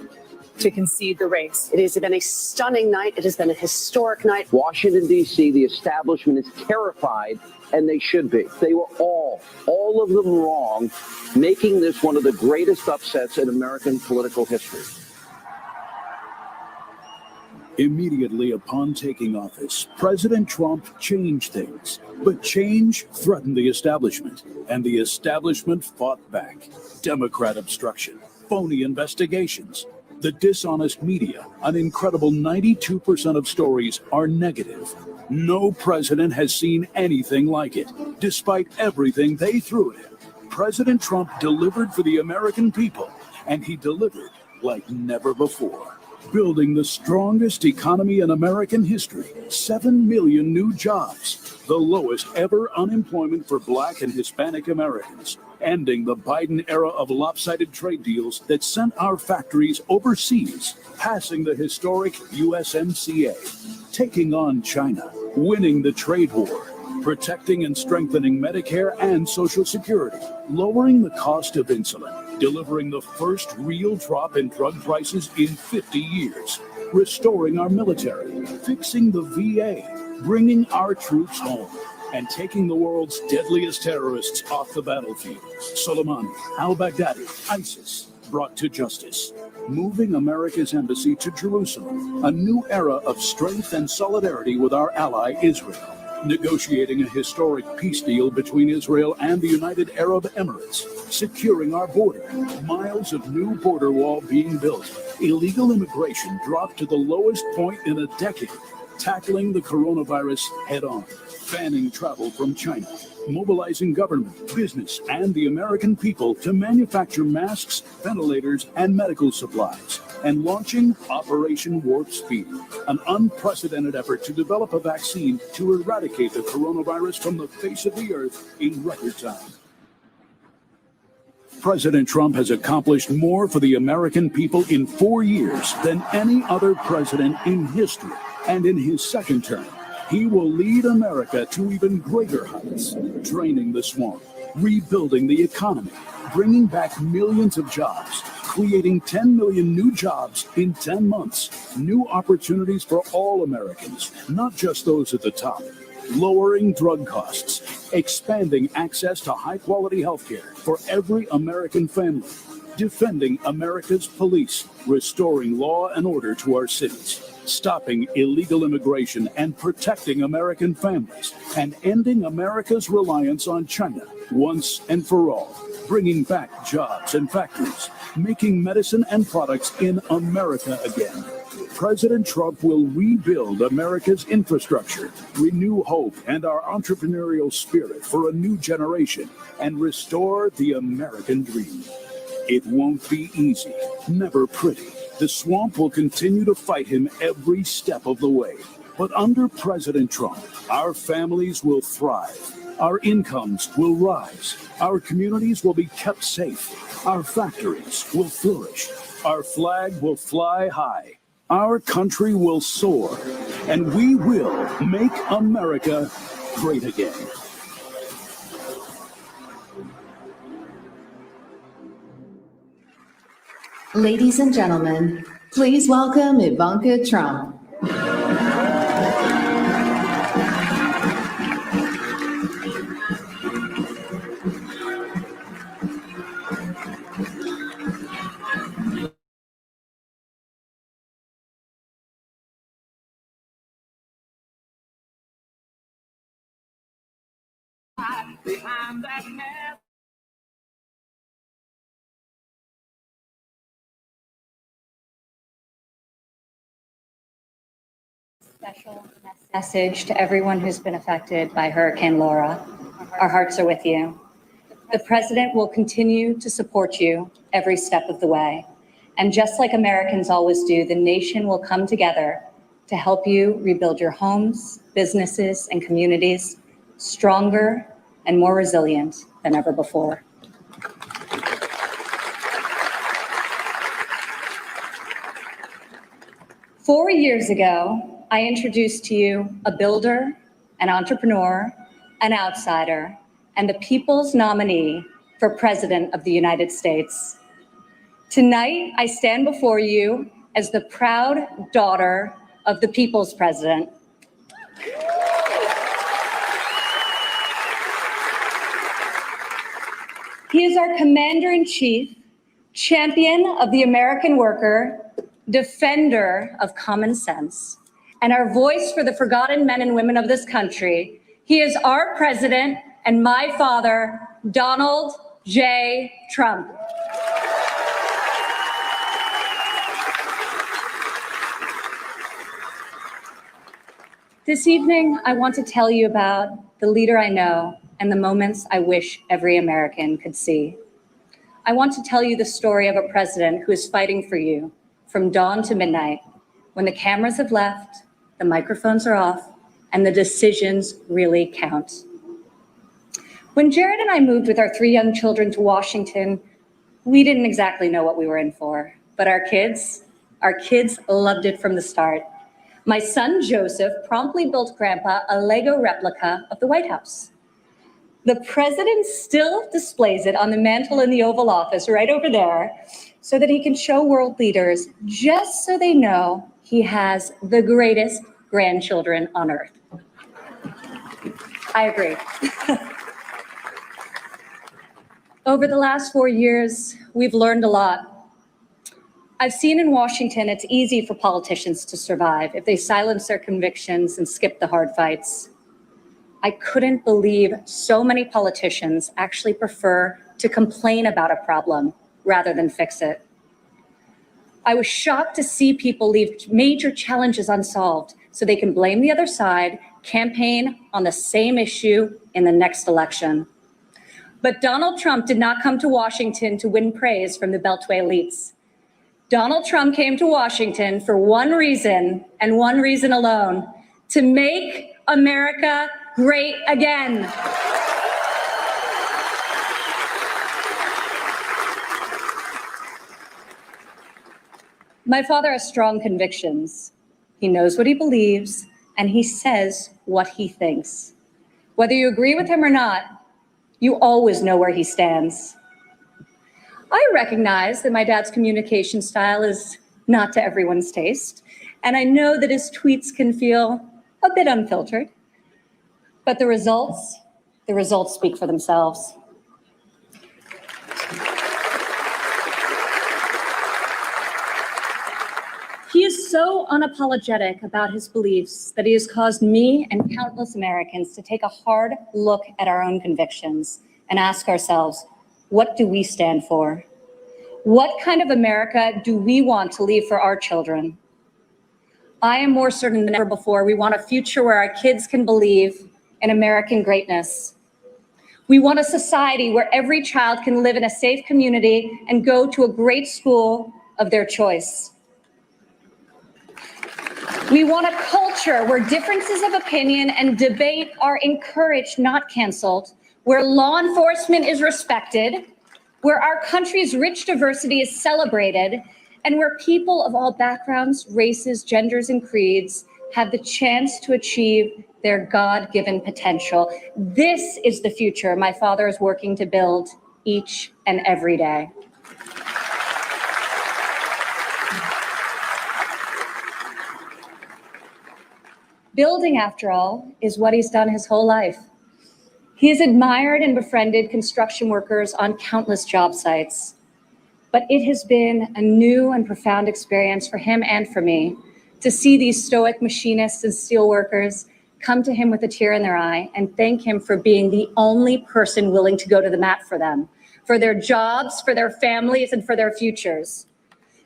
to concede the race. It has been a stunning night. It has been a historic night. Washington, D.C., the establishment is terrified, and they should be. They were all of them wrong, making this one of the greatest upsets in American political history. Immediately upon taking office, President Trump changed things. But change threatened the establishment, and the establishment fought back. Democrat obstruction, phony investigations, the dishonest media, an incredible 92% of stories are negative. No president has seen anything like it. Despite everything they threw at him, President Trump delivered for the American people, and he delivered like never before. Building the strongest economy in American history, 7 million new jobs, the lowest ever unemployment for Black and Hispanic Americans, ending the Biden era of lopsided trade deals that sent our factories overseas, passing the historic USMCA, taking on China, winning the trade war, protecting and strengthening Medicare and Social Security, lowering the cost of insulin, delivering the first real drop in drug prices in 50 years, restoring our military, fixing the VA, bringing our troops home, and taking the world's deadliest terrorists off the battlefield. Soleimani, al-Baghdadi, ISIS, brought to justice. Moving America's embassy to Jerusalem, a new era of strength and solidarity with our ally Israel. Negotiating a historic peace deal between Israel and the United Arab Emirates, securing our border, miles of new border wall being built, illegal immigration dropped to the lowest point in a decade, tackling the coronavirus head-on, banning travel from China, mobilizing government, business, and the American people to manufacture masks, ventilators, and medical supplies, and launching Operation Warp Speed, an unprecedented effort to develop a vaccine to eradicate the coronavirus from the face of the earth in record time. President Trump has accomplished more for the American people in 4 years than any other president in history. And in his second term, he will lead America to even greater heights, draining the swamp, rebuilding the economy, bringing back millions of jobs, creating 10 million new jobs in 10 months, new opportunities for all Americans, not just those at the top, lowering drug costs, expanding access to high-quality health care for every American family, defending America's police, restoring law and order to our cities, stopping illegal immigration and protecting American families, and ending America's reliance on China once and for all, bringing back jobs and factories, making medicine and products in America again. President Trump will rebuild America's infrastructure, renew hope and our entrepreneurial spirit for a new generation, and restore the American dream. It won't be easy, never pretty. The swamp will continue to fight him every step of the way. But under President Trump, our families will thrive. Our incomes will rise. Our communities will be kept safe. Our factories will flourish. Our flag will fly high. Our country will soar. And we will make America great again. Ladies and gentlemen, please welcome Ivanka Trump. Behind that mask. Special message to everyone who's been affected by Hurricane Laura. Our hearts are with you. The president will continue to support you every step of the way. And just like Americans always do, the nation will come together to help you rebuild your homes, businesses, and communities stronger and more resilient than ever before. Four years ago, I introduced to you a builder, an entrepreneur, an outsider, and the people's nominee for President of the United States. Tonight, I stand before you as the proud daughter of the people's president. He is our commander-in-chief, champion of the American worker, defender of common sense, and our voice for the forgotten men and women of this country. He is our president and my father, Donald J. Trump. This evening, I want to tell you about the leader I know and the moments I wish every American could see. I want to tell you the story of a president who is fighting for you from dawn to midnight, when the cameras have left, the microphones are off, and the decisions really count. When Jared and I moved with our 3 young children to Washington, we didn't exactly know what we were in for, but our kids loved it from the start. My son, Joseph, promptly built Grandpa a Lego replica of the White House. The president still displays it on the mantle in the Oval Office right over there so that he can show world leaders, just so they know he has the greatest grandchildren on earth. I agree. Over the last 4 years, we've learned a lot. I've seen in Washington it's easy for politicians to survive if they silence their convictions and skip the hard fights. I couldn't believe so many politicians actually prefer to complain about a problem rather than fix it. I was shocked to see people leave major challenges unsolved, so they can blame the other side, campaign on the same issue in the next election. But Donald Trump did not come to Washington to win praise from the Beltway elites. Donald Trump came to Washington for one reason and one reason alone: to make America great again. My father has strong convictions. He knows what he believes, and he says what he thinks. Whether you agree with him or not, you always know where he stands. I recognize that my dad's communication style is not to everyone's taste, and I know that his tweets can feel a bit unfiltered, but the results speak for themselves. He is so unapologetic about his beliefs that he has caused me and countless Americans to take a hard look at our own convictions and ask ourselves, what do we stand for? What kind of America do we want to leave for our children? I am more certain than ever before we want a future where our kids can believe in American greatness. We want a society where every child can live in a safe community and go to a great school of their choice. We want a culture where differences of opinion and debate are encouraged, not canceled, where law enforcement is respected, where our country's rich diversity is celebrated, and where people of all backgrounds, races, genders, and creeds have the chance to achieve their God-given potential. This is the future my father is working to build each and every day. Building, after all, is what he's done his whole life. He has admired and befriended construction workers on countless job sites. But it has been a new and profound experience for him and for me to see these stoic machinists and steel workers come to him with a tear in their eye and thank him for being the only person willing to go to the mat for them, for their jobs, for their families, and for their futures.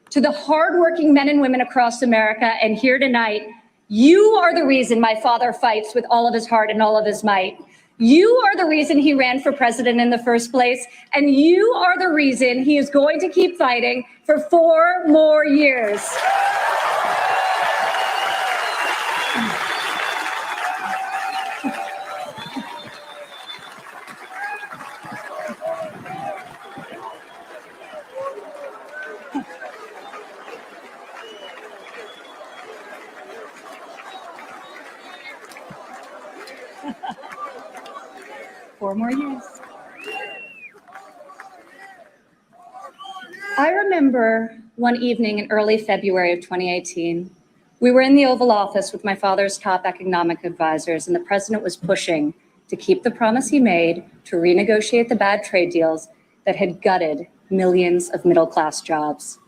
To the hardworking men and women across America and here tonight, you are the reason my father fights with all of his heart and all of his might. You are the reason he ran for president in the first place, and you are the reason he is going to keep fighting for 4 more years. Four more years. I remember one evening in early February of 2018, we were in the Oval Office with my father's top economic advisors, and the president was pushing to keep the promise he made to renegotiate the bad trade deals that had gutted millions of middle-class jobs.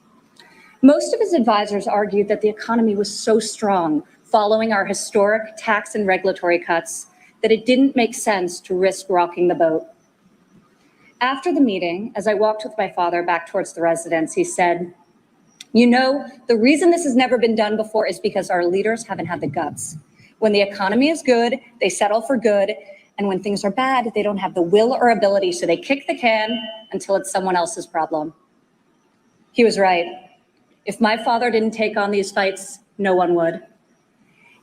Most of his advisors argued that the economy was so strong following our historic tax and regulatory cuts that it didn't make sense to risk rocking the boat. After the meeting, as I walked with my father back towards the residence, he said, "You know, the reason this has never been done before is because our leaders haven't had the guts. When the economy is good, they settle for good, and when things are bad, they don't have the will or ability, so they kick the can until it's someone else's problem." He was right. If my father didn't take on these fights, no one would.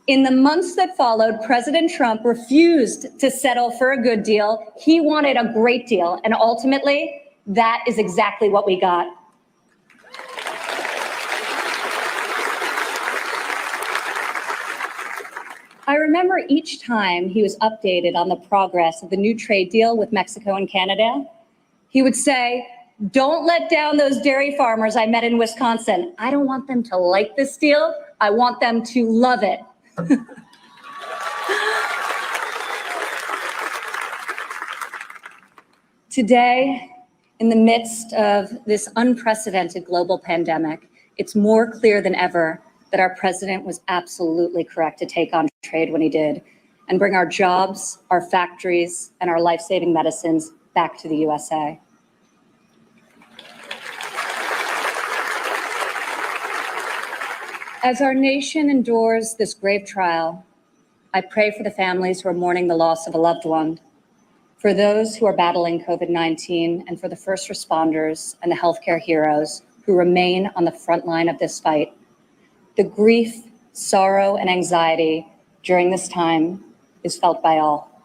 In the months that followed, President Trump refused to settle for a good deal. He wanted a great deal, and ultimately, that is exactly what we got. I remember each time he was updated on the progress of the new trade deal with Mexico and Canada, he would say, "Don't let down those dairy farmers I met in Wisconsin. I don't want them to like this deal. I want them to love it." Today, in the midst of this unprecedented global pandemic, it's more clear than ever that our president was absolutely correct to take on trade when he did and bring our jobs, our factories, and our life-saving medicines back to the USA. As our nation endures this grave trial, I pray for the families who are mourning the loss of a loved one, for those who are battling COVID-19, and for the first responders and the healthcare heroes who remain on the front line of this fight. The grief, sorrow, and anxiety during this time is felt by all.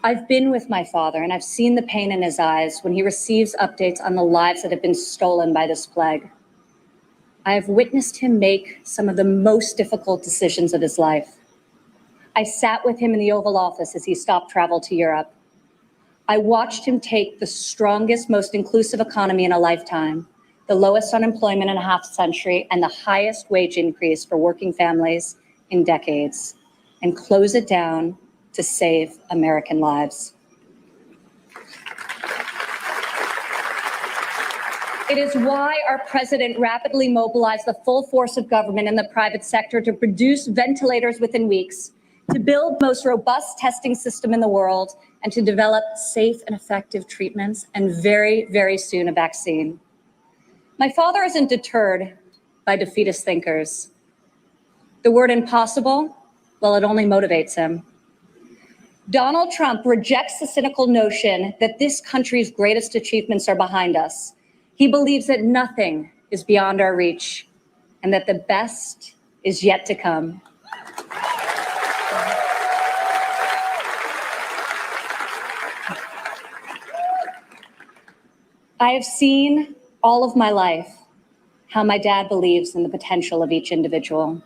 I've been with my father, and I've seen the pain in his eyes when he receives updates on the lives that have been stolen by this plague. I have witnessed him make some of the most difficult decisions of his life. I sat with him in the Oval Office as he stopped travel to Europe. I watched him take the strongest, most inclusive economy in a lifetime, the lowest unemployment in a half century, and the highest wage increase for working families in decades, and close it down to save American lives. It is why our president rapidly mobilized the full force of government and the private sector to produce ventilators within weeks, to build the most robust testing system in the world, and to develop safe and effective treatments, and very, very soon a vaccine. My father isn't deterred by defeatist thinkers. The word impossible, well, it only motivates him. Donald Trump rejects the cynical notion that this country's greatest achievements are behind us. He believes that nothing is beyond our reach and that the best is yet to come. I have seen all of my life how my dad believes in the potential of each individual.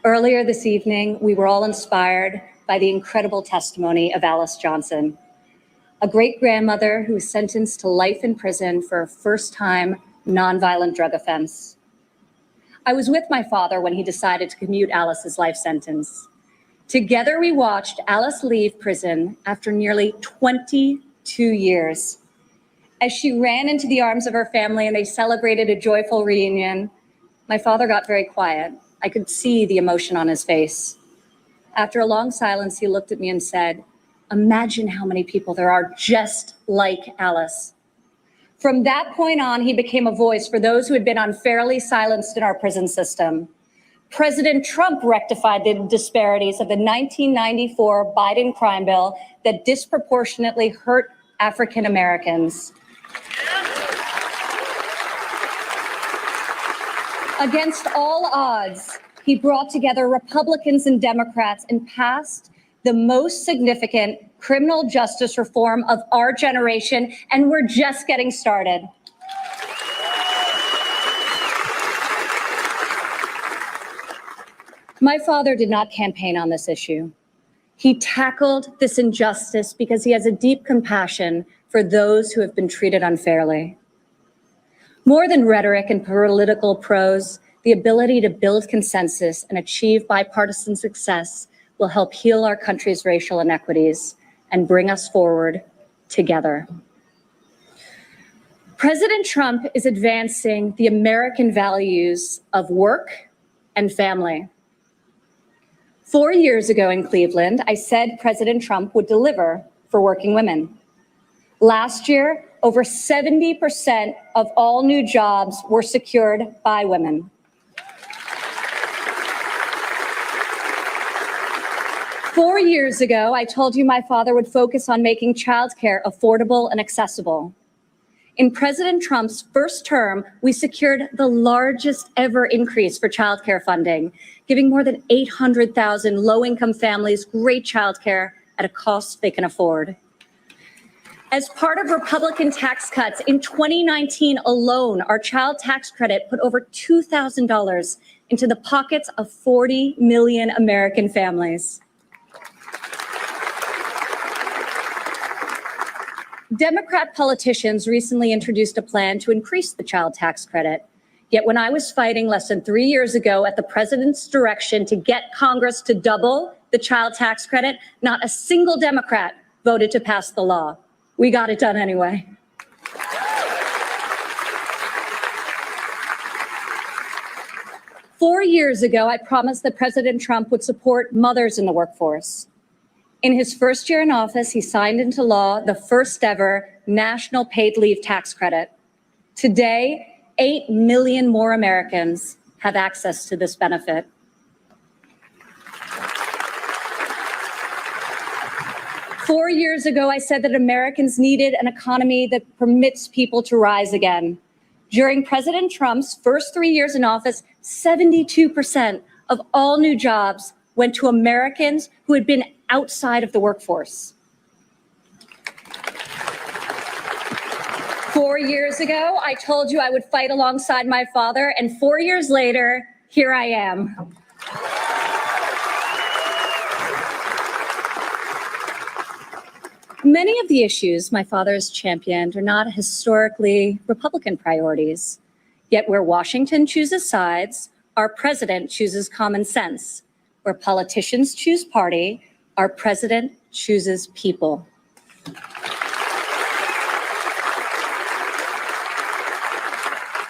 Earlier this evening, we were all inspired by the incredible testimony of Alice Johnson, a great-grandmother who was sentenced to life in prison for a first-time nonviolent drug offense. I was with my father when he decided to commute Alice's life sentence. Together, we watched Alice leave prison after nearly 22 years. As she ran into the arms of her family and they celebrated a joyful reunion, my father got very quiet. I could see the emotion on his face. After a long silence, he looked at me and said, "Imagine how many people there are just like Alice." From that point on, he became a voice for those who had been unfairly silenced in our prison system. President Trump rectified the disparities of the 1994 Biden crime bill that disproportionately hurt African Americans. Against all odds, he brought together Republicans and Democrats and passed the most significant criminal justice reform of our generation, and we're just getting started. My father did not campaign on this issue. He tackled this injustice because he has a deep compassion for those who have been treated unfairly. More than rhetoric and political prose, the ability to build consensus and achieve bipartisan success will help heal our country's racial inequities and bring us forward together. President Trump is advancing the American values of work and family. 4 years ago in Cleveland, I said President Trump would deliver for working women. Last year, over 70% of all new jobs were secured by women. Four years ago, I told you my father would focus on making childcare affordable and accessible. In President Trump's first term, we secured the largest ever increase for childcare funding, giving more than 800,000 low-income families great childcare at a cost they can afford. As part of Republican tax cuts, in 2019 alone, our child tax credit put over $2,000 into the pockets of 40 million American families. Democrat politicians recently introduced a plan to increase the child tax credit. Yet when I was fighting less than 3 years ago at the president's direction to get Congress to double the child tax credit, not a single Democrat voted to pass the law. We got it done anyway. Four years ago, I promised that President Trump would support mothers in the workforce. In his first year in office, he signed into law the first ever national paid leave tax credit. Today, 8 million more Americans have access to this benefit. Four years ago, I said that Americans needed an economy that permits people to rise again. During President Trump's first 3 years in office, 72% of all new jobs went to Americans who had been outside of the workforce. 4 years ago, I told you I would fight alongside my father, and 4 years later, here I am. Many of the issues my father has championed are not historically Republican priorities. Yet where Washington chooses sides, our president chooses common sense. Where politicians choose party, our president chooses people.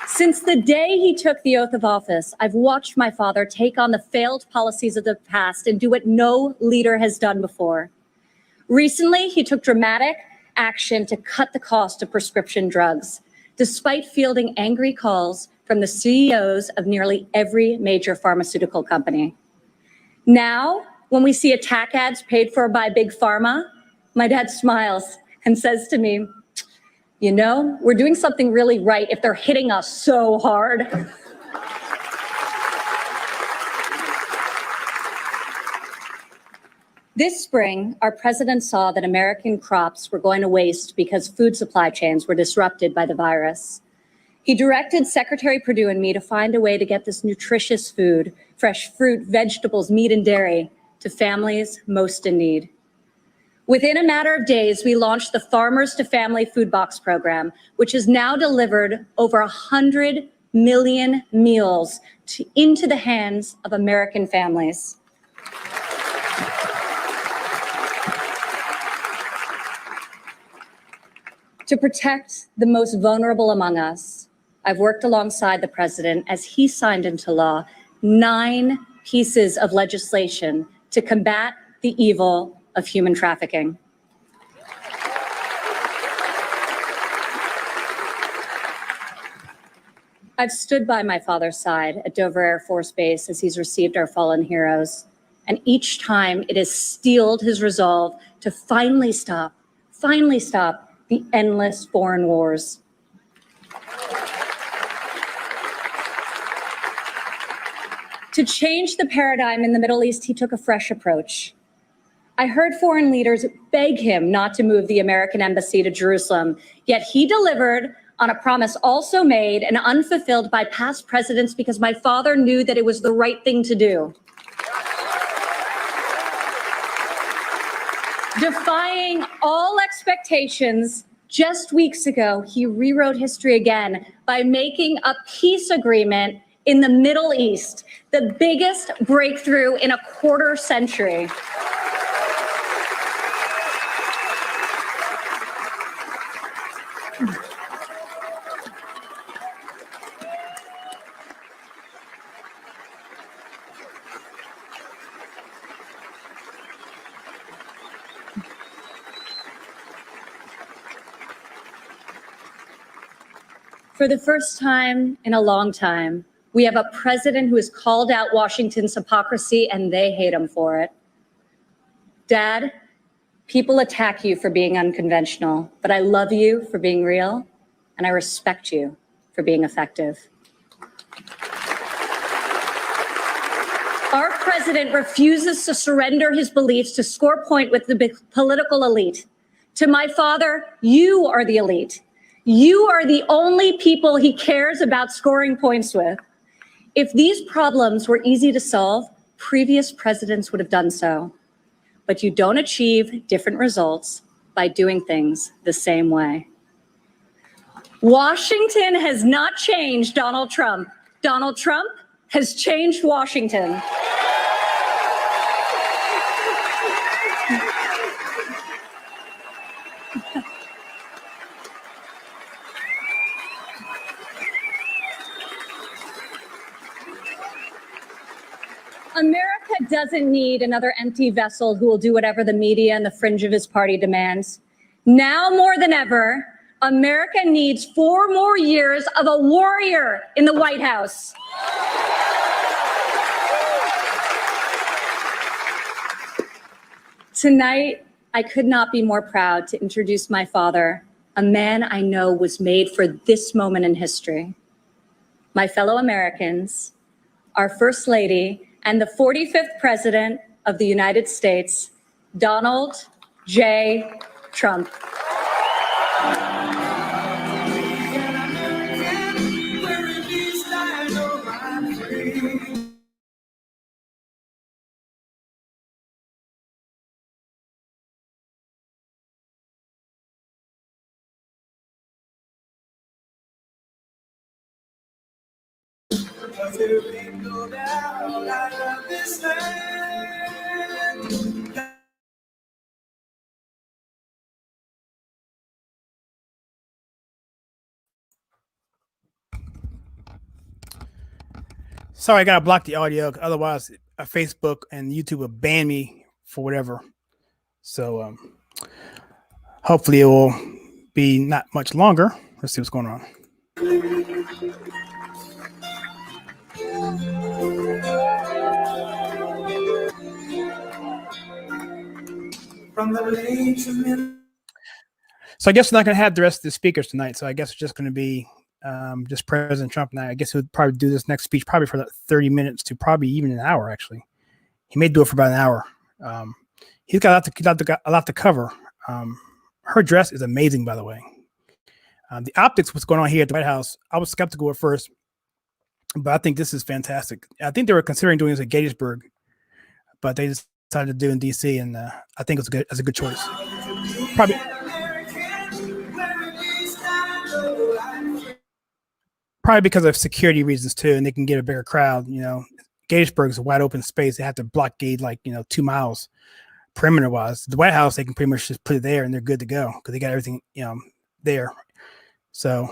Since the day he took the oath of office, I've watched my father take on the failed policies of the past and do what no leader has done before. Recently, he took dramatic action to cut the cost of prescription drugs, despite fielding angry calls from the CEOs of nearly every major pharmaceutical company. Now, when we see attack ads paid for by Big Pharma, my dad smiles and says to me, "You know, we're doing something really right if they're hitting us so hard." This spring, our president saw that American crops were going to waste because food supply chains were disrupted by the virus. He directed Secretary Perdue and me to find a way to get this nutritious food, fresh fruit, vegetables, meat, and dairy, to families most in need. Within a matter of days, we launched the Farmers to Family Food Box program, which has now delivered over 100 million meals into the hands of American families. To protect the most vulnerable among us, I've worked alongside the president as he signed into law 9 pieces of legislation to combat the evil of human trafficking. I've stood by my father's side at Dover Air Force Base as he's received our fallen heroes, and each time it has steeled his resolve to finally stop the endless foreign wars. To change the paradigm in the Middle East, he took a fresh approach. I heard foreign leaders beg him not to move the American embassy to Jerusalem, yet he delivered on a promise also made and unfulfilled by past presidents because my father knew that it was the right thing to do. Defying all expectations, just weeks ago, he rewrote history again by making a peace agreement in the Middle East, the biggest breakthrough in a quarter century. For the first time in a long time, we have a president who has called out Washington's hypocrisy, and they hate him for it. Dad, people attack you for being unconventional, but I love you for being real, and I respect you for being effective. Our president refuses to surrender his beliefs to score point with the political elite. To my father, you are the elite. You are the only people he cares about scoring points with. If these problems were easy to solve, previous presidents would have done so. But you don't achieve different results by doing things the same way. Washington has not changed Donald Trump. Donald Trump has changed Washington. America doesn't need another empty vessel who will do whatever the media and the fringe of his party demands. Now more than ever, America needs 4 more years of a warrior in the White House. Tonight, I could not be more proud to introduce my father, a man I know was made for this moment in history. My fellow Americans, our First Lady and the 45th President of the United States, Donald J. Trump. Sorry, I gotta block the audio. Otherwise, Facebook and YouTube will ban me for whatever. So hopefully it will be not much longer. Let's see what's going on. So I guess we're not going to have the rest of the speakers tonight. So I guess it's just going to be just President Trump. And I guess he would probably do this next speech probably for 30 minutes to probably even an hour, actually. He may do it for about an hour. He's got a lot to cover. Her dress is amazing, by the way. The optics, what's going on here at the White House, I was skeptical at first, but I think this is fantastic. I think they were considering doing this at Gettysburg, but they decided to do it in D.C., and I think it's a good choice. Probably because of security reasons too, and they can get a bigger crowd. You know, Gettysburg is a wide open space. They have to blockade 2 miles perimeter wise. The White House, they can pretty much just put it there and they're good to go because they got everything there. So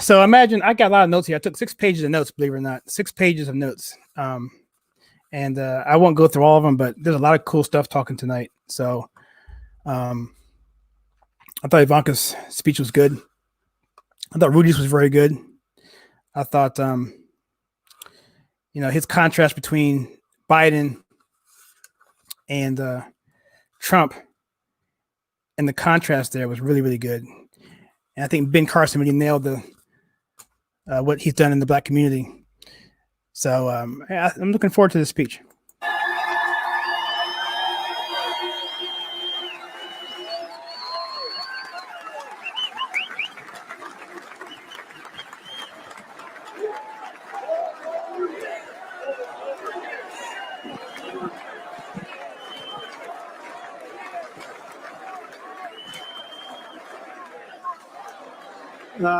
imagine I got a lot of notes here. I took 6 pages of notes, believe it or not, 6 pages of notes. And I won't go through all of them, but there's a lot of cool stuff talking tonight. So I thought Ivanka's speech was good. I thought Rudy's was very good. I thought, his contrast between Biden and Trump and the contrast there was really, really good. And I think Ben Carson really nailed what he's done in the Black community. So I'm looking forward to this speech.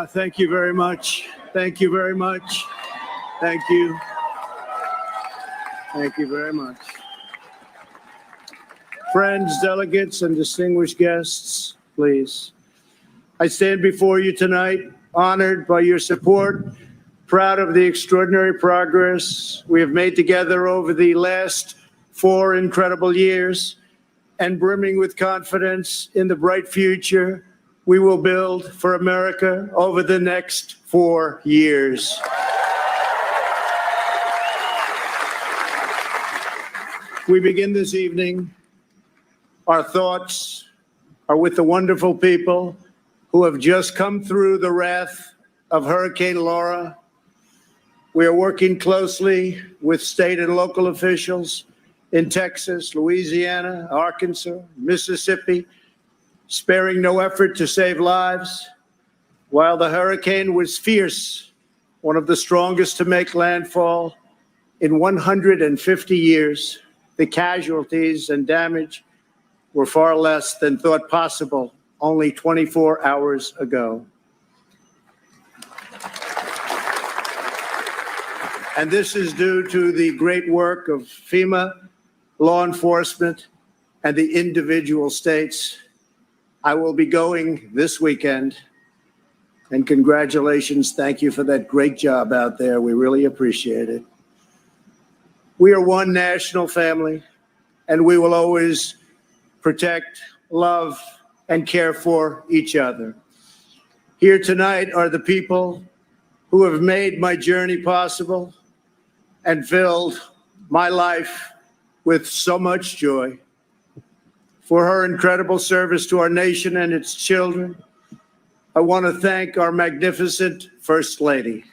Thank you very much. Thank you very much. Thank you. Thank you very much. Friends, delegates, and distinguished guests, please. I stand before you tonight, honored by your support, proud of the extraordinary progress we have made together over the last 4 incredible years, and brimming with confidence in the bright future we will build for America over the next 4 years. We begin this evening. Our thoughts are with the wonderful people who have just come through the wrath of Hurricane Laura. We are working closely with state and local officials in Texas, Louisiana, Arkansas, Mississippi, sparing no effort to save lives. While the hurricane was fierce, one of the strongest to make landfall in 150 years, the casualties and damage were far less than thought possible only 24 hours ago. And this is due to the great work of FEMA, law enforcement, and the individual states. I will be going this weekend And congratulations. Thank you for that great job out there. We really appreciate it. We are one national family, and we will always protect, love, and care for each other. Here tonight are the people who have made my journey possible and filled my life with so much joy. For her incredible service to our nation and its children, I want to thank our magnificent First Lady.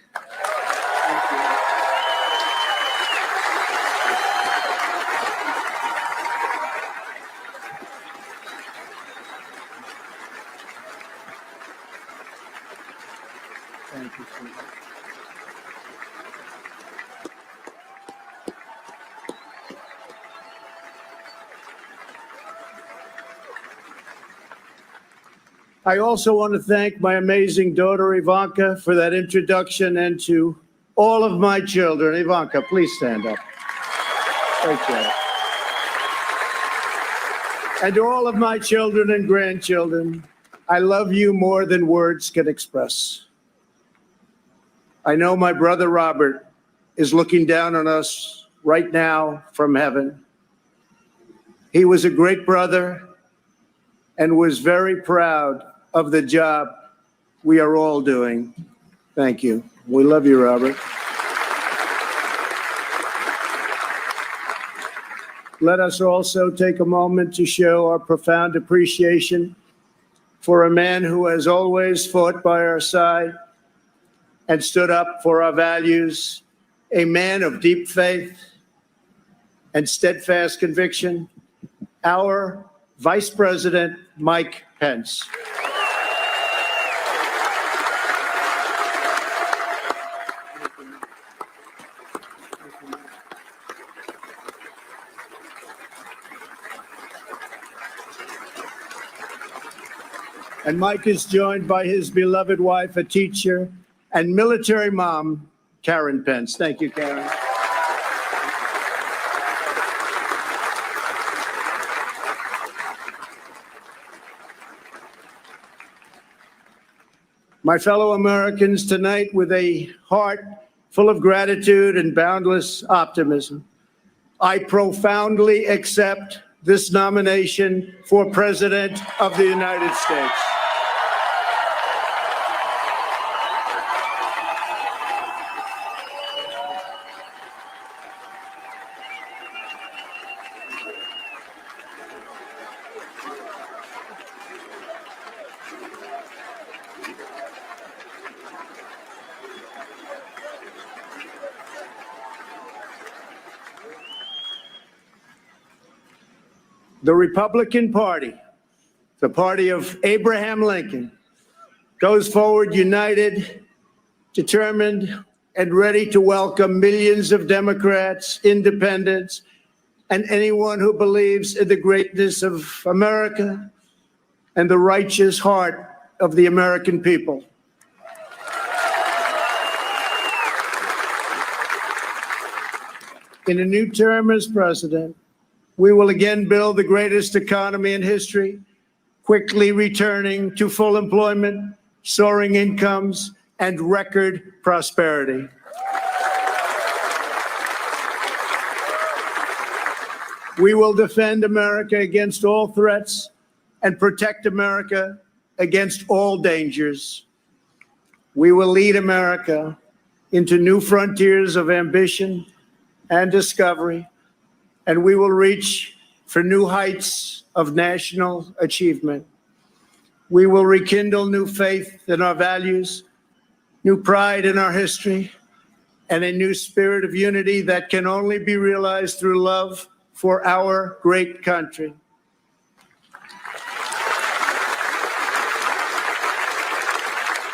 Thank you, sweetheart. I also want to thank my amazing daughter, Ivanka, for that introduction, and to all of my children. Ivanka, please stand up. Great job. And to all of my children and grandchildren, I love you more than words can express. I know my brother Robert is looking down on us right now from heaven. He was a great brother and was very proud of the job we are all doing. Thank you. We love you, Robert. Let us also take a moment to show our profound appreciation for a man who has always fought by our side and stood up for our values, a man of deep faith and steadfast conviction, our Vice President, Mike Pence. And Mike is joined by his beloved wife, a teacher, and military mom, Karen Pence. Thank you, Karen. My fellow Americans, tonight, with a heart full of gratitude and boundless optimism, I profoundly accept this nomination for President of the United States. The Republican Party, the party of Abraham Lincoln, goes forward united, determined, and ready to welcome millions of Democrats, independents, and anyone who believes in the greatness of America and the righteous heart of the American people. In a new term as president, we will again build the greatest economy in history, quickly returning to full employment, soaring incomes, and record prosperity. We will defend America against all threats and protect America against all dangers. We will lead America into new frontiers of ambition and discovery, and we will reach for new heights of national achievement. We will rekindle new faith in our values, new pride in our history, and a new spirit of unity that can only be realized through love for our great country.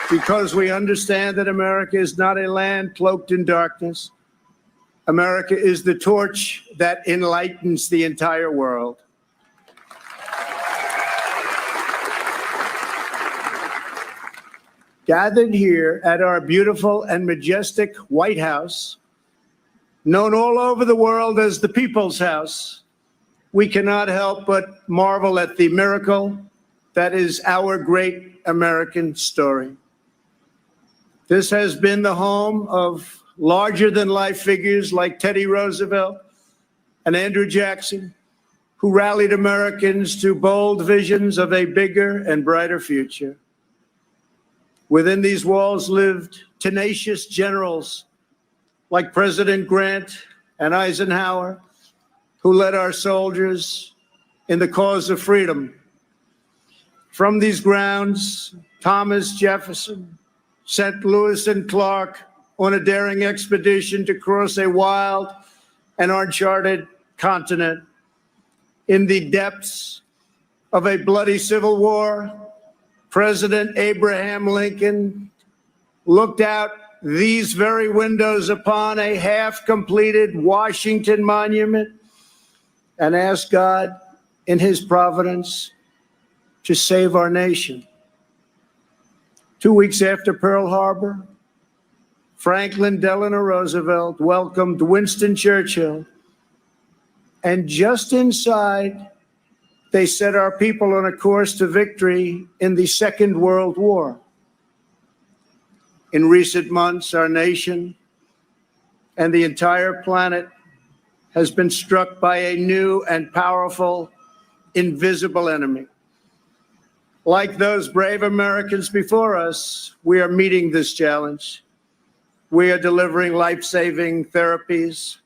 Because we understand that America is not a land cloaked in darkness. America is the torch that enlightens the entire world. Gathered here at our beautiful and majestic White House, known all over the world as the People's House, we cannot help but marvel at the miracle that is our great American story. This has been the home of larger-than-life figures like Teddy Roosevelt and Andrew Jackson, who rallied Americans to bold visions of a bigger and brighter future. Within these walls lived tenacious generals like President Grant and Eisenhower, who led our soldiers in the cause of freedom. From these grounds, Thomas Jefferson sent Lewis and Clark on a daring expedition to cross a wild and uncharted continent. In the depths of a bloody civil war, President Abraham Lincoln looked out these very windows upon a half-completed Washington Monument and asked God in his providence to save our nation. 2 weeks after Pearl Harbor, Franklin Delano Roosevelt welcomed Winston Churchill, and just inside, they set our people on a course to victory in the Second World War. In recent months, our nation and the entire planet has been struck by a new and powerful, invisible enemy. Like those brave Americans before us, we are meeting this challenge. We are delivering life-saving therapies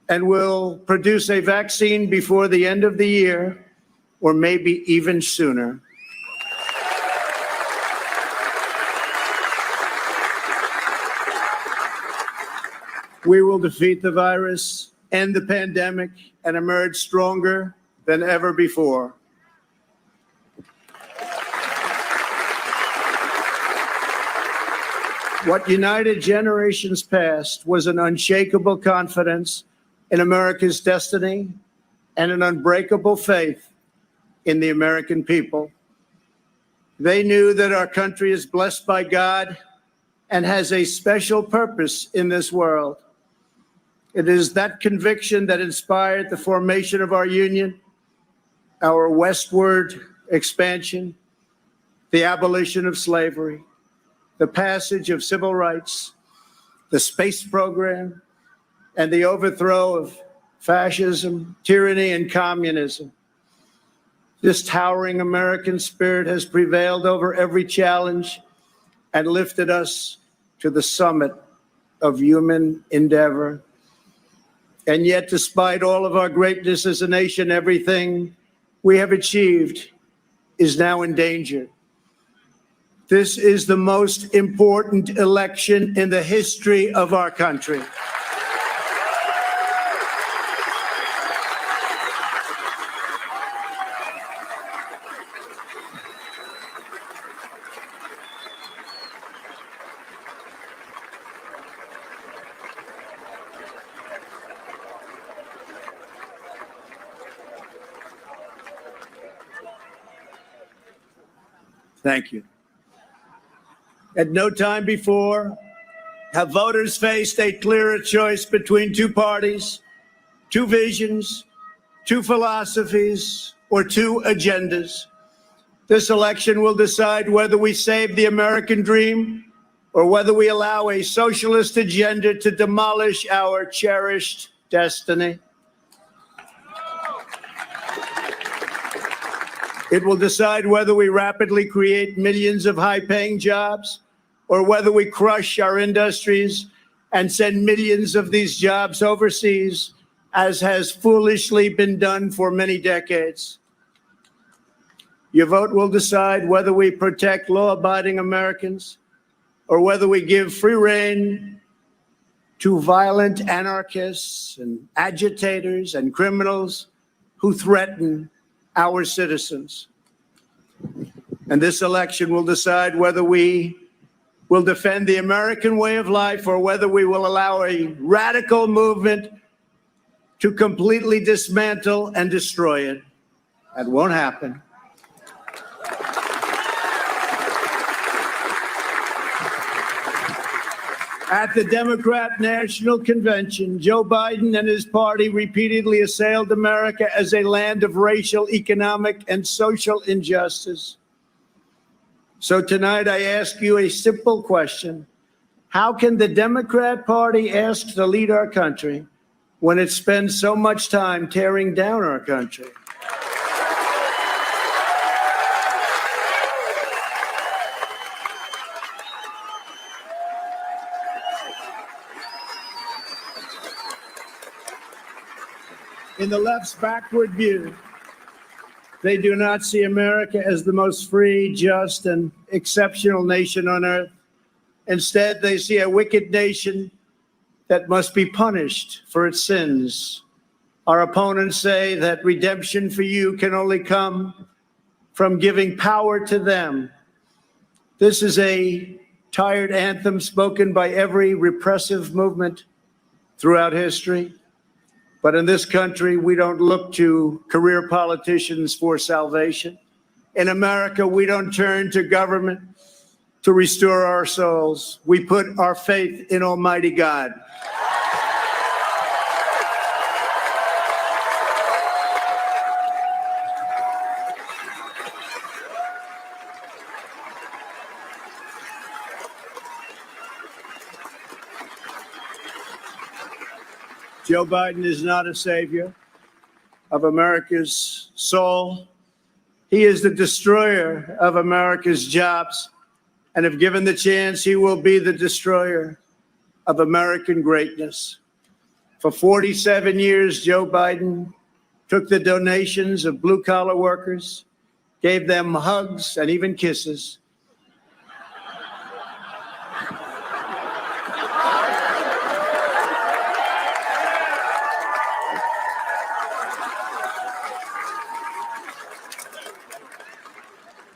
and will produce a vaccine before the end of the year, or maybe even sooner. We will defeat the virus, end the pandemic, and emerge stronger than ever before. What united generations past was an unshakable confidence in America's destiny and an unbreakable faith in the American people. They knew that our country is blessed by God and has a special purpose in this world. It is that conviction that inspired the formation of our union, our westward expansion, the abolition of slavery, the passage of civil rights, the space program, and the overthrow of fascism, tyranny, and communism. This towering American spirit has prevailed over every challenge and lifted us to the summit of human endeavor. And yet, despite all of our greatness as a nation, everything we have achieved is now in danger. This is the most important election in the history of our country. Thank you. At no time before have voters faced a clearer choice between two parties, two visions, two philosophies, or two agendas. This election will decide whether we save the American dream or whether we allow a socialist agenda to demolish our cherished destiny. It will decide whether we rapidly create millions of high-paying jobs or whether we crush our industries and send millions of these jobs overseas, as has foolishly been done for many decades. Your vote will decide whether we protect law-abiding Americans or whether we give free rein to violent anarchists and agitators and criminals who threaten our citizens. And this election will decide whether we will defend the American way of life or whether we will allow a radical movement to completely dismantle and destroy it. That won't happen. At the Democrat National Convention, Joe Biden and his party repeatedly assailed America as a land of racial, economic, and social injustice. So tonight I ask you a simple question. How can the Democrat Party ask to lead our country when it spends so much time tearing down our country? In the left's backward view, they do not see America as the most free, just, and exceptional nation on earth. Instead, they see a wicked nation that must be punished for its sins. Our opponents say that redemption for you can only come from giving power to them. This is a tired anthem spoken by every repressive movement throughout history. But in this country, we don't look to career politicians for salvation. In America, we don't turn to government to restore our souls. We put our faith in Almighty God. Joe Biden is not a savior of America's soul. He is the destroyer of America's jobs. And if given the chance, he will be the destroyer of American greatness. For 47 years, Joe Biden took the donations of blue-collar workers, gave them hugs and even kisses,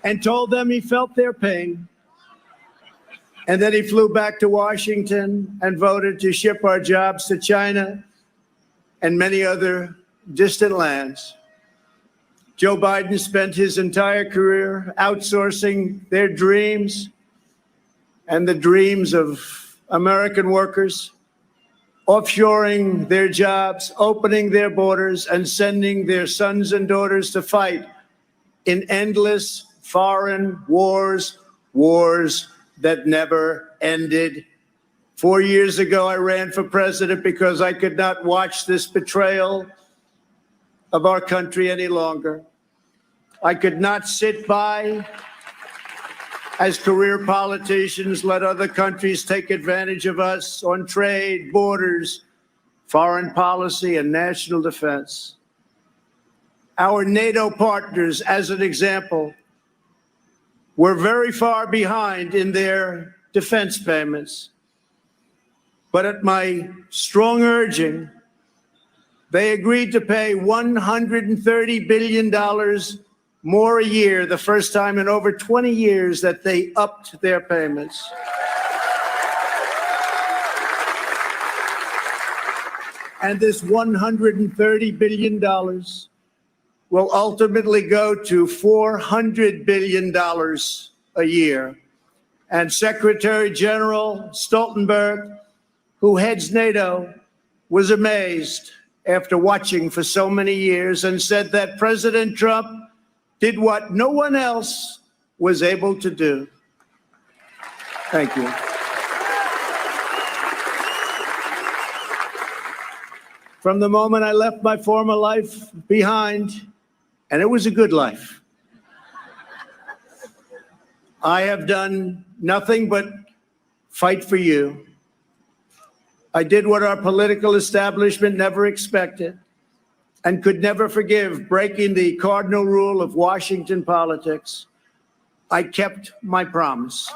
and told them he felt their pain. And then he flew back to Washington and voted to ship our jobs to China and many other distant lands. Joe Biden spent his entire career outsourcing their dreams and the dreams of American workers, offshoring their jobs, opening their borders, and sending their sons and daughters to fight in endless foreign wars, wars that never ended. 4 years ago, I ran for president because I could not watch this betrayal of our country any longer. I could not sit by as career politicians let other countries take advantage of us on trade, borders, foreign policy, and national defense. Our NATO partners, as an example, were very far behind in their defense payments. But at my strong urging, they agreed to pay $130 billion more a year, the first time in over 20 years that they upped their payments. And this $130 billion will ultimately go to $400 billion a year. And Secretary General Stoltenberg, who heads NATO, was amazed after watching for so many years and said that President Trump did what no one else was able to do. Thank you. From the moment I left my former life behind, and it was a good life, I have done nothing but fight for you. I did what our political establishment never expected and could never forgive, breaking the cardinal rule of Washington politics. I kept my promise.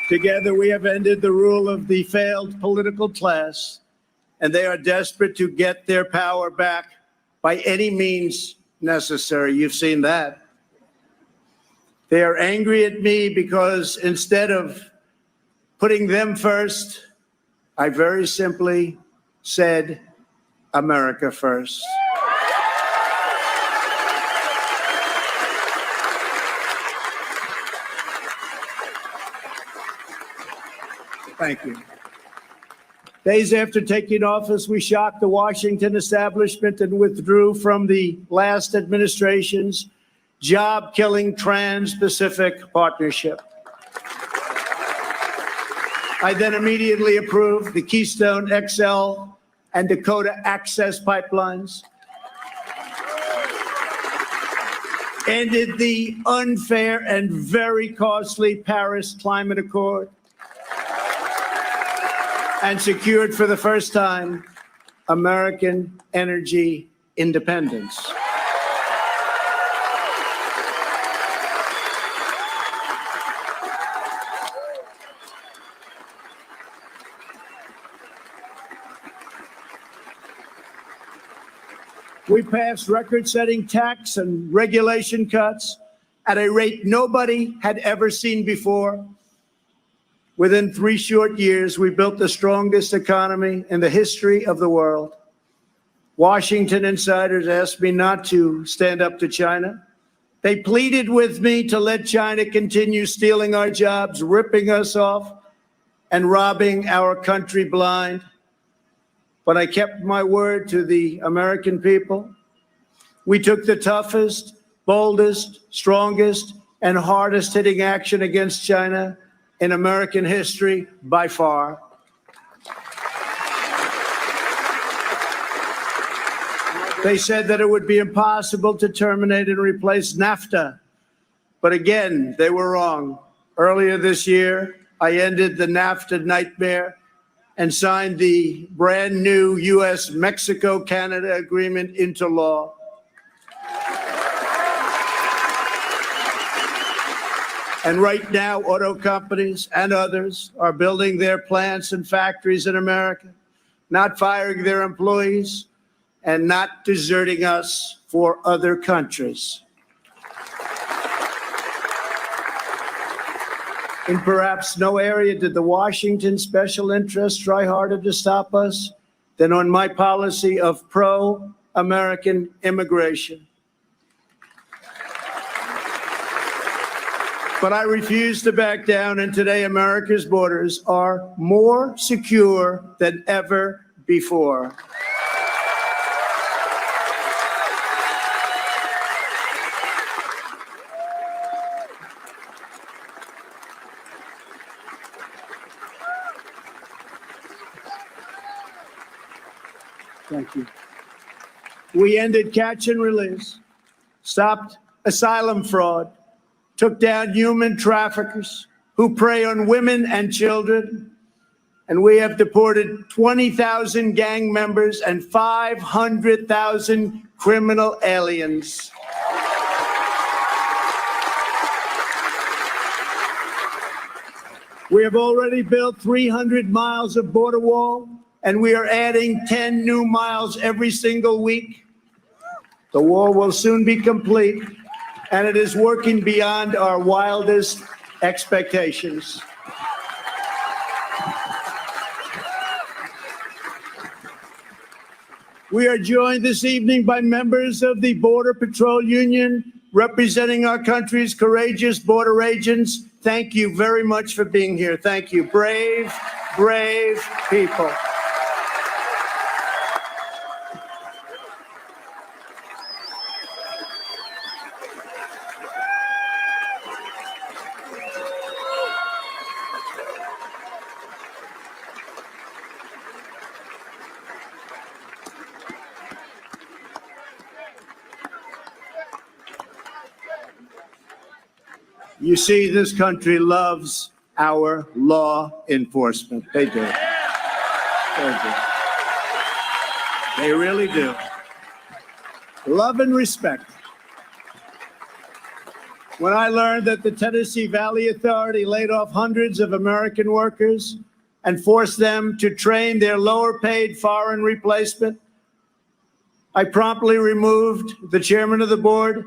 Together, we have ended the rule of the failed political class, and they are desperate to get their power back by any means necessary. You've seen that. They are angry at me because instead of putting them first, I very simply said, America first. Thank you. Days after taking office, we shocked the Washington establishment and withdrew from the last administration's job-killing Trans-Pacific Partnership. I then immediately approved the Keystone XL and Dakota Access pipelines, ended the unfair and very costly Paris Climate Accord, and secured for the first time American energy independence. We passed record-setting tax and regulation cuts at a rate nobody had ever seen before. Within 3 short years, we built the strongest economy in the history of the world. Washington insiders asked me not to stand up to China. They pleaded with me to let China continue stealing our jobs, ripping us off, and robbing our country blind. But I kept my word to the American people. We took the toughest, boldest, strongest, and hardest hitting action against China in American history by far. They said that it would be impossible to terminate and replace NAFTA. But again, they were wrong. Earlier this year, I ended the NAFTA nightmare and signed the brand new U.S.-Mexico-Canada agreement into law. And right now, auto companies and others are building their plants and factories in America, not firing their employees and not deserting us for other countries. In perhaps no area did the Washington special interests try harder to stop us than on my policy of pro-American immigration. But I refuse to back down, and today America's borders are more secure than ever before. Thank you. We ended catch and release, stopped asylum fraud, took down human traffickers who prey on women and children, and we have deported 20,000 gang members and 500,000 criminal aliens. We have already built 300 miles of border wall, and we are adding 10 new miles every single week. The wall will soon be complete, and it is working beyond our wildest expectations. We are joined this evening by members of the Border Patrol Union representing our country's courageous border agents. Thank you very much for being here. Thank you. Brave, brave people. You see, this country loves our law enforcement. They do. They do. They really do. Love and respect. When I learned that the Tennessee Valley Authority laid off hundreds of American workers and forced them to train their lower-paid foreign replacement, I promptly removed the chairman of the board.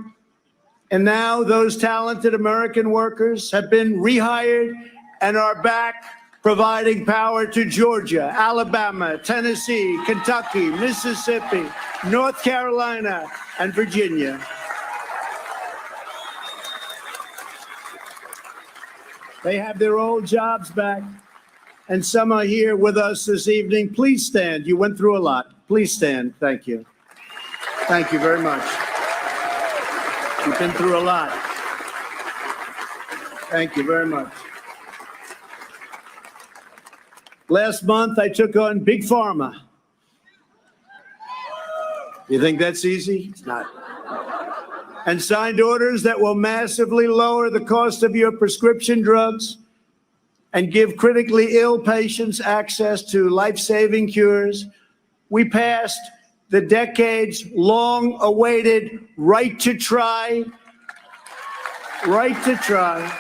And now those talented American workers have been rehired and are back providing power to Georgia, Alabama, Tennessee, Kentucky, Mississippi, North Carolina, and Virginia. They have their old jobs back, and some are here with us this evening. Please stand. You went through a lot. Please stand. Thank you. Thank you very much. You've been through a lot. Thank you very much. Last month, I took on Big Pharma. You think that's easy? It's not. And signed orders that will massively lower the cost of your prescription drugs and give critically ill patients access to life-saving cures. We passed the decades-long-awaited right to try. Right to try.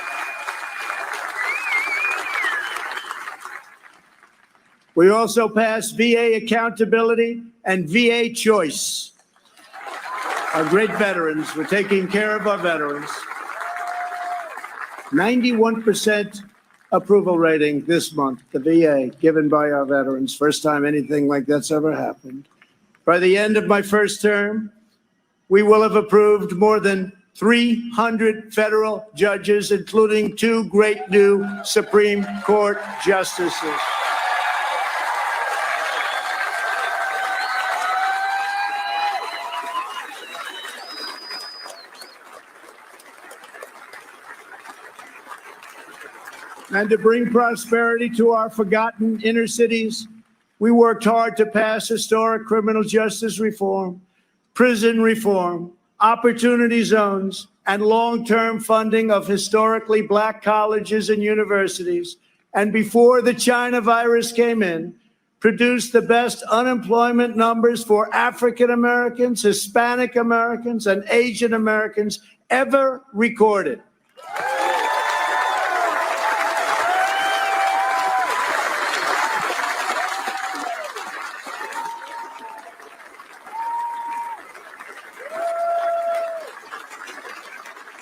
We also passed VA accountability and VA choice. Our great veterans, we're taking care of our veterans. 91% approval rating this month, the VA, given by our veterans. First time anything like that's ever happened. By the end of my first term, we will have approved more than 300 federal judges, including 2 great new Supreme Court justices. And to bring prosperity to our forgotten inner cities, we worked hard to pass historic criminal justice reform, prison reform, opportunity zones, and long-term funding of historically Black colleges and universities. And before the China virus came in, produced the best unemployment numbers for African Americans, Hispanic Americans, and Asian Americans ever recorded.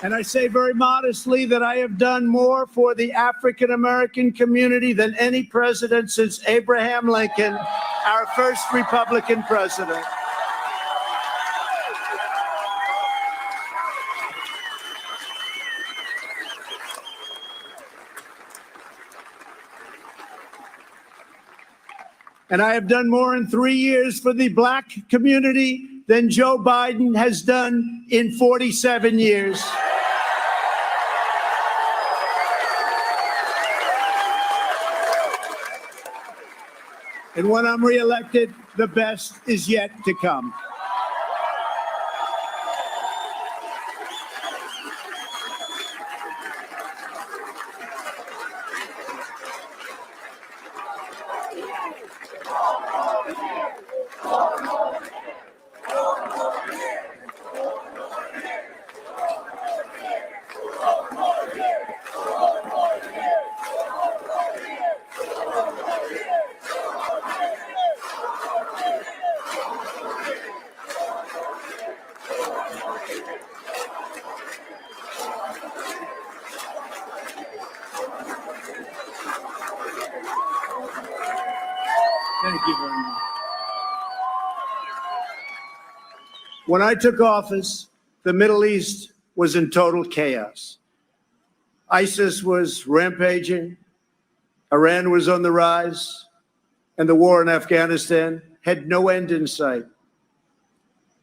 And I say very modestly that I have done more for the African American community than any president since Abraham Lincoln, our first Republican president. And I have done more in 3 years for the Black community than Joe Biden has done in 47 years. And when I'm reelected, the best is yet to come. Thank you very much. When I took office, the Middle East was in total chaos. ISIS was rampaging, Iran was on the rise, and the war in Afghanistan had no end in sight.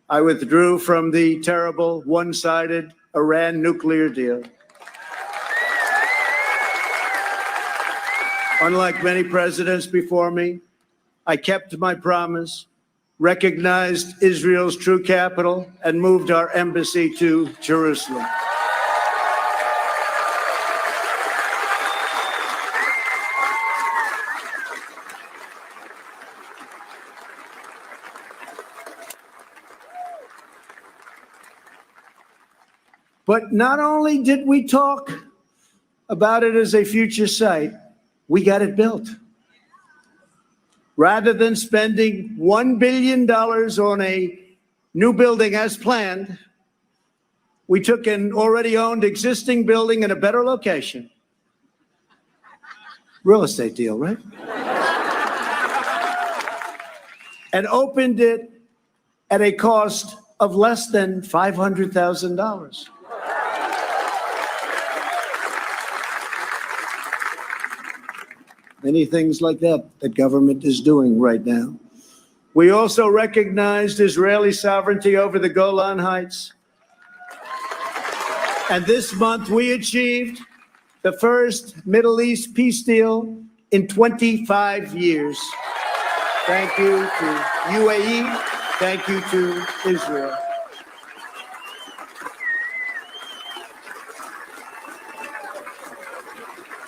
I withdrew from the terrible one-sided Iran nuclear deal. Unlike many presidents before me, I kept my promise, recognized Israel's true capital, and moved our embassy to Jerusalem. But not only did we talk about it as a future site, we got it built. Rather than spending $1 billion on a new building as planned, we took an already owned existing building in a better location. Real estate deal, right? And opened it at a cost of less than $500,000. many things like that that government is doing right now. We also recognized Israeli sovereignty over the Golan Heights. And this month we achieved the first Middle East peace deal in 25 years. Thank you to UAE. Thank you to Israel.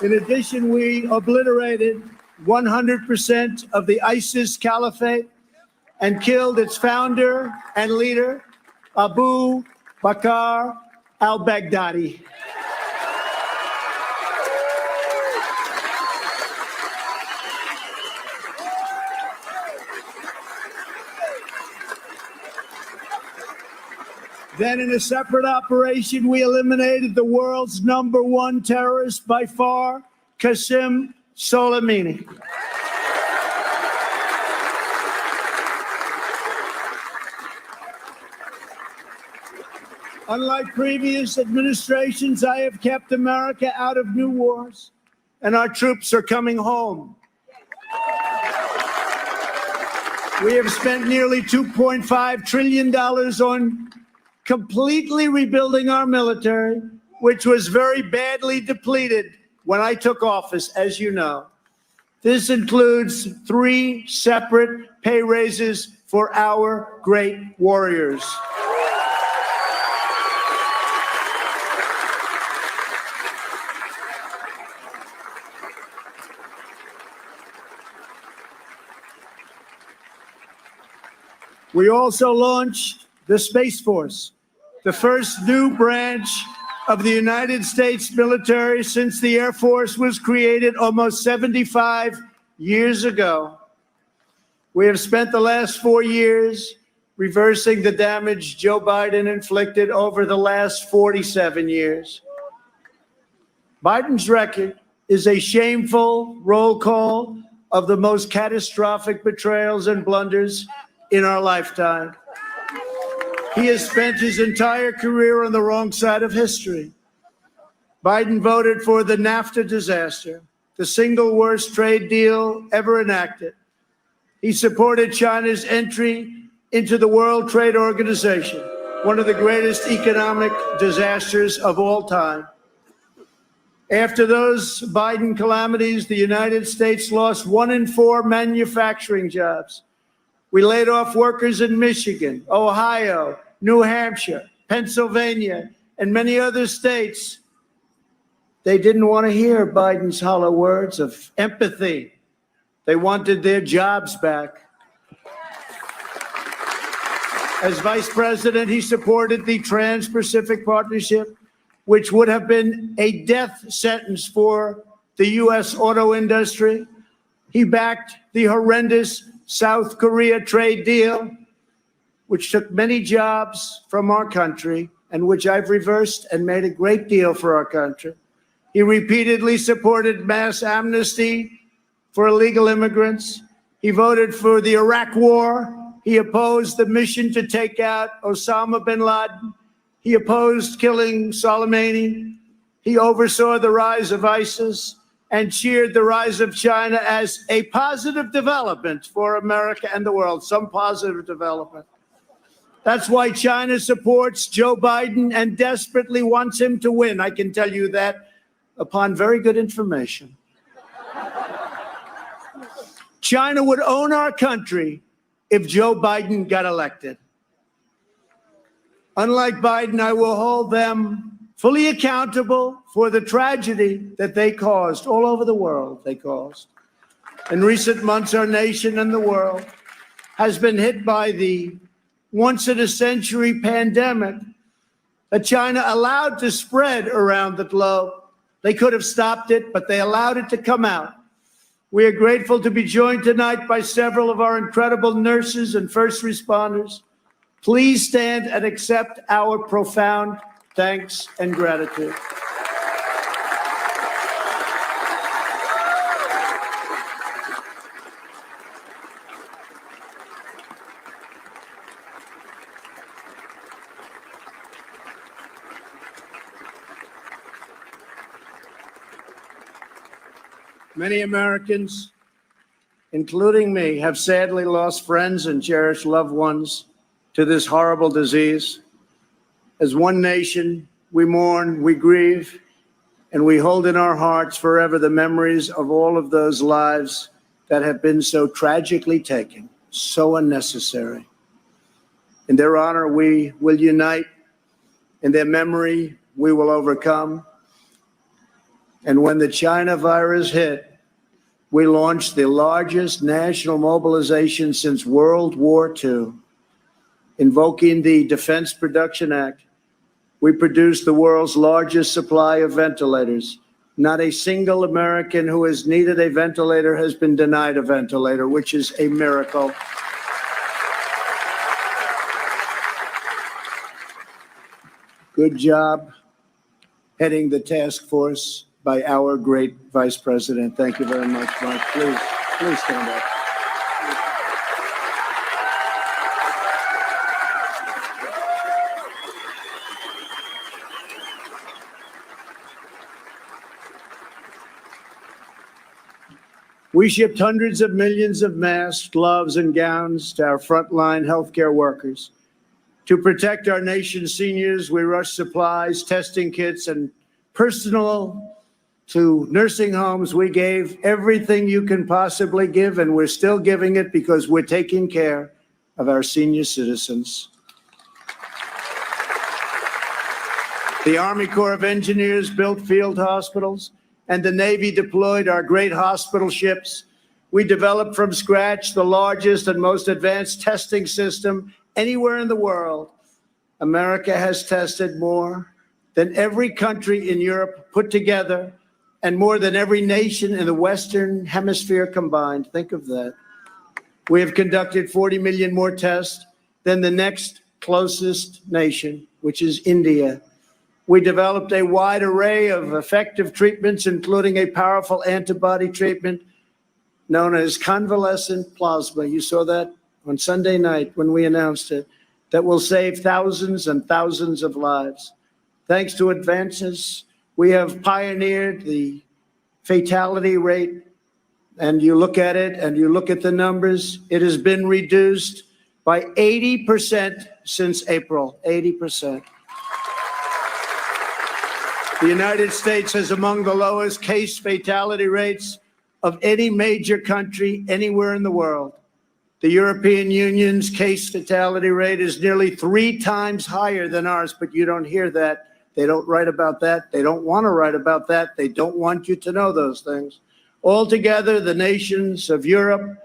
In addition, we obliterated 100% of the ISIS caliphate and killed its founder and leader, Abu Bakr al-Baghdadi. Then in a separate operation, we eliminated the world's #1 terrorist by far, Qasem Soleimani. Unlike previous administrations, I have kept America out of new wars, and our troops are coming home. We have spent nearly $2.5 trillion on completely rebuilding our military, which was very badly depleted when I took office, as you know. This includes 3 separate pay raises for our great warriors. We also launched the Space Force, the first new branch of the United States military since the Air Force was created almost 75 years ago. We have spent the last 4 years reversing the damage Joe Biden inflicted over the last 47 years. Biden's record is a shameful roll call of the most catastrophic betrayals and blunders in our lifetime. He has spent his entire career on the wrong side of history. Biden voted for the NAFTA disaster, the single worst trade deal ever enacted. He supported China's entry into the World Trade Organization, one of the greatest economic disasters of all time. After those Biden calamities, the United States lost 1 in 4 manufacturing jobs. We laid off workers in Michigan, Ohio, New Hampshire, Pennsylvania, and many other states. They didn't want to hear Biden's hollow words of empathy. They wanted their jobs back. As vice president, he supported the Trans-Pacific Partnership, which would have been a death sentence for the U.S. auto industry. He backed the horrendous South Korea trade deal, which took many jobs from our country and which I've reversed and made a great deal for our country. He repeatedly supported mass amnesty for illegal immigrants. He voted for the Iraq War. He opposed the mission to take out Osama bin Laden. He opposed killing Soleimani. He oversaw the rise of ISIS and cheered the rise of China as a positive development for America and the world, some positive development. That's why China supports Joe Biden and desperately wants him to win. I can tell you that upon very good information. China would own our country if Joe Biden got elected. Unlike Biden, I will hold them fully accountable for the tragedy that they caused all over the world. In recent months, our nation and the world has been hit by the once-in-a-century pandemic that China allowed to spread around the globe. They could have stopped it, but they allowed it to come out. We are grateful to be joined tonight by several of our incredible nurses and first responders. Please stand and accept our profound thanks and gratitude. Many Americans, including me, have sadly lost friends and cherished loved ones to this horrible disease. As one nation, we mourn, we grieve, and we hold in our hearts forever the memories of all of those lives that have been so tragically taken, so unnecessary. In their honor, we will unite. In their memory, we will overcome. And when the China virus hit, we launched the largest national mobilization since World War II. Invoking the Defense Production Act, we produced the world's largest supply of ventilators. Not a single American who has needed a ventilator has been denied a ventilator, which is a miracle. Good job heading the task force by our great Vice President. Thank you very much, Mark. Please stand up. We shipped hundreds of millions of masks, gloves, and gowns to our frontline healthcare workers. To protect our nation's seniors, we rushed supplies, testing kits, and personal to nursing homes. We gave everything you can possibly give, and we're still giving it because we're taking care of our senior citizens. The Army Corps of Engineers built field hospitals, and the Navy deployed our great hospital ships. We developed from scratch the largest and most advanced testing system anywhere in the world. America has tested more than every country in Europe put together and more than every nation in the Western Hemisphere combined. Think of that. We have conducted 40 million more tests than the next closest nation, which is India. We developed a wide array of effective treatments, including a powerful antibody treatment known as convalescent plasma. You saw that on Sunday night when we announced it, that will save thousands and thousands of lives. Thanks to advances, we have pioneered the fatality rate, and you look at it and you look at the numbers, it has been reduced by 80% since April, 80%. The United States has among the lowest case fatality rates of any major country anywhere in the world. The European Union's case fatality rate is nearly 3 times higher than ours, but you don't hear that. They don't write about that. They don't want to write about that. They don't want you to know those things. Altogether, the nations of Europe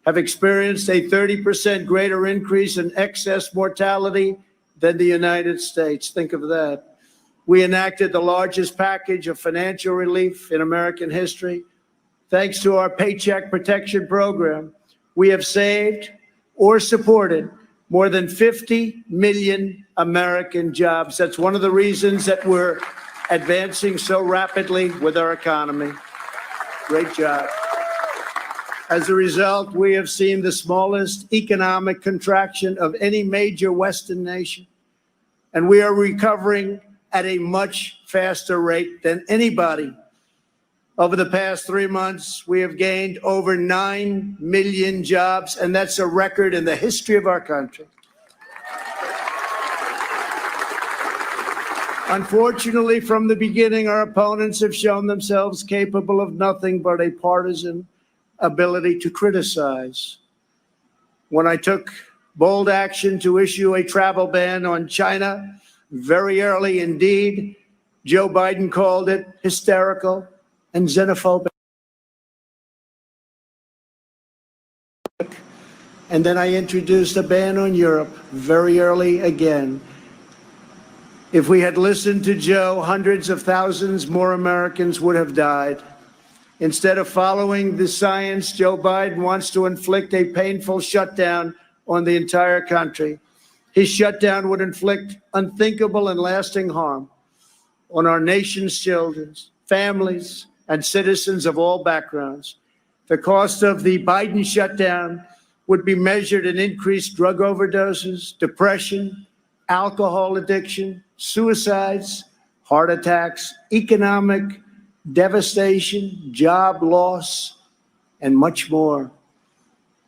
have experienced a 30% greater increase in excess mortality than the United States. Think of that. We enacted the largest package of financial relief in American history. Thanks to our Paycheck Protection Program, we have saved or supported more than 50 million American jobs. That's one of the reasons that we're advancing so rapidly with our economy. Great job. As a result, we have seen the smallest economic contraction of any major Western nation, and we are recovering at a much faster rate than anybody. Over the past 3 months, we have gained over 9 million jobs, and that's a record in the history of our country. Unfortunately, from the beginning, our opponents have shown themselves capable of nothing but a partisan ability to criticize. When I took bold action to issue a travel ban on China, very early indeed, Joe Biden called it hysterical and xenophobic. And then I introduced a ban on Europe very early again. If we had listened to Joe, hundreds of thousands more Americans would have died. Instead of following the science, Joe Biden wants to inflict a painful shutdown on the entire country. His shutdown would inflict unthinkable and lasting harm on our nation's children, families, and citizens of all backgrounds. The cost of the Biden shutdown would be measured in increased drug overdoses, depression, alcohol addiction, suicides, heart attacks, economic devastation, job loss, and much more.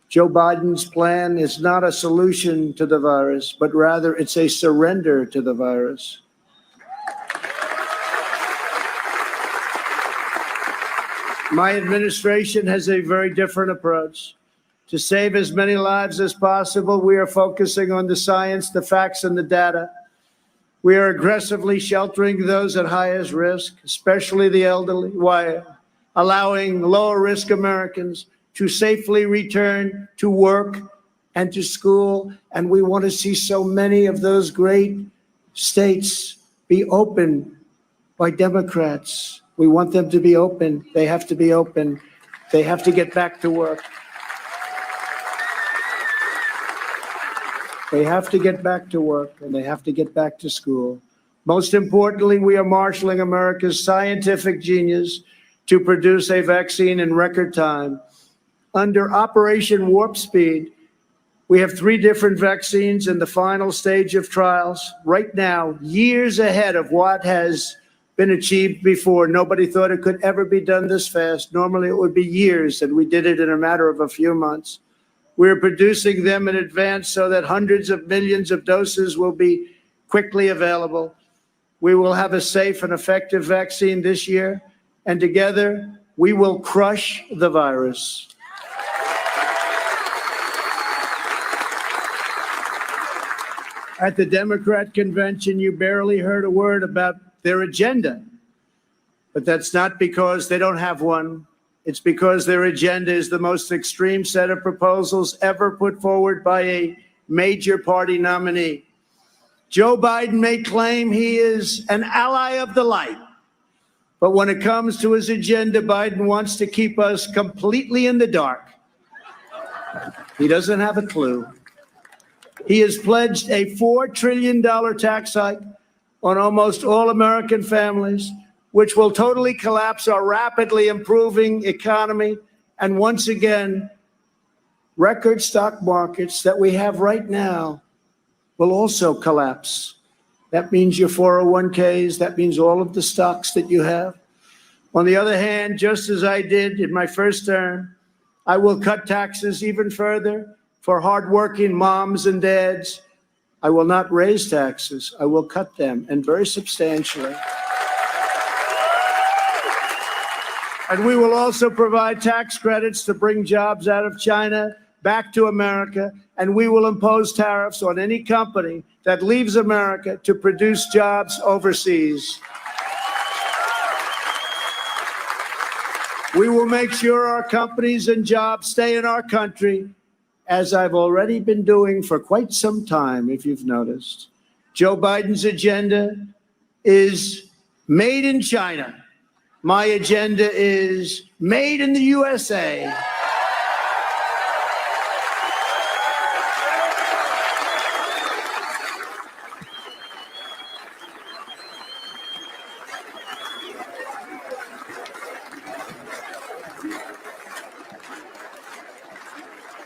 Joe Biden's plan is not a solution to the virus, but rather it's a surrender to the virus. My administration has a very different approach. To save as many lives as possible, we are focusing on the science, the facts, and the data. We are aggressively sheltering those at highest risk, especially the elderly, while allowing lower-risk Americans to safely return to work and to school. And we want to see so many of those great states be open by Democrats. We want them to be open. They have to be open. They have to get back to work. They have to get back to work, and they have to get back to school. Most importantly, we are marshaling America's scientific genius to produce a vaccine in record time. Under Operation Warp Speed, we have 3 different vaccines in the final stage of trials right now, years ahead of what has been achieved before. Nobody thought it could ever be done this fast. Normally it would be years, and we did it in a matter of a few months. We're producing them in advance so that hundreds of millions of doses will be quickly available. We will have a safe and effective vaccine this year, and together we will crush the virus. At the Democrat convention, you barely heard a word about their agenda. But that's not because they don't have one. It's because their agenda is the most extreme set of proposals ever put forward by a major party nominee. Joe Biden may claim he is an ally of the light, but when it comes to his agenda, Biden wants to keep us completely in the dark. He doesn't have a clue. He has pledged a $4 trillion tax hike on almost all American families, which will totally collapse our rapidly improving economy. And once again, record stock markets that we have right now will also collapse. That means your 401ks, that means all of the stocks that you have. On the other hand, just as I did in my first term, I will cut taxes even further for hardworking moms and dads. I will not raise taxes. I will cut them, and very substantially. And we will also provide tax credits to bring jobs out of China back to America, and we will impose tariffs on any company that leaves America to produce jobs overseas. We will make sure our companies and jobs stay in our country, as I've already been doing for quite some time, if you've noticed. Joe Biden's agenda is made in China. My agenda is made in the USA.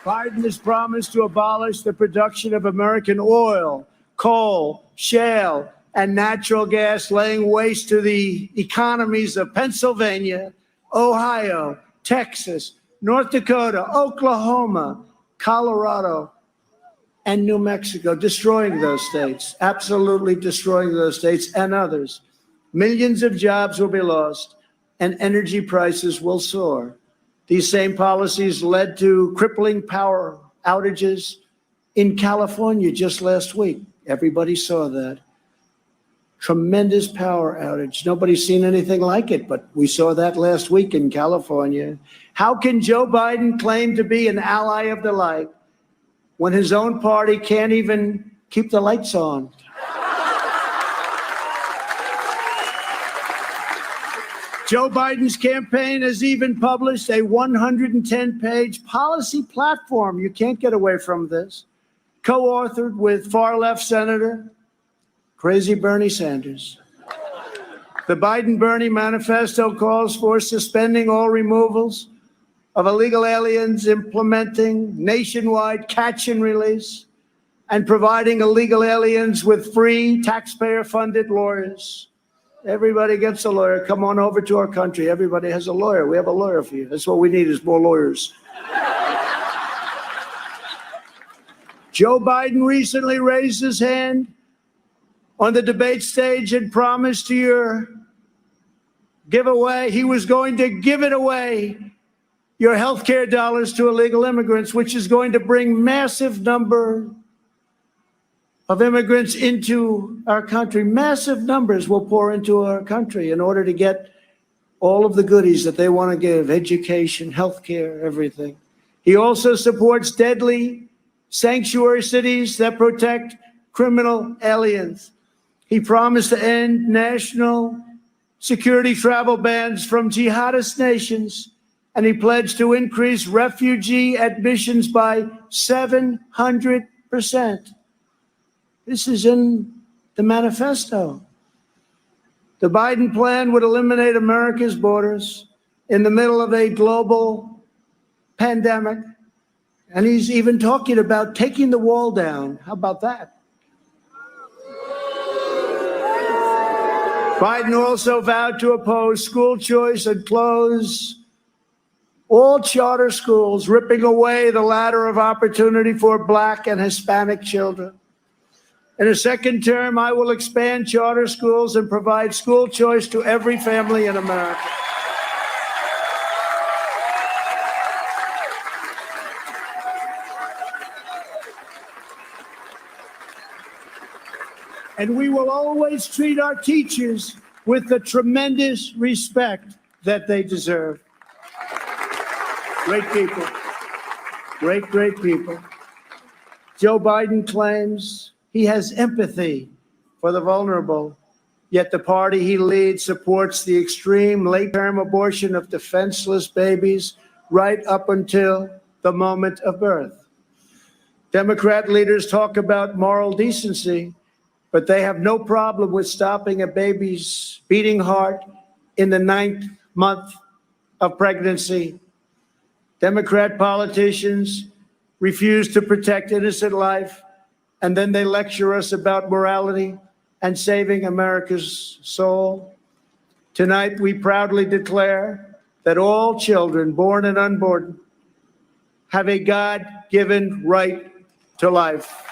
Biden has promised to abolish the production of American oil, coal, shale, and natural gas, laying waste to the economies of Pennsylvania, Ohio, Texas, North Dakota, Oklahoma, Colorado, and New Mexico, destroying those states, absolutely destroying those states and others. Millions of jobs will be lost, and energy prices will soar. These same policies led to crippling power outages in California just last week. Everybody saw that. Tremendous power outage. Nobody's seen anything like it, but we saw that last week in California. How can Joe Biden claim to be an ally of the light when his own party can't even keep the lights on? Joe Biden's campaign has even published a 110-page policy platform. You can't get away from this. Co-authored with far-left Senator Crazy Bernie Sanders. The Biden-Bernie manifesto calls for suspending all removals of illegal aliens, implementing nationwide catch and release, and providing illegal aliens with free taxpayer-funded lawyers. Everybody gets a lawyer. Come on over to our country. Everybody has a lawyer. We have a lawyer for you. That's what we need is more lawyers. Joe Biden recently raised his hand on the debate stage and promised to your giveaway, he was going to give it away, your health care dollars to illegal immigrants, which is going to bring massive number of immigrants into our country. Massive numbers will pour into our country in order to get all of the goodies that they want to give, education, health care, everything. He also supports deadly sanctuary cities that protect criminal aliens. He promised to end national security travel bans from jihadist nations, and he pledged to increase refugee admissions by 700%. This is in the manifesto. The Biden plan would eliminate America's borders in the middle of a global pandemic, and he's even talking about taking the wall down. How about that? Biden also vowed to oppose school choice and close all charter schools, ripping away the ladder of opportunity for Black and Hispanic children. In a second term, I will expand charter schools and provide school choice to every family in America. And we will always treat our teachers with the tremendous respect that they deserve. Great people. Great, great people. Joe Biden claims he has empathy for the vulnerable, yet the party he leads supports the extreme late-term abortion of defenseless babies right up until the moment of birth. Democrat leaders talk about moral decency, but they have no problem with stopping a baby's beating heart in the 9th month of pregnancy. Democrat politicians refuse to protect innocent life, and then they lecture us about morality and saving America's soul. Tonight, we proudly declare that all children, born and unborn, have a God-given right to life.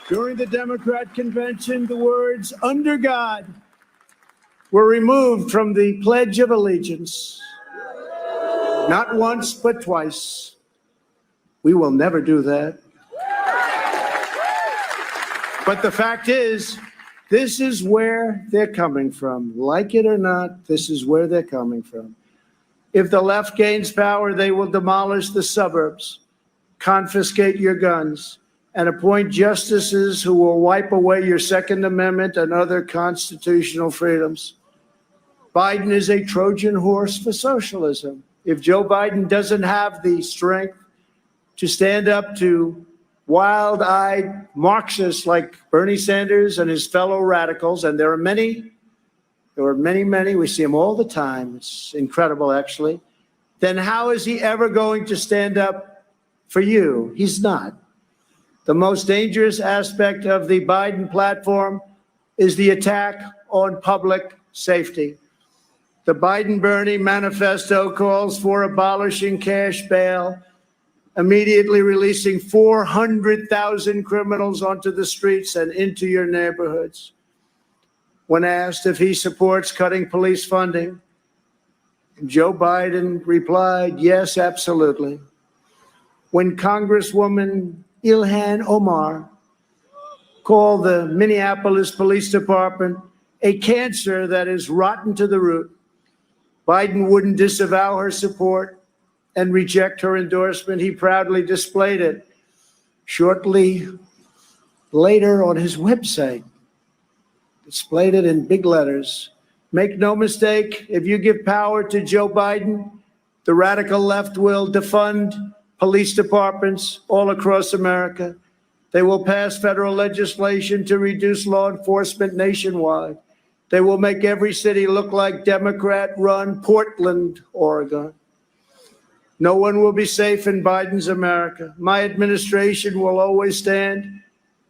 During the Democrat convention, the words "under God" were removed from the Pledge of Allegiance. Not once, but twice. We will never do that. But the fact is, this is where they're coming from. Like it or not, this is where they're coming from. If the left gains power, they will demolish the suburbs, confiscate your guns, and appoint justices who will wipe away your Second Amendment and other constitutional freedoms. Biden is a Trojan horse for socialism. If Joe Biden doesn't have the strength to stand up to wild-eyed Marxists like Bernie Sanders and his fellow radicals, and there are many, we see them all the time, it's incredible actually, then how is he ever going to stand up for you? He's not. The most dangerous aspect of the Biden platform is the attack on public safety. The Biden-Bernie manifesto calls for abolishing cash bail, immediately releasing 400,000 criminals onto the streets and into your neighborhoods. When asked if he supports cutting police funding, Joe Biden replied, yes, absolutely. When Congresswoman Ilhan Omar called the Minneapolis Police Department a cancer that is rotten to the root, Biden wouldn't disavow her support and reject her endorsement. He proudly displayed it shortly later on his website, displayed it in big letters. Make no mistake, if you give power to Joe Biden, the radical left will defund police departments all across America. They will pass federal legislation to reduce law enforcement nationwide. They will make every city look like Democrat-run Portland, Oregon. No one will be safe in Biden's America. My administration will always stand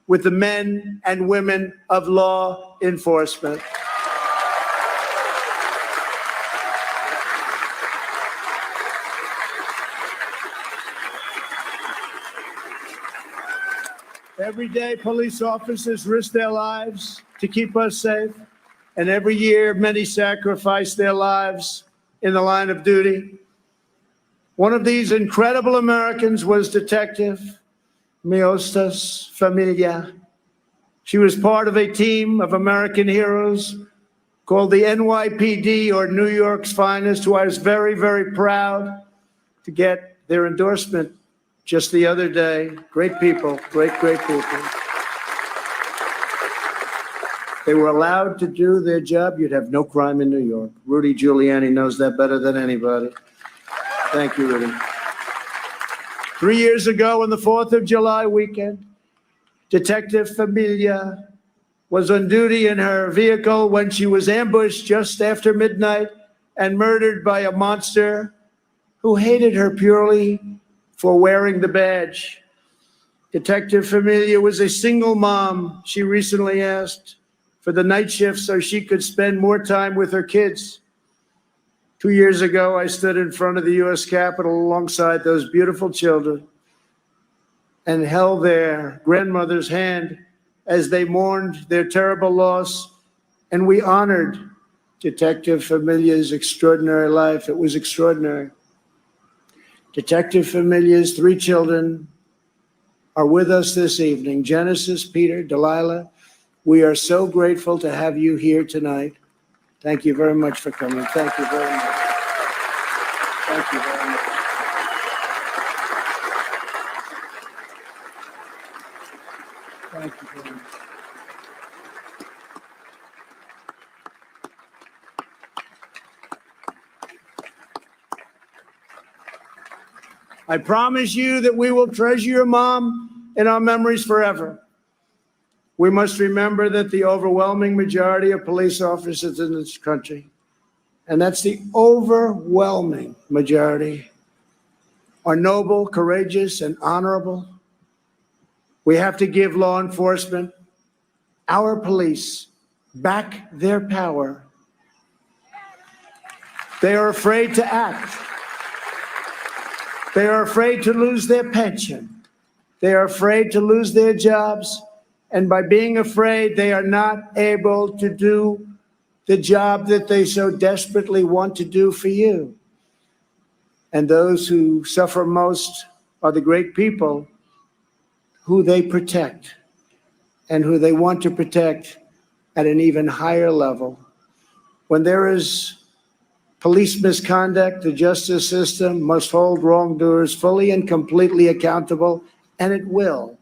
with the men and women of law enforcement. Every day, police officers risk their lives to keep us safe, and every year, many sacrifice their lives in the line of duty. One of these incredible Americans was Detective Miostas Familia. She was part of a team of American heroes called the NYPD, or New York's Finest, who I was very, very proud to get their endorsement just the other day. Great people, great people. They were allowed to do their job. You'd have no crime in New York. Rudy Giuliani knows that better than anybody. Thank you, Rudy. 3 years ago, on the 4th of July weekend, Detective Familia was on duty in her vehicle when she was ambushed just after midnight and murdered by a monster who hated her purely for wearing the badge. Detective Familia was a single mom. She recently asked for the night shift so she could spend more time with her kids. 2 years ago, I stood in front of the U.S. Capitol alongside those beautiful children and held their grandmother's hand as they mourned their terrible loss, and we honored Detective Familia's extraordinary life. It was extraordinary. Detective Familia's 3 children are with us this evening. Genesis, Peter, Delilah, we are so grateful to have you here tonight. Thank you very much for coming. Thank you very much. Thank you very much. Thank you very much. I promise you that we will treasure your mom in our memories forever. We must remember that the overwhelming majority of police officers in this country, and that's the overwhelming majority, are noble, courageous, and honorable. We have to give law enforcement, our police, back their power. They are afraid to act. They are afraid to lose their pension. They are afraid to lose their jobs. And by being afraid, they are not able to do the job that they so desperately want to do for you. And those who suffer most are the great people who they protect and who they want to protect at an even higher level. When there is police misconduct, the justice system must hold wrongdoers fully and completely accountable, and it will.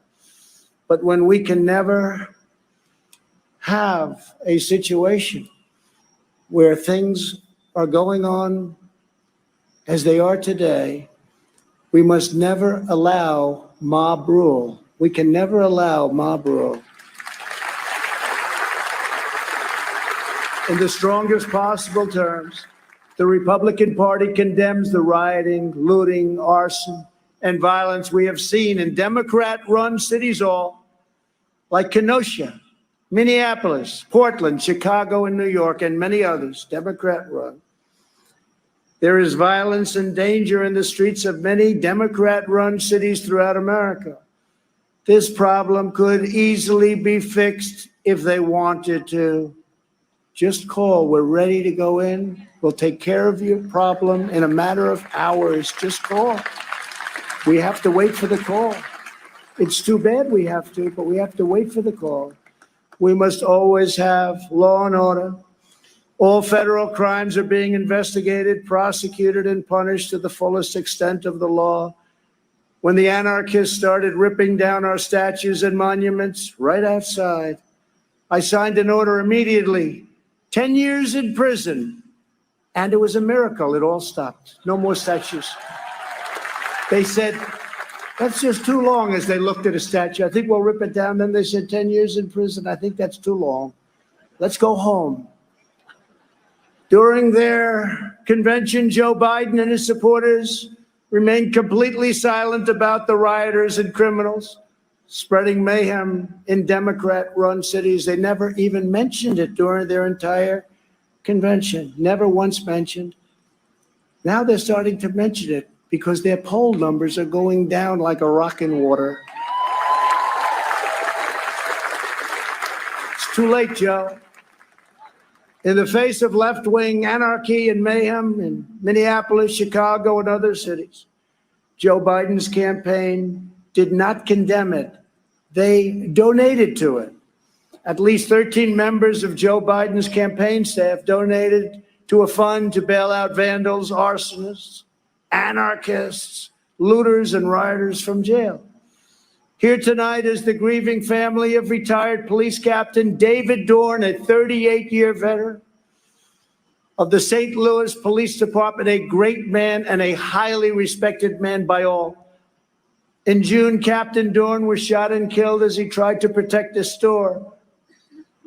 But when we can never have a situation where things are going on as they are today, we must never allow mob rule. We can never allow mob rule. In the strongest possible terms, the Republican Party condemns the rioting, looting, arson, and violence we have seen in Democrat-run cities all, like Kenosha, Minneapolis, Portland, Chicago, and New York, and many others, Democrat-run. There is violence and danger in the streets of many Democrat-run cities throughout America. This problem could easily be fixed if they wanted to. Just call. We're ready to go in. We'll take care of your problem in a matter of hours. Just call. We have to wait for the call. It's too bad we have to, but we have to wait for the call. We must always have law and order. All federal crimes are being investigated, prosecuted, and punished to the fullest extent of the law. When the anarchists started ripping down our statues and monuments right outside, I signed an order immediately, 10 years in prison, and it was a miracle. It all stopped. No more statues. They said, that's just too long, as they looked at a statue. I think we'll rip it down. Then they said 10 years in prison. I think that's too long. Let's go home. During their convention, Joe Biden and his supporters remained completely silent about the rioters and criminals spreading mayhem in Democrat-run cities. They never even mentioned it during their entire convention, never once mentioned. Now they're starting to mention it because their poll numbers are going down like a rock in water. It's too late, Joe. In the face of left-wing anarchy and mayhem in Minneapolis, Chicago, and other cities, Joe Biden's campaign did not condemn it. They donated to it. At least 13 members of Joe Biden's campaign staff donated to a fund to bail out vandals, arsonists, anarchists, looters, and rioters from jail. Here tonight is the grieving family of retired police captain David Dorn, a 38-year veteran of the St. Louis Police Department, a great man and a highly respected man by all. In June, Captain Dorn was shot and killed as he tried to protect a store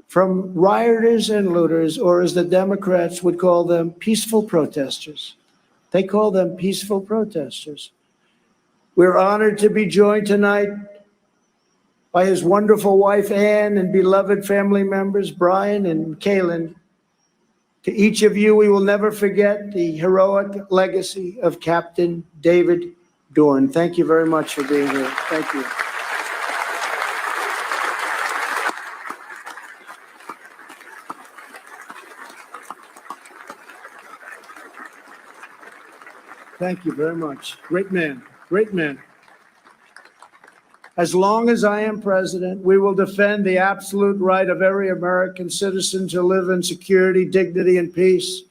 from rioters and looters, or as the Democrats would call them, peaceful protesters. They call them peaceful protesters. We're honored to be joined tonight by his wonderful wife, Ann, and beloved family members, Brian and Kaylin. To each of you, we will never forget the heroic legacy of Captain David Dorn. Thank you very much for being here. Thank you. Thank you very much. Great man, great man. As long as I am president, we will defend the absolute right of every American citizen to live in security, dignity, and peace.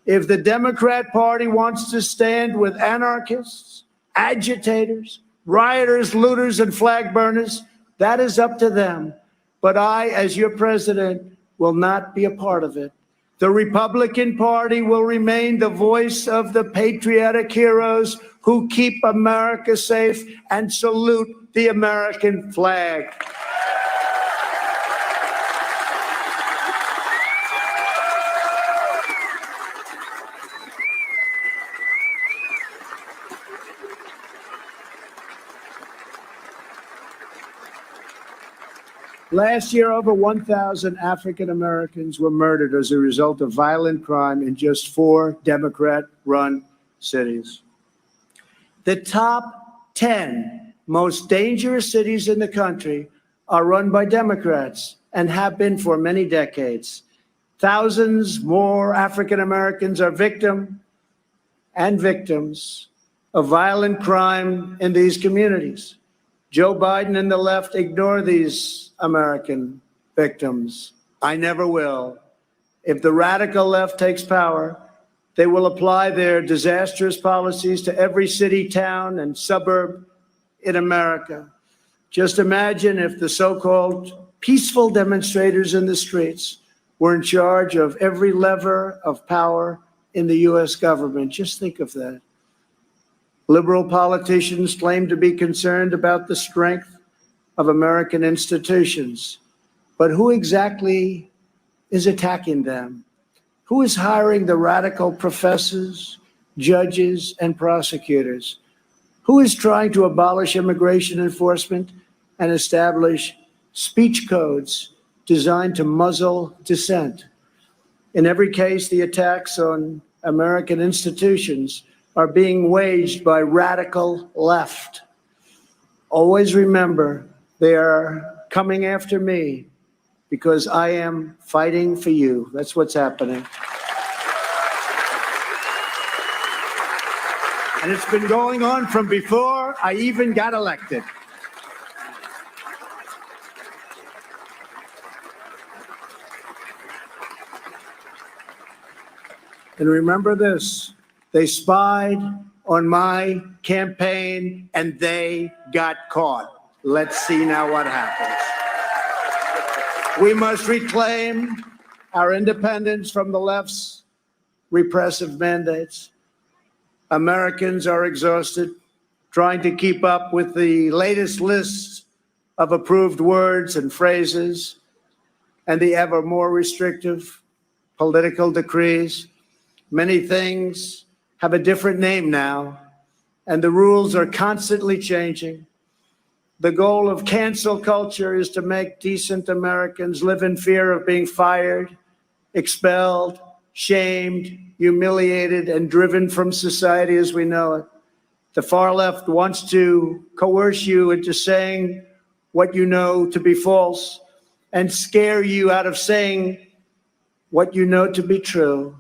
If the Democrat Party wants to stand with anarchists, agitators, rioters, looters, and flag burners, that is up to them. But I, as your president, will not be a part of it. The Republican Party will remain the voice of the patriotic heroes who keep America safe and salute the American flag. Last year, over 1,000 African Americans were murdered as a result of violent crime in just 4 Democrat-run cities. The top 10 most dangerous cities in the country are run by Democrats and have been for many decades. Thousands more African Americans are victims of violent crime in these communities. Joe Biden and the left ignore these American victims. I never will. If the radical left takes power, they will apply their disastrous policies to every city, town, and suburb in America. Just imagine if the so-called peaceful demonstrators in the streets were in charge of every lever of power in the U.S. government. Just think of that. Liberal politicians claim to be concerned about the strength of American institutions, but who exactly is attacking them? Who is hiring the radical professors, judges, and prosecutors? Who is trying to abolish immigration enforcement and establish speech codes designed to muzzle dissent? In every case, the attacks on American institutions are being waged by radical left. Always remember, they are coming after me because I am fighting for you. That's what's happening. And it's been going on from before I even got elected. And remember this, they spied on my campaign and they got caught. Let's see now what happens. We must reclaim our independence from the left's repressive mandates. Americans are exhausted trying to keep up with the latest lists of approved words and phrases and the ever more restrictive political decrees. Many things have a different name now, and the rules are constantly changing. The goal of cancel culture is to make decent Americans live in fear of being fired, expelled, shamed, humiliated, and driven from society as we know it. The far left wants to coerce you into saying what you know to be false and scare you out of saying what you know to be true.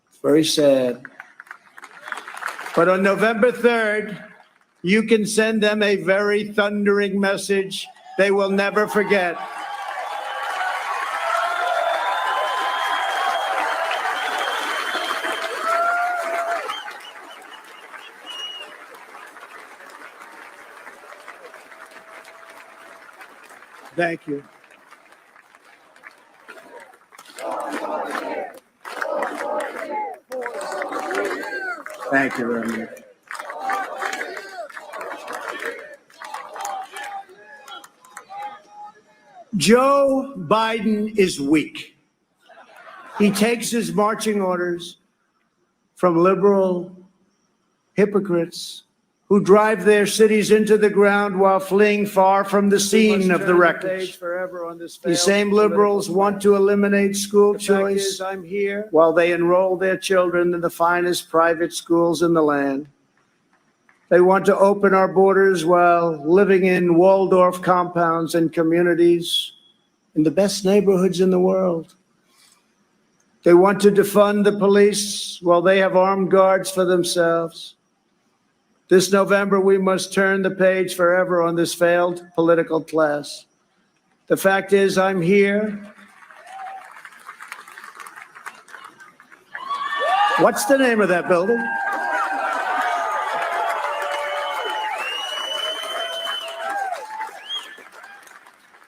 It's very sad. But on November 3rd, you can send them a very thundering message they will never forget. Thank you. Thank you very much. Joe Biden is weak. He takes his marching orders from liberal hypocrites who drive their cities into the ground while fleeing far from the scene of the wreckage. These same liberals want to eliminate school choice while they enroll their children in the finest private schools in the land. They want to open our borders while living in Waldorf compounds and communities in the best neighborhoods in the world. They want to defund the police while they have armed guards for themselves. This November, we must turn the page forever on this failed political class. The fact is, I'm here. What's the name of that building?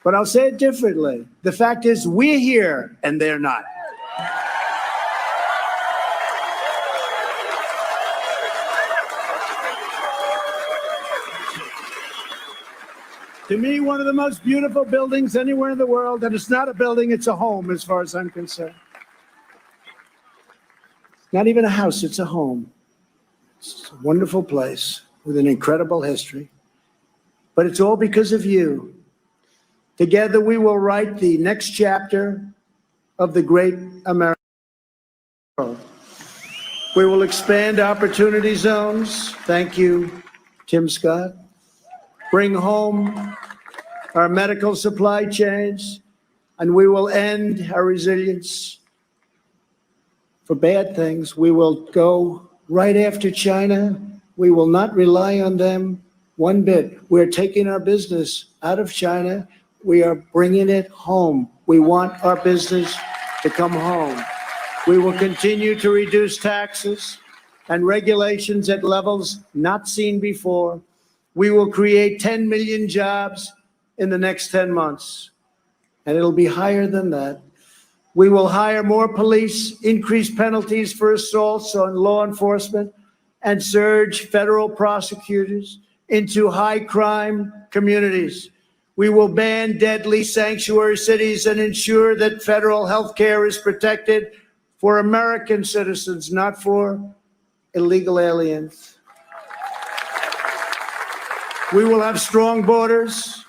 But I'll say it differently. The fact is, we're here and they're not. To me, one of the most beautiful buildings anywhere in the world, and it's not a building, it's a home as far as I'm concerned. Not even a house, it's a home. It's a wonderful place with an incredible history. But it's all because of you. Together we will write the next chapter of the great American world. We will expand opportunity zones. Thank you, Tim Scott. Bring home our medical supply chains, and we will end our resilience for bad things. We will go right after China. We will not rely on them one bit. We're taking our business out of China. We are bringing it home. We want our business to come home. We will continue to reduce taxes and regulations at levels not seen before. We will create 10 million jobs in the next 10 months, and it'll be higher than that. We will hire more police, increase penalties for assaults on law enforcement, and surge federal prosecutors into high-crime communities. We will ban deadly sanctuary cities and ensure that federal health care is protected for American citizens, not for illegal aliens. We will have strong borders.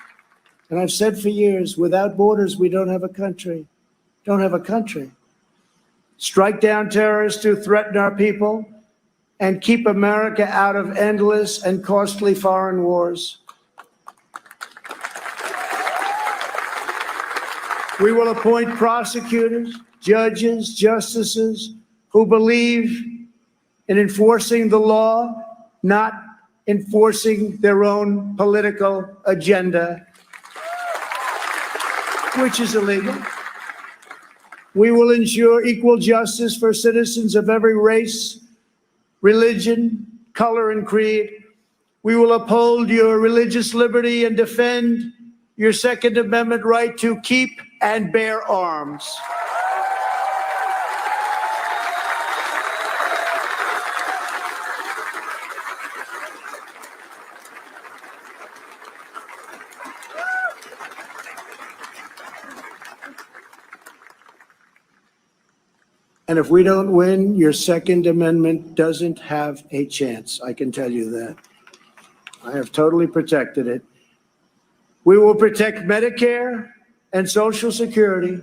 And I've said for years, without borders, we don't have a country. Don't have a country. Strike down terrorists who threaten our people and keep America out of endless and costly foreign wars. We will appoint prosecutors, judges, justices who believe in enforcing the law, not enforcing their own political agenda, which is illegal. We will ensure equal justice for citizens of every race, religion, color, and creed. We will uphold your religious liberty and defend your Second Amendment right to keep and bear arms. And if we don't win, your Second Amendment doesn't have a chance. I can tell you that. I have totally protected it. We will protect Medicare and Social Security.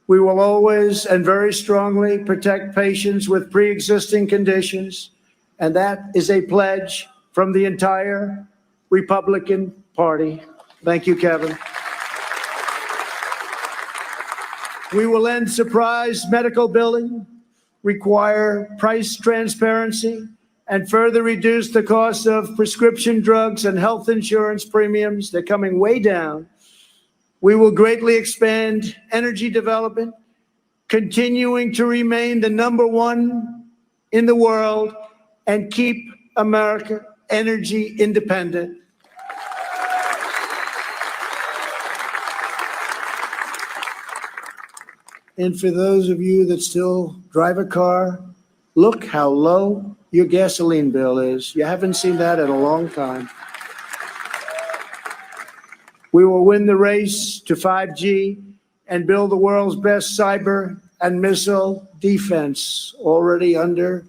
We will always and very strongly protect patients with pre-existing conditions. And that is a pledge from the entire Republican Party. Thank you, Kevin. We will end surprise medical billing, require price transparency, and further reduce the cost of prescription drugs and health insurance premiums. They're coming way down. We will greatly expand energy development, continuing to remain the #1 in the world and keep America energy independent. And for those of you that still drive a car, look how low your gasoline bill is. You haven't seen that in a long time. We will win the race to 5G and build the world's best cyber and missile defense, already under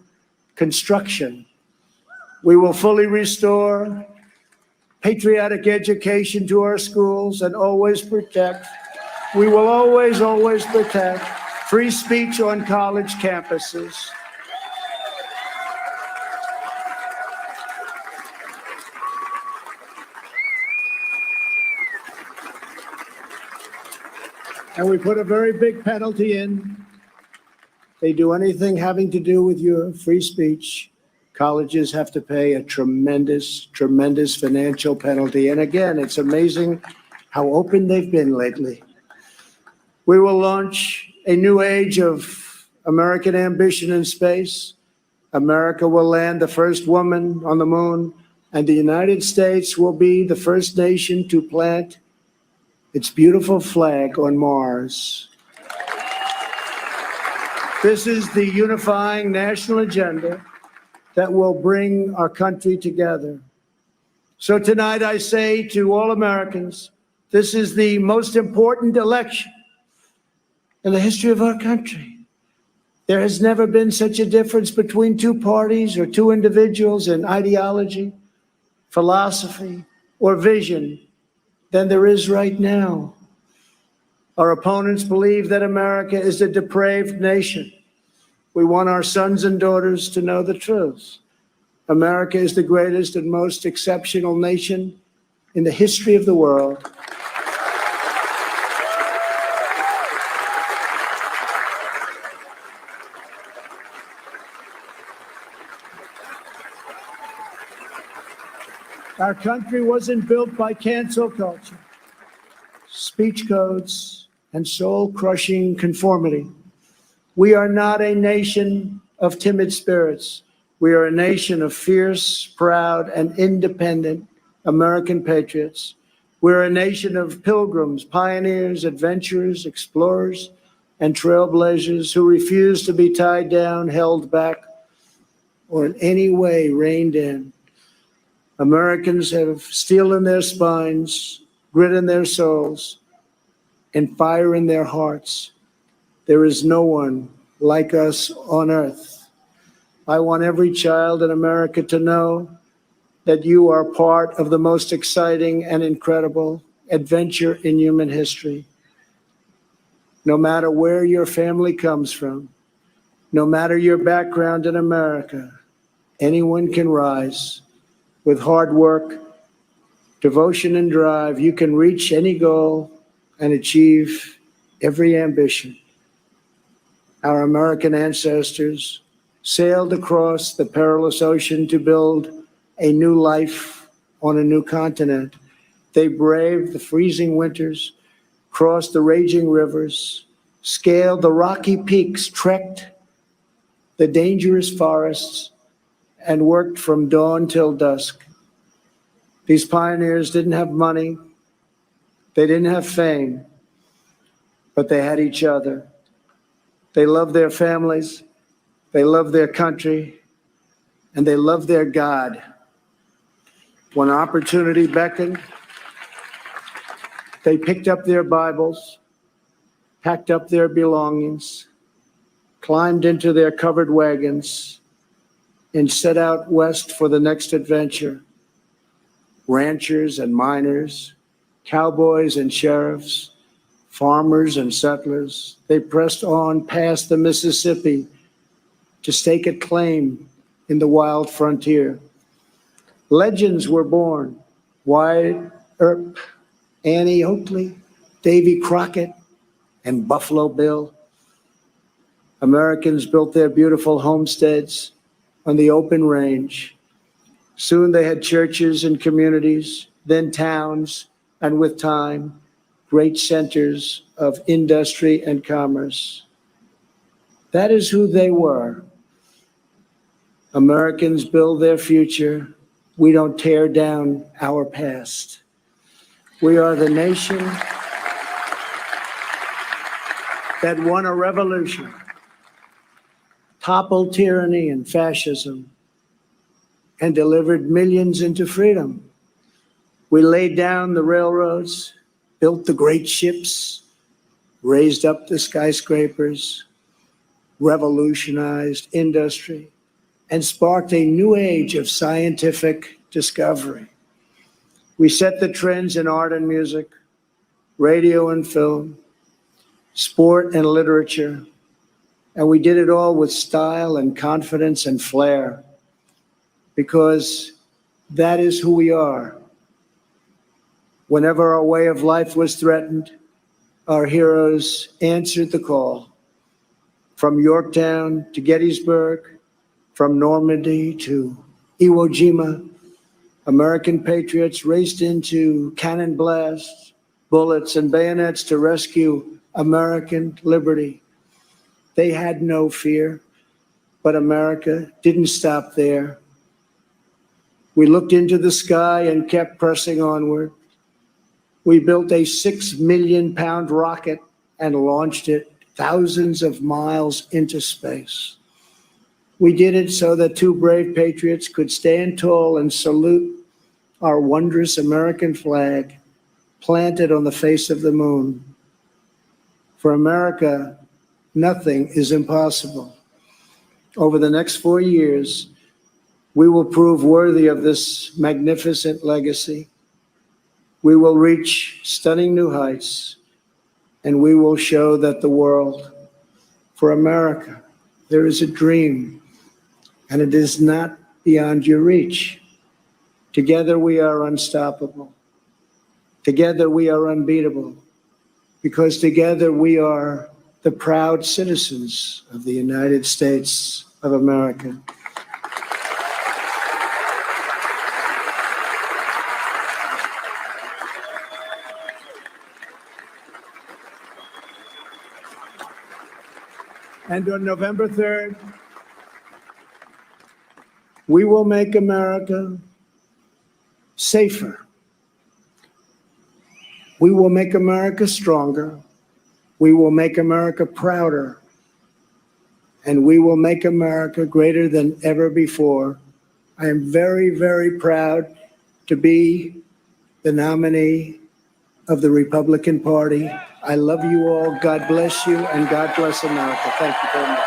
construction. We will fully restore patriotic education to our schools and always protect. We will always, always protect free speech on college campuses. And we put a very big penalty in. They do anything having to do with your free speech, colleges have to pay a tremendous, tremendous financial penalty. And again, it's amazing how open they've been lately. We will launch a new age of American ambition in space. America will land the first woman on the moon, and the United States will be the first nation to plant its beautiful flag on Mars. This is the unifying national agenda that will bring our country together. So tonight I say to all Americans, this is the most important election in the history of our country. There has never been such a difference between two parties or two individuals in ideology, philosophy, or vision than there is right now. Our opponents believe that America is a depraved nation. We want our sons and daughters to know the truth. America is the greatest and most exceptional nation in the history of the world. Our country wasn't built by cancel culture, speech codes, and soul-crushing conformity. We are not a nation of timid spirits. We are a nation of fierce, proud, and independent American patriots. We're a nation of pilgrims, pioneers, adventurers, explorers, and trailblazers who refuse to be tied down, held back, or in any way reined in. Americans have steel in their spines, grit in their souls, and fire in their hearts. There is no one like us on earth. I want every child in America to know that you are part of the most exciting and incredible adventure in human history. No matter where your family comes from, no matter your background in America, anyone can rise. With hard work, devotion, and drive, you can reach any goal and achieve every ambition. Our American ancestors sailed across the perilous ocean to build a new life on a new continent. They braved the freezing winters, crossed the raging rivers, scaled the rocky peaks, trekked the dangerous forests, and worked from dawn till dusk. These pioneers didn't have money, they didn't have fame, but they had each other. They loved their families, they loved their country, and they loved their God. When opportunity beckoned, they picked up their Bibles, packed up their belongings, climbed into their covered wagons, and set out west for the next adventure. Ranchers and miners, cowboys and sheriffs, farmers and settlers, they pressed on past the Mississippi to stake a claim in the wild frontier. Legends were born: Wyatt Earp, Annie Oakley, Davy Crockett, and Buffalo Bill. Americans built their beautiful homesteads on the open range. Soon they had churches and communities, then towns, and with time, great centers of industry and commerce. That is who they were. Americans build their future. We don't tear down our past. We are the nation that won a revolution, toppled tyranny and fascism, and delivered millions into freedom. We laid down the railroads, built the great ships, raised up the skyscrapers, revolutionized industry, and sparked a new age of scientific discovery. We set the trends in art and music, radio and film, sport and literature, and we did it all with style and confidence and flair, because that is who we are. Whenever our way of life was threatened, our heroes answered the call. From Yorktown to Gettysburg, from Normandy to Iwo Jima, American patriots raced into cannon blasts, bullets, and bayonets to rescue American liberty. They had no fear, but America didn't stop there. We looked into the sky and kept pressing onward. We built a 6 million pound rocket and launched it thousands of miles into space. We did it so that two brave patriots could stand tall and salute our wondrous American flag planted on the face of the moon. For America, nothing is impossible. Over the next 4 years, we will prove worthy of this magnificent legacy. We will reach stunning new heights, and we will show that the world, for America, there is a dream, and it is not beyond your reach. Together we are unstoppable. Together we are unbeatable, because together we are the proud citizens of the United States of America. And on November 3rd, we will make America safer. We will make America stronger. We will make America prouder. And we will make America greater than ever before. I am very, very proud to be the nominee of the Republican Party. I love you all. God bless you, and God bless America. Thank you very much.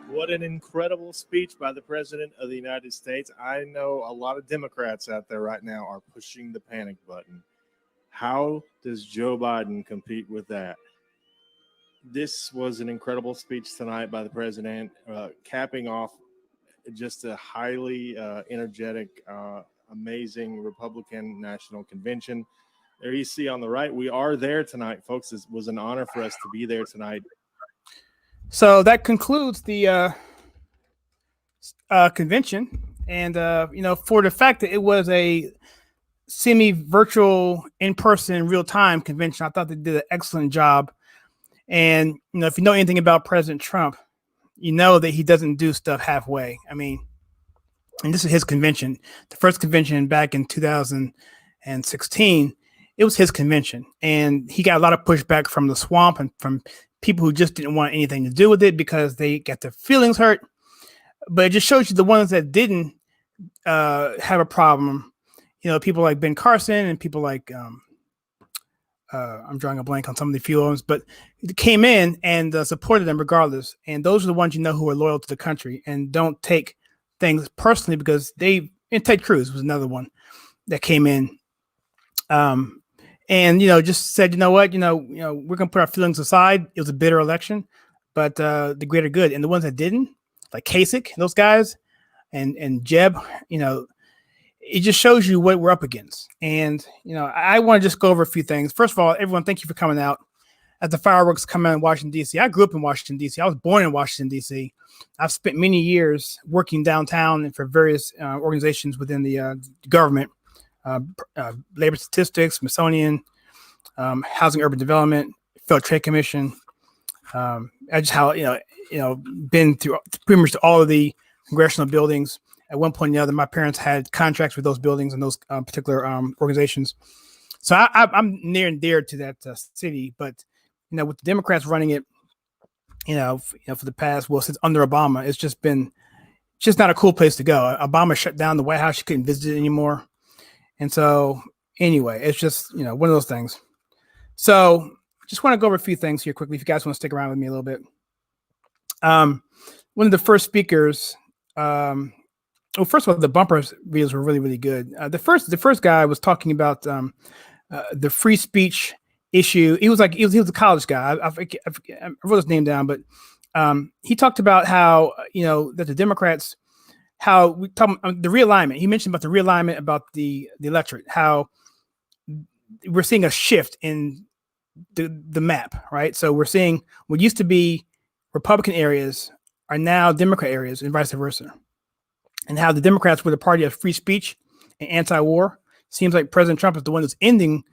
What an incredible speech by the President of the United States. I know a lot of Democrats out there right now are pushing the panic button. How does Joe Biden compete with that? This was an incredible speech tonight by the President, capping off just a highly energetic, amazing Republican National Convention. There you see on the right, we are there tonight, folks. It was an honor for us to be there tonight. So that concludes the convention. And, for the fact that it was a semi-virtual, in-person, real-time convention, I thought they did an excellent job. And, if you know anything about President Trump, you know that he doesn't do stuff halfway. I mean, and this is his convention. The first convention back in 2016, it was his convention, and he got a lot of pushback from the swamp and from people who just didn't want anything to do with it because they got their feelings hurt. But it just shows you the ones that didn't have a problem. People like Ben Carson and people like I'm drawing a blank on some of the few ones, but they came in and supported them regardless. And those are the ones who are loyal to the country and don't take things personally because and Ted Cruz was another one that came in. And just said, we're gonna put our feelings aside. It was a bitter election, but the greater good. And the ones that didn't, like Kasich, those guys, and Jeb, it just shows you what we're up against. And I want to just go over a few things. First of all, everyone, thank you for coming out at the fireworks coming out in Washington D.C. I grew up in Washington D.C. I was born in Washington D.C. I've spent many years working downtown and for various organizations within the government. Labor Statistics, Smithsonian, Housing Urban Development, Federal Trade Commission. I just been through pretty much all of the congressional buildings. At one point or the other, my parents had contracts with those buildings and those particular organizations. So I'm near and dear to that city. But with the Democrats running it, for the past, since under Obama, it's just not a cool place to go. Obama shut down the White House; you couldn't visit it anymore. And so, anyway, it's just, one of those things. So, just want to go over a few things here quickly if you guys want to stick around with me a little bit. One of the first speakers, first of all, the bumper videos were really, really good. The first guy was talking about the free speech issue. He was a college guy. I wrote his name down, but he talked about how, that the Democrats, how we talk the realignment. He mentioned about the realignment about the electorate, how we're seeing a shift in the map, right? So we're seeing what used to be Republican areas are now Democrat areas and vice versa. And how the Democrats were the party of free speech and anti-war. Seems like President Trump is the one who's ending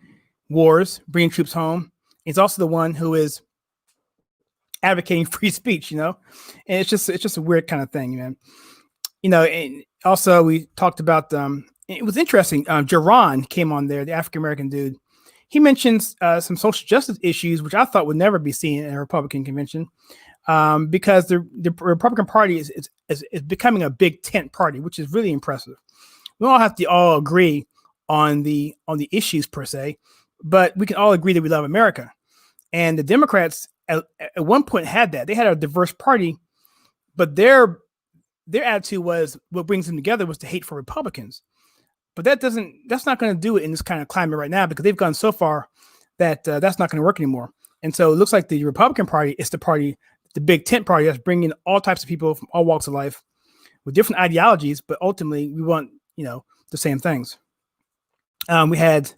wars, bringing troops home. He's also the one who is advocating free speech, and it's just a weird kind of thing, man. And also we talked about, it was interesting. Jaron came on there, the African-American dude. He mentions some social justice issues, which I thought would never be seen in a Republican convention, because the Republican Party is becoming a big tent party, which is really impressive. We all have to all agree on the issues per se, but we can all agree that we love America. And the Democrats at one point had that. They had a diverse party, but their attitude was what brings them together was the hate for Republicans. But that's not going to do it in this kind of climate right now, because they've gone so far that that's not going to work anymore. And so it looks like the Republican Party is the big tent party that's bringing all types of people from all walks of life with different ideologies, but ultimately we want, the same things. We had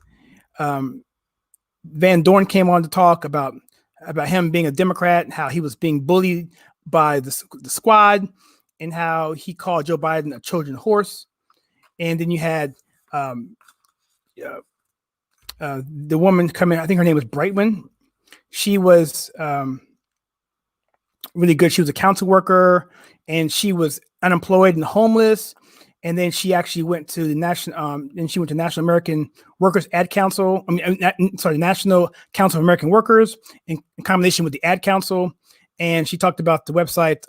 Van Dorn came on to talk about him being a Democrat and how he was being bullied by the squad and how he called Joe Biden a Trojan horse. And then you had the woman come in, I think her name was Brightman. She was really good. She was a council worker and she was unemployed and homeless. And then she actually went to the National American Workers Ad Council. National Council of American Workers in combination with the Ad Council. And she talked about the website.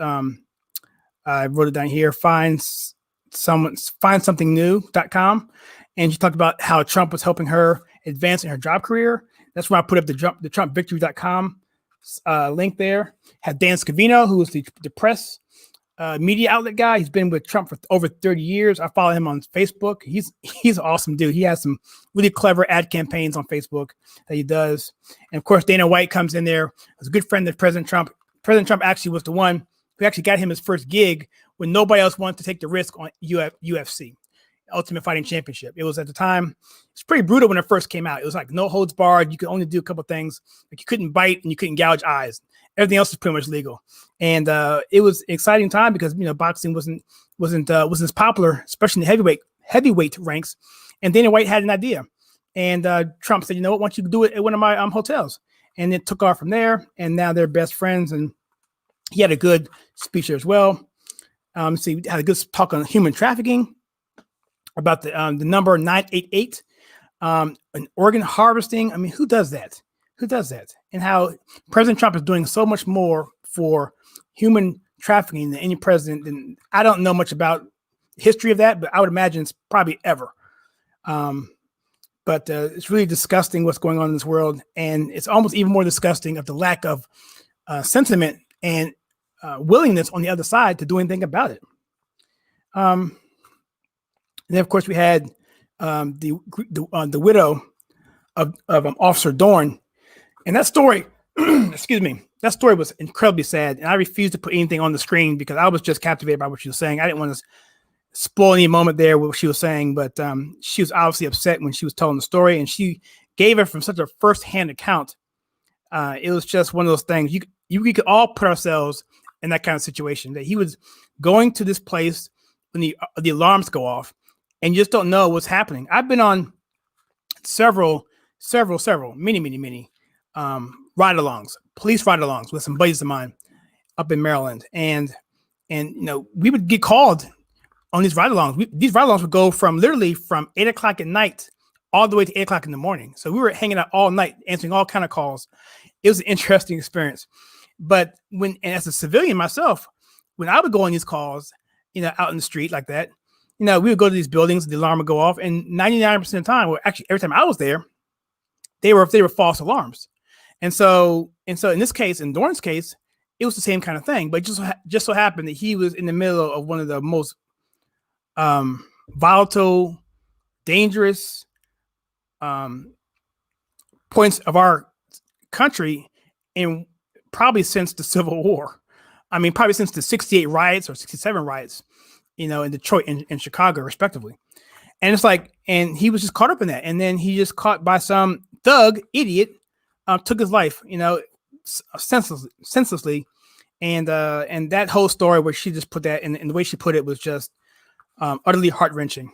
I wrote it down here, findsomethingnew.com. And she talked about how Trump was helping her advance in her job career. That's where I put up the trumpvictory.com link there. Had Dan Scavino, who was the press media outlet guy. He's been with Trump for over 30 years. I follow him on Facebook. He's an awesome dude. He has some really clever ad campaigns on Facebook that he does. And of course, Dana White comes in there. He's a good friend of President Trump. President Trump actually was the one who actually got him his first gig when nobody else wanted to take the risk on UFC, Ultimate Fighting Championship. It was at the time, it's pretty brutal when it first came out. It was like no holds barred. You could only do a couple of things. Like you couldn't bite and you couldn't gouge eyes. Everything else was pretty much legal. And it was an exciting time because, boxing wasn't as popular, especially in the heavyweight ranks. And Dana White had an idea. And Trump said, you know what, why don't you do it at one of my hotels? And it took off from there. And now they're best friends. And he had a good speech there as well. So we had a good talk on human trafficking, about the number 988, and organ harvesting. I mean, who does that? Who does that? And how President Trump is doing so much more for human trafficking than any president. And I don't know much about history of that, but I would imagine it's probably ever. But it's really disgusting what's going on in this world. And it's almost even more disgusting of the lack of sentiment and willingness on the other side to do anything about it. And then, of course, we had the widow of Officer Dorn. And that story, excuse me, that story was incredibly sad. And I refused to put anything on the screen because I was just captivated by what she was saying. I didn't want to spoil any moment there with what she was saying, but she was obviously upset when she was telling the story, and she gave it from such a firsthand account. It was just one of those things. We could all put ourselves in that kind of situation, that he was going to this place when the alarms go off and you just don't know what's happening. I've been on many ride-alongs, police ride-alongs with some buddies of mine up in Maryland. And we would get called on these ride-alongs. These ride-alongs would go literally from 8 o'clock at night all the way to 8 o'clock in the morning. So we were hanging out all night, answering all kind of calls. It was an interesting experience. But as a civilian myself, when I would go on these calls, out in the street like that, we would go to these buildings, the alarm would go off, and 99% of the time, or actually every time I was there, they were false alarms. And so in this case, in Dorn's case, it was the same kind of thing. But just so happened that he was in the middle of one of the most volatile, dangerous points of our country, and probably since the Civil War. I mean, probably since the 68 riots or 67 riots, in Detroit and Chicago, respectively. And it's like, and he was just caught up in that. And then he just caught by some thug idiot, took his life, senselessly. And that whole story where she just put that in the way she put it was just utterly heart-wrenching.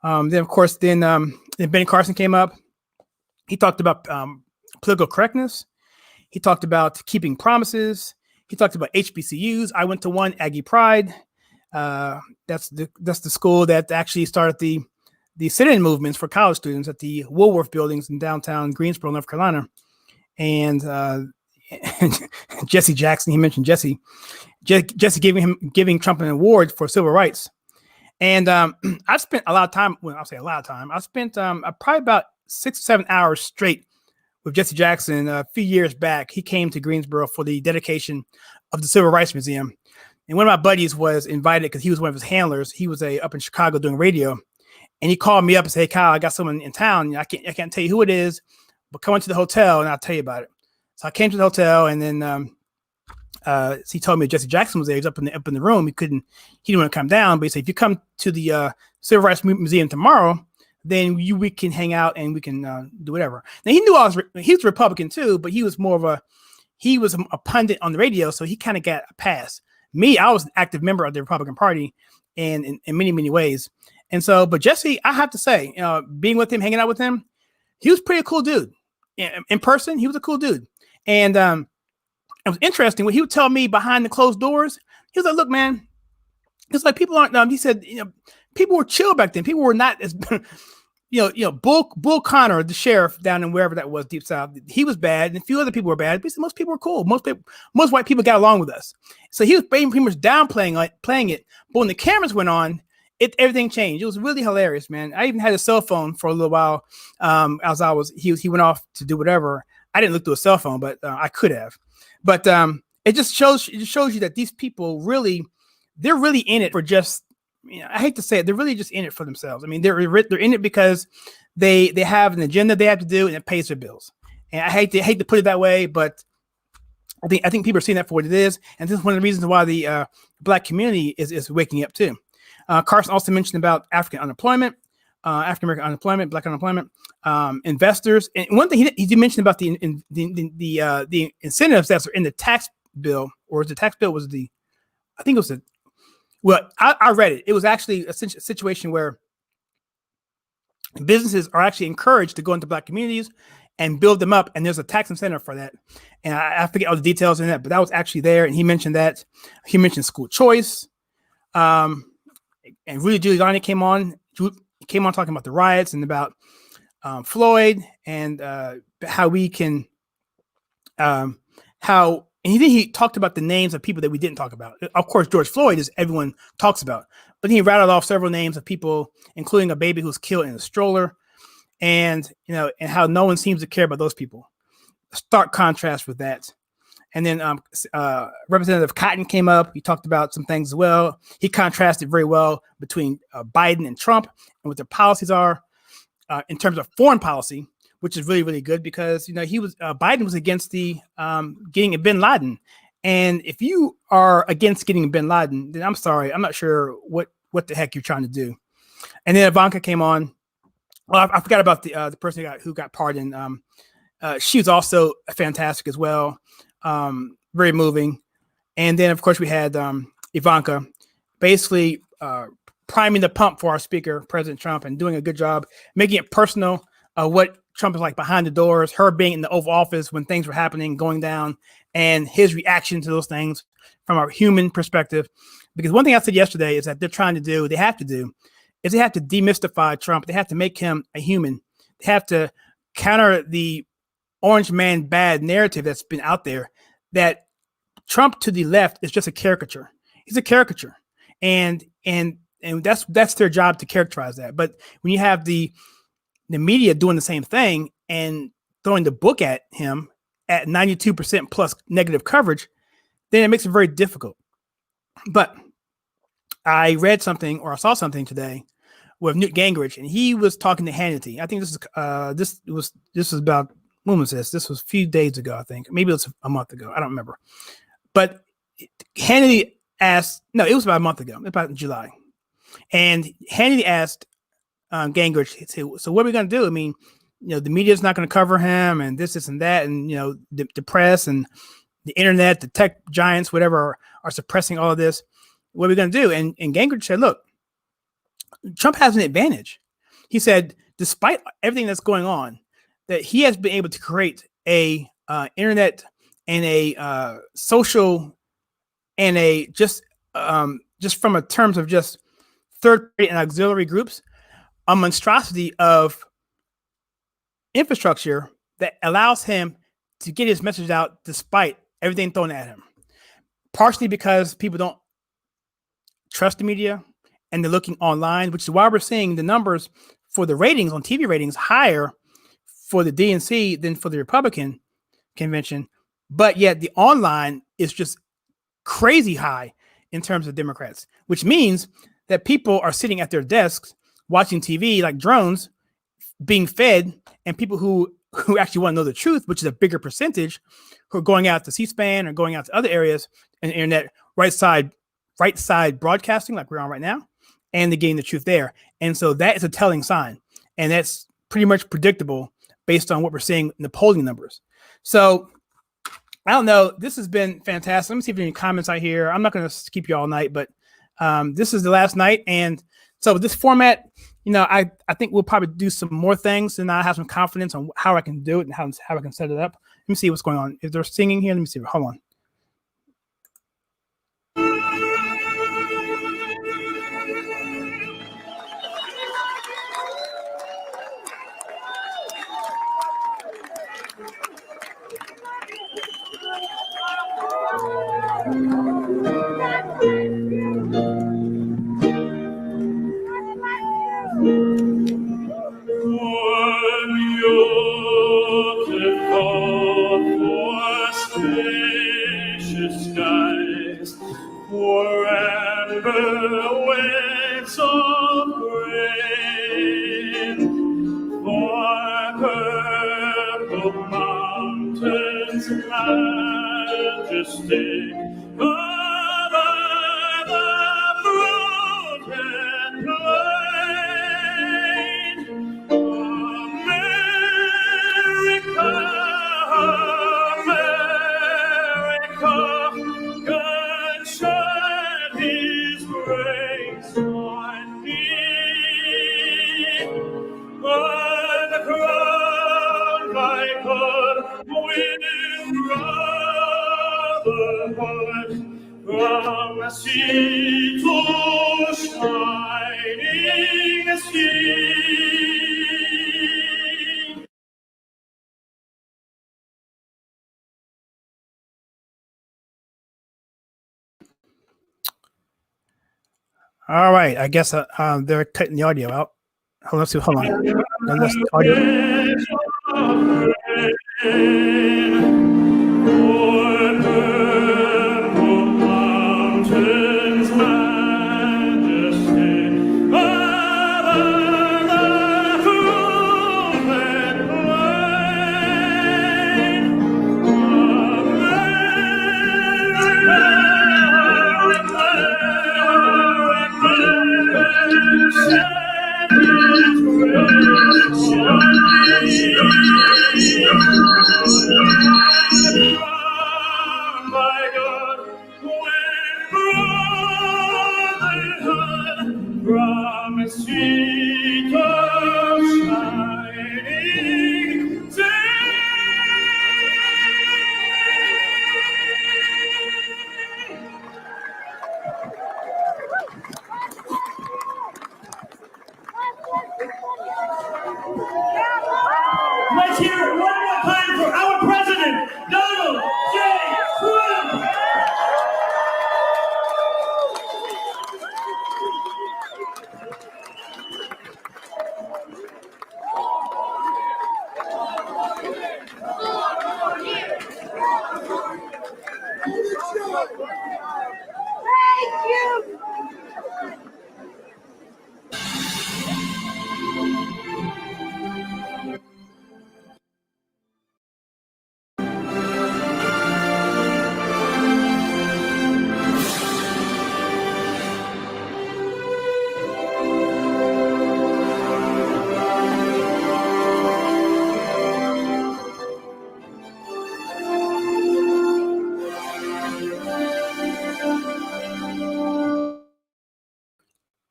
Then, of course, then Ben Carson came up. He talked about political correctness. He talked about keeping promises. He talked about HBCUs. I went to one, Aggie Pride. That's the school that actually started the sit-in movements for college students at the Woolworth buildings in downtown Greensboro, North Carolina. And Jesse Jackson, he mentioned Jesse giving Trump an award for civil rights. And I spent a lot of time. Well, I'll say a lot of time. I spent probably about 6 or 7 hours straight with Jesse Jackson. A few years back, he came to Greensboro for the dedication of the Civil Rights Museum. And one of my buddies was invited because he was one of his handlers. He was up in Chicago doing radio, and he called me up and said, "Hey, Kyle, I got someone in town. I can't tell you who it is, but come into the hotel and I'll tell you about it." So I came to the hotel, and then he told me Jesse Jackson was there. He was up in the room. He didn't want to come down, but he said, "If you come to the Civil Rights Museum tomorrow, then we can hang out and we can do whatever." Now he knew he was a Republican too, but he was more of a pundit on the radio, so he kind of got a pass. Me, I was an active member of the Republican Party, and in many, many ways. And so, but Jesse, I have to say, being with him, hanging out with him, he was pretty cool dude. In person, he was a cool dude. And it was interesting when he would tell me behind the closed doors. He was like, "Look, man," it's like people aren't. He said, people were chill back then. People were not as, Bull Connor, the sheriff down in wherever that was, deep south. He was bad, and a few other people were bad. But most people were cool. Most white people got along with us. So he was pretty much downplaying playing it. But when the cameras went on, everything changed. It was really hilarious, man. I even had a cell phone for a little while. He went off to do whatever. I didn't look through a cell phone, but I could have. But it just shows you that these people they're really in it for just. I hate to say it, they're really just in it for themselves. I mean, they're in it because they have an agenda they have to do, and it pays their bills. And I hate to put it that way, but I think people are seeing that for what it is, and this is one of the reasons why the Black community is waking up too. Carson also mentioned about African unemployment, African American unemployment, Black unemployment, investors, and one thing he did mention about the incentives that are in the tax bill, or the tax bill was I think it was well, I read it. It was actually a situation where businesses are actually encouraged to go into Black communities and build them up, and there's a tax incentive for that. And I forget all the details in that, but that was actually there. And he mentioned that. He mentioned school choice. And Rudy Giuliani came on talking about the riots and about Floyd and how we can and he talked about the names of people that we didn't talk about. Of course, George Floyd is everyone talks about, but he rattled off several names of people, including a baby who was killed in a stroller, and how no one seems to care about those people. Stark contrast with that. And then Representative Cotton came up. He talked about some things as well. He contrasted very well between Biden and Trump and what their policies are in terms of foreign policy, which is really, really good because Biden was against the getting a bin Laden, and if you are against getting a bin Laden, then I'm sorry, I'm not sure what the heck you're trying to do. And then Ivanka came on. Well, I forgot about the person who got pardoned. She was also fantastic as well, very moving. And then of course we had Ivanka, basically priming the pump for our speaker, President Trump, and doing a good job making it personal. What Trump is like behind the doors, her being in the Oval Office when things were happening, going down, and his reaction to those things from a human perspective. Because one thing I said yesterday is that they have to demystify Trump. They have to make him a human. They have to counter the orange man bad narrative that's been out there that Trump to the left is just a caricature. He's a caricature. And that's their job to characterize that. But when you have the media doing the same thing and throwing the book at him at 92% plus negative coverage, then it makes it very difficult. But I read something or I saw something today with Newt Gingrich, and he was talking to Hannity. I think this was about, when was this? This was a few days ago, I think. Maybe it was a month ago. I don't remember. But Hannity asked, no, it was about a month ago, about July. And Hannity asked Gingrich, so what are we going to do? I mean, the media is not going to cover him, and this and that, and the press and the internet, the tech giants, whatever, are suppressing all of this. What are we going to do? And Gingrich said, look, Trump has an advantage. He said, despite everything that's going on, that he has been able to create a internet and a social and a just from a terms of just third party and auxiliary groups, a monstrosity of infrastructure that allows him to get his message out despite everything thrown at him. Partially because people don't trust the media and they're looking online, which is why we're seeing the numbers for the ratings on TV ratings higher for the DNC than for the Republican convention. But yet the online is just crazy high in terms of Democrats, which means that people are sitting at their desks watching TV like drones being fed, and people who actually want to know the truth, which is a bigger percentage, who are going out to C-SPAN or going out to other areas in the internet, right side broadcasting like we're on right now, and they're getting the truth there. And so that is a telling sign. And that's pretty much predictable based on what we're seeing in the polling numbers. So I don't know. This has been fantastic. Let me see if there are any comments out here. I'm not going to keep you all night, but this is the last night. And so with this format, I think we'll probably do some more things, and I have some confidence on how I can do it and how I can set it up. Let me see what's going on. Is there singing here? Let me see. Hold on. Majesty, above the broken plain. America, America, God shed His grace on me. But the crown by God with brotherhood from a sea to shining sea. All right, I guess they're cutting the audio out. Hold on. That's the audio. From a street of shining day. Let's hear it one more time for our president, Donald J. Trump.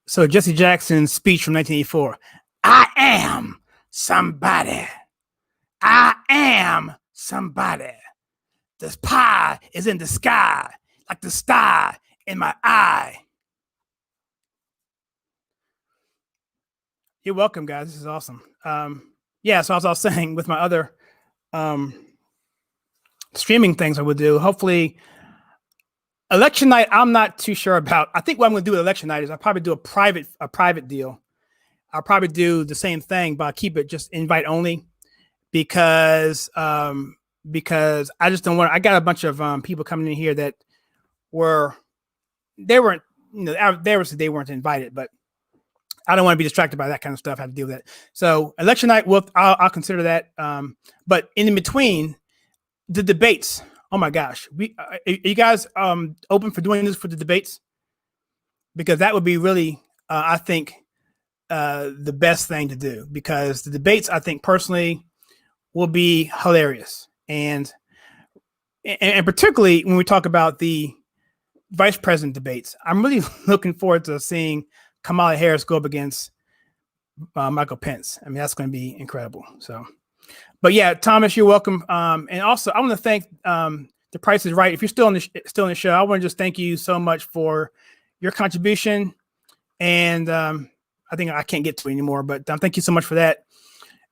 So Jesse Jackson's speech from 1984, I am somebody. I am somebody. This pie is in the sky, like the star in my eye. You're welcome, guys. This is awesome. Yeah, so as I was saying with my other streaming things I would do, hopefully election night, I'm not too sure about. I think what I'm going to do with election night is I'll probably do a private deal. I'll probably do the same thing, but I'll keep it just invite only because I just don't want. I got a bunch of people coming in here that weren't they weren't invited, but I don't want to be distracted by that kind of stuff. I have to deal with that. So election night, I'll consider that. But in between the debates. Oh my gosh, are you guys open for doing this for the debates? Because that would be really, I think, the best thing to do. Because the debates, I think personally, will be hilarious, and particularly when we talk about the vice president debates, I'm really looking forward to seeing Kamala Harris go up against Michael Pence. I mean, that's going to be incredible. So. But yeah, Thomas, you're welcome. And also, I want to thank The Price is Right. If you're still in the show, I want to just thank you so much for your contribution. And I think I can't get to it anymore, but thank you so much for that.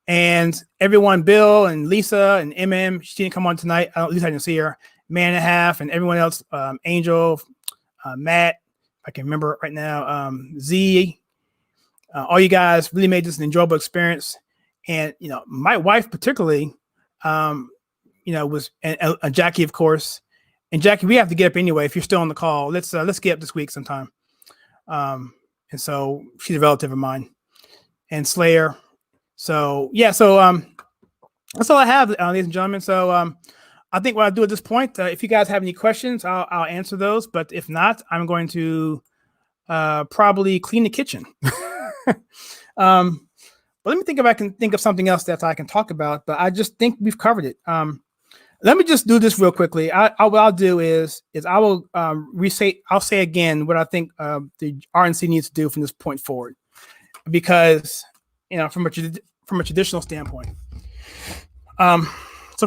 And everyone, Bill and Lisa and MM, she didn't come on tonight. At least I didn't see her. Man and a Half and everyone else, Angel, Matt, if I can remember right now, Z. All you guys really made this an enjoyable experience. And, my wife particularly, was and Jackie, of course. And Jackie, we have to get up anyway. If you're still on the call, let's get up this week sometime. And so she's a relative of mine. And Slayer. So, yeah. So that's all I have, ladies and gentlemen. So I think what I'll do at this point, if you guys have any questions, I'll answer those. But if not, I'm going to probably clean the kitchen. But let me think if I can think of something else that I can talk about, but I just think we've covered it. Let me just do this real quickly. What I'll do is I will I'll say again what I think the RNC needs to do from this point forward, because from a traditional standpoint. So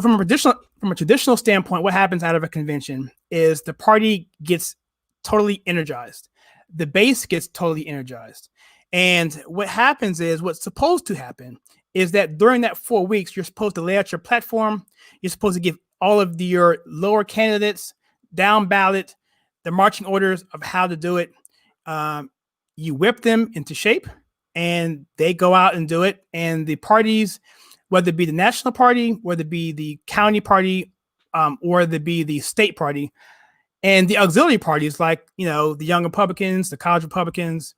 from a traditional standpoint, what happens out of a convention is the party gets totally energized. The base gets totally energized. And what happens is, what's supposed to happen is that during that 4 weeks, you're supposed to lay out your platform. You're supposed to give all of your lower candidates down ballot the marching orders of how to do it. You whip them into shape, and they go out and do it. And the parties, whether it be the national party, whether it be the county party, or it be the state party, and the auxiliary parties, like, the young Republicans, the college Republicans,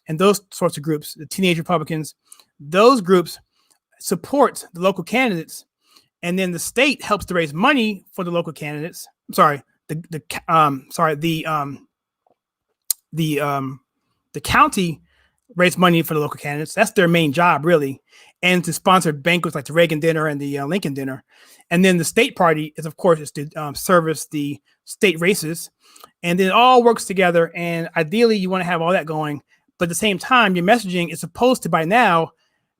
and those sorts of groups, the teenage Republicans, those groups support the local candidates, and then the state helps to raise money for the local candidates. I'm sorry, the county raise money for the local candidates. That's their main job, really, and to sponsor banquets like the Reagan dinner and the Lincoln dinner. And then the state party is, of course, is to service the state races, and then it all works together. And ideally, you want to have all that going, but at the same time, your messaging is supposed to by now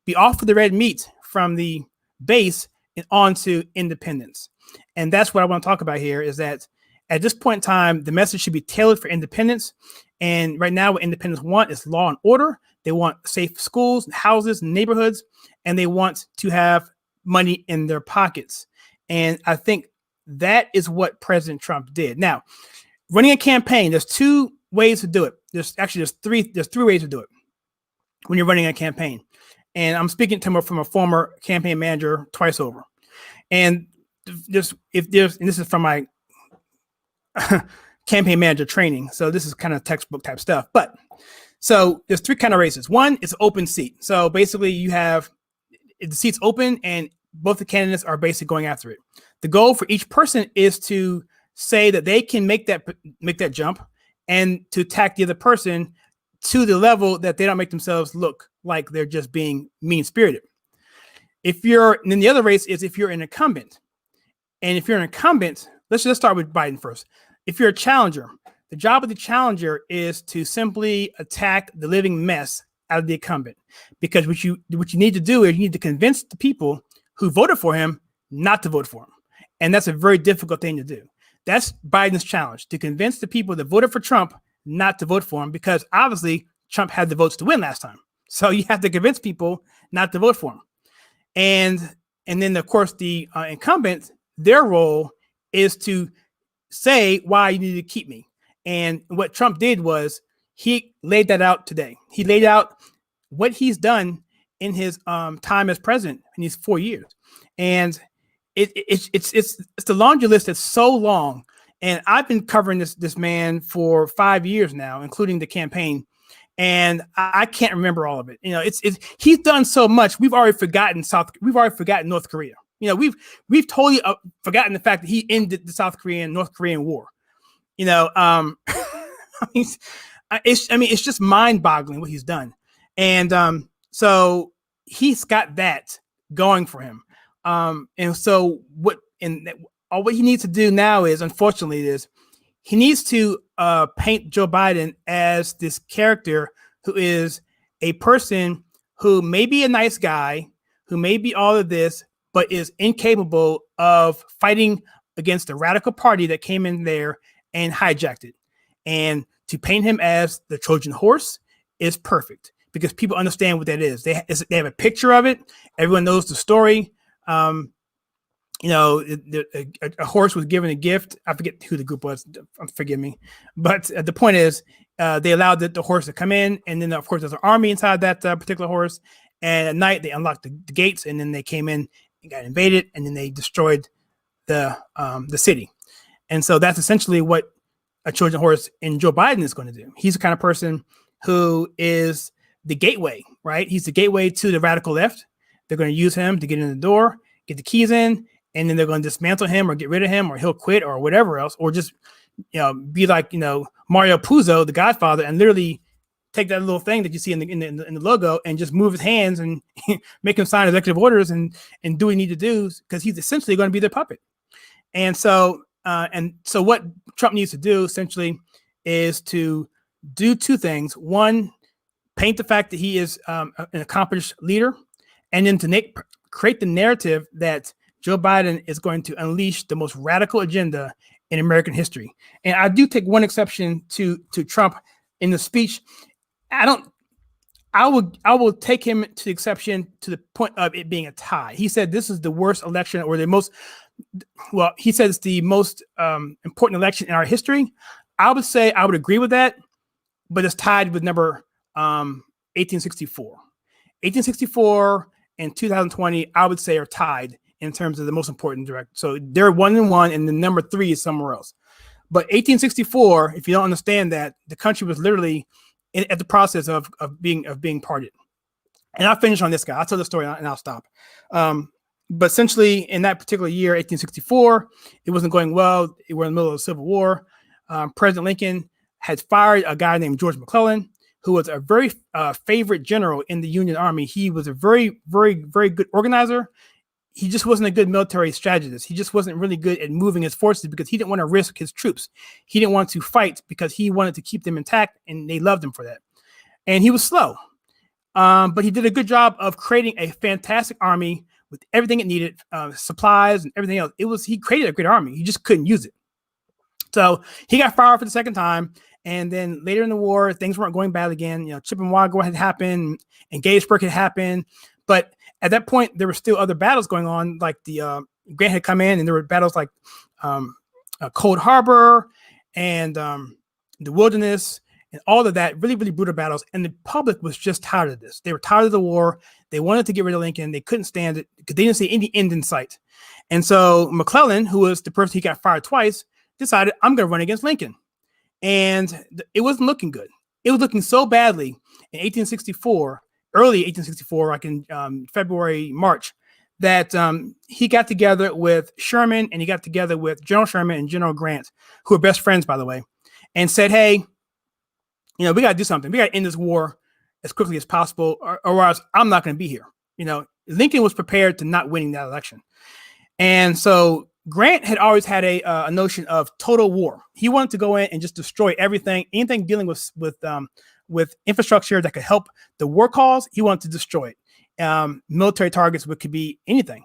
be off of the red meat from the base and onto independents. And that's what I want to talk about here, is that at this point in time, the message should be tailored for independents. And right now, what independents want is law and order. They want safe schools, houses, neighborhoods, and they want to have money in their pockets. And I think that is what President Trump did. Now, running a campaign, there's two ways to do it. There's three ways to do it when you're running a campaign. And I'm speaking to him from a former campaign manager twice over. And this is from my campaign manager training. So this is kind of textbook type stuff. But so there's three kind of races. One is open seat. So basically you have the seats open and both the candidates are basically going after it. The goal for each person is to say that they can make that jump and to attack the other person to the level that they don't make themselves look like they're just being mean-spirited. And then the other race is if you're an incumbent. And if you're an incumbent, let's start with Biden first. If you're a challenger, the job of the challenger is to simply attack the living mess out of the incumbent. Because what you need to do is you need to convince the people who voted for him not to vote for him. And that's a very difficult thing to do. That's Biden's challenge, to convince the people that voted for Trump not to vote for him, because obviously Trump had the votes to win last time. So you have to convince people not to vote for him. And then, of course, the incumbent, their role is to say why you need to keep me. And what Trump did was he laid that out today. He laid out what he's done in his time as president in these 4 years. And it's the laundry list that's so long. And I've been covering this man for 5 years now, including the campaign. And I can't remember all of it. He's done so much. We've already forgotten North Korea. We've totally forgotten the fact that he ended the North Korean war. It's just mind-boggling what he's done. And so he's got that going for him. And so what he needs to do now is, unfortunately, he needs to paint Joe Biden as this character who is a person who may be a nice guy, who may be all of this, but is incapable of fighting against the radical party that came in there and hijacked it. And to paint him as the Trojan horse is perfect, because people understand what that is. They have a picture of it. Everyone knows the story. A horse was given a gift. I forget who the group was. Forgive me. But the point is, they allowed the horse to come in. And then, of course, there's an army inside that particular horse. And at night, they unlocked the gates. And then they came in and got invaded. And then they destroyed the city. And so that's essentially what a Trojan horse in Joe Biden is going to do. He's the kind of person who is the gateway, right? He's the gateway to the radical left. They're going to use him to get in the door, get the keys in, and then they're going to dismantle him or get rid of him, or he'll quit or whatever else, or just be like Mario Puzo, the Godfather, and literally take that little thing that you see in the logo and just move his hands and make him sign executive orders and do what he need to do, because he's essentially going to be their puppet. And so what Trump needs to do essentially is to do two things. One, paint the fact that he is an accomplished leader, and then to create the narrative that Joe Biden is going to unleash the most radical agenda in in American history. And I do take one exception to Trump in the speech. I will take him to the exception to the point of it being a tie. He said this is the worst election, or the most, well, he said it's the most important election in our history. I would say I would agree with that, but it's tied with number 1864. 1864 and 2020, I would say, are tied in terms of the most important direct. So they're 1-1, and the number 3 is somewhere else. But 1864, if you don't understand that, the country was literally at the process of being parted. And I'll finish on this guy. I'll tell the story and I'll stop. But essentially, in that particular year, 1864, it wasn't going well. We were in the middle of the Civil War. President Lincoln had fired a guy named George McClellan, who was a very favorite general in the Union Army. He was a very, very, very good organizer. He just wasn't a good military strategist. He just wasn't really good at moving his forces because he didn't want to risk his troops. He didn't want to fight because he wanted to keep them intact, and they loved him for that. And he was slow, but he did a good job of creating a fantastic army with everything it needed, supplies and everything else. He created a great army. He just couldn't use it. So he got fired for the second time. And then later in the war, things weren't going bad again. Chippewa had happened, and Gettysburg had happened. But at that point, there were still other battles going on. Like Grant had come in, and there were battles like Cold Harbor and the Wilderness and all of that, really, really brutal battles. And the public was just tired of this. They were tired of the war. They wanted to get rid of Lincoln. They couldn't stand it because they didn't see any end in sight. And so McClellan, who was the person he got fired twice, decided, I'm going to run against Lincoln. And it wasn't looking good. It was looking so badly in 1864, early 1864, like in February, March, that he got together with Sherman, and he got together with General Sherman and General Grant, who are best friends, by the way, and said, hey, we got to do something. We got to end this war as quickly as possible, or else I'm not going to be here. Lincoln was prepared to not winning that election. And so Grant had always had a notion of total war. He wanted to go in and just destroy everything, anything dealing with infrastructure that could help the war cause. He wanted to destroy it. Military targets, which could be anything,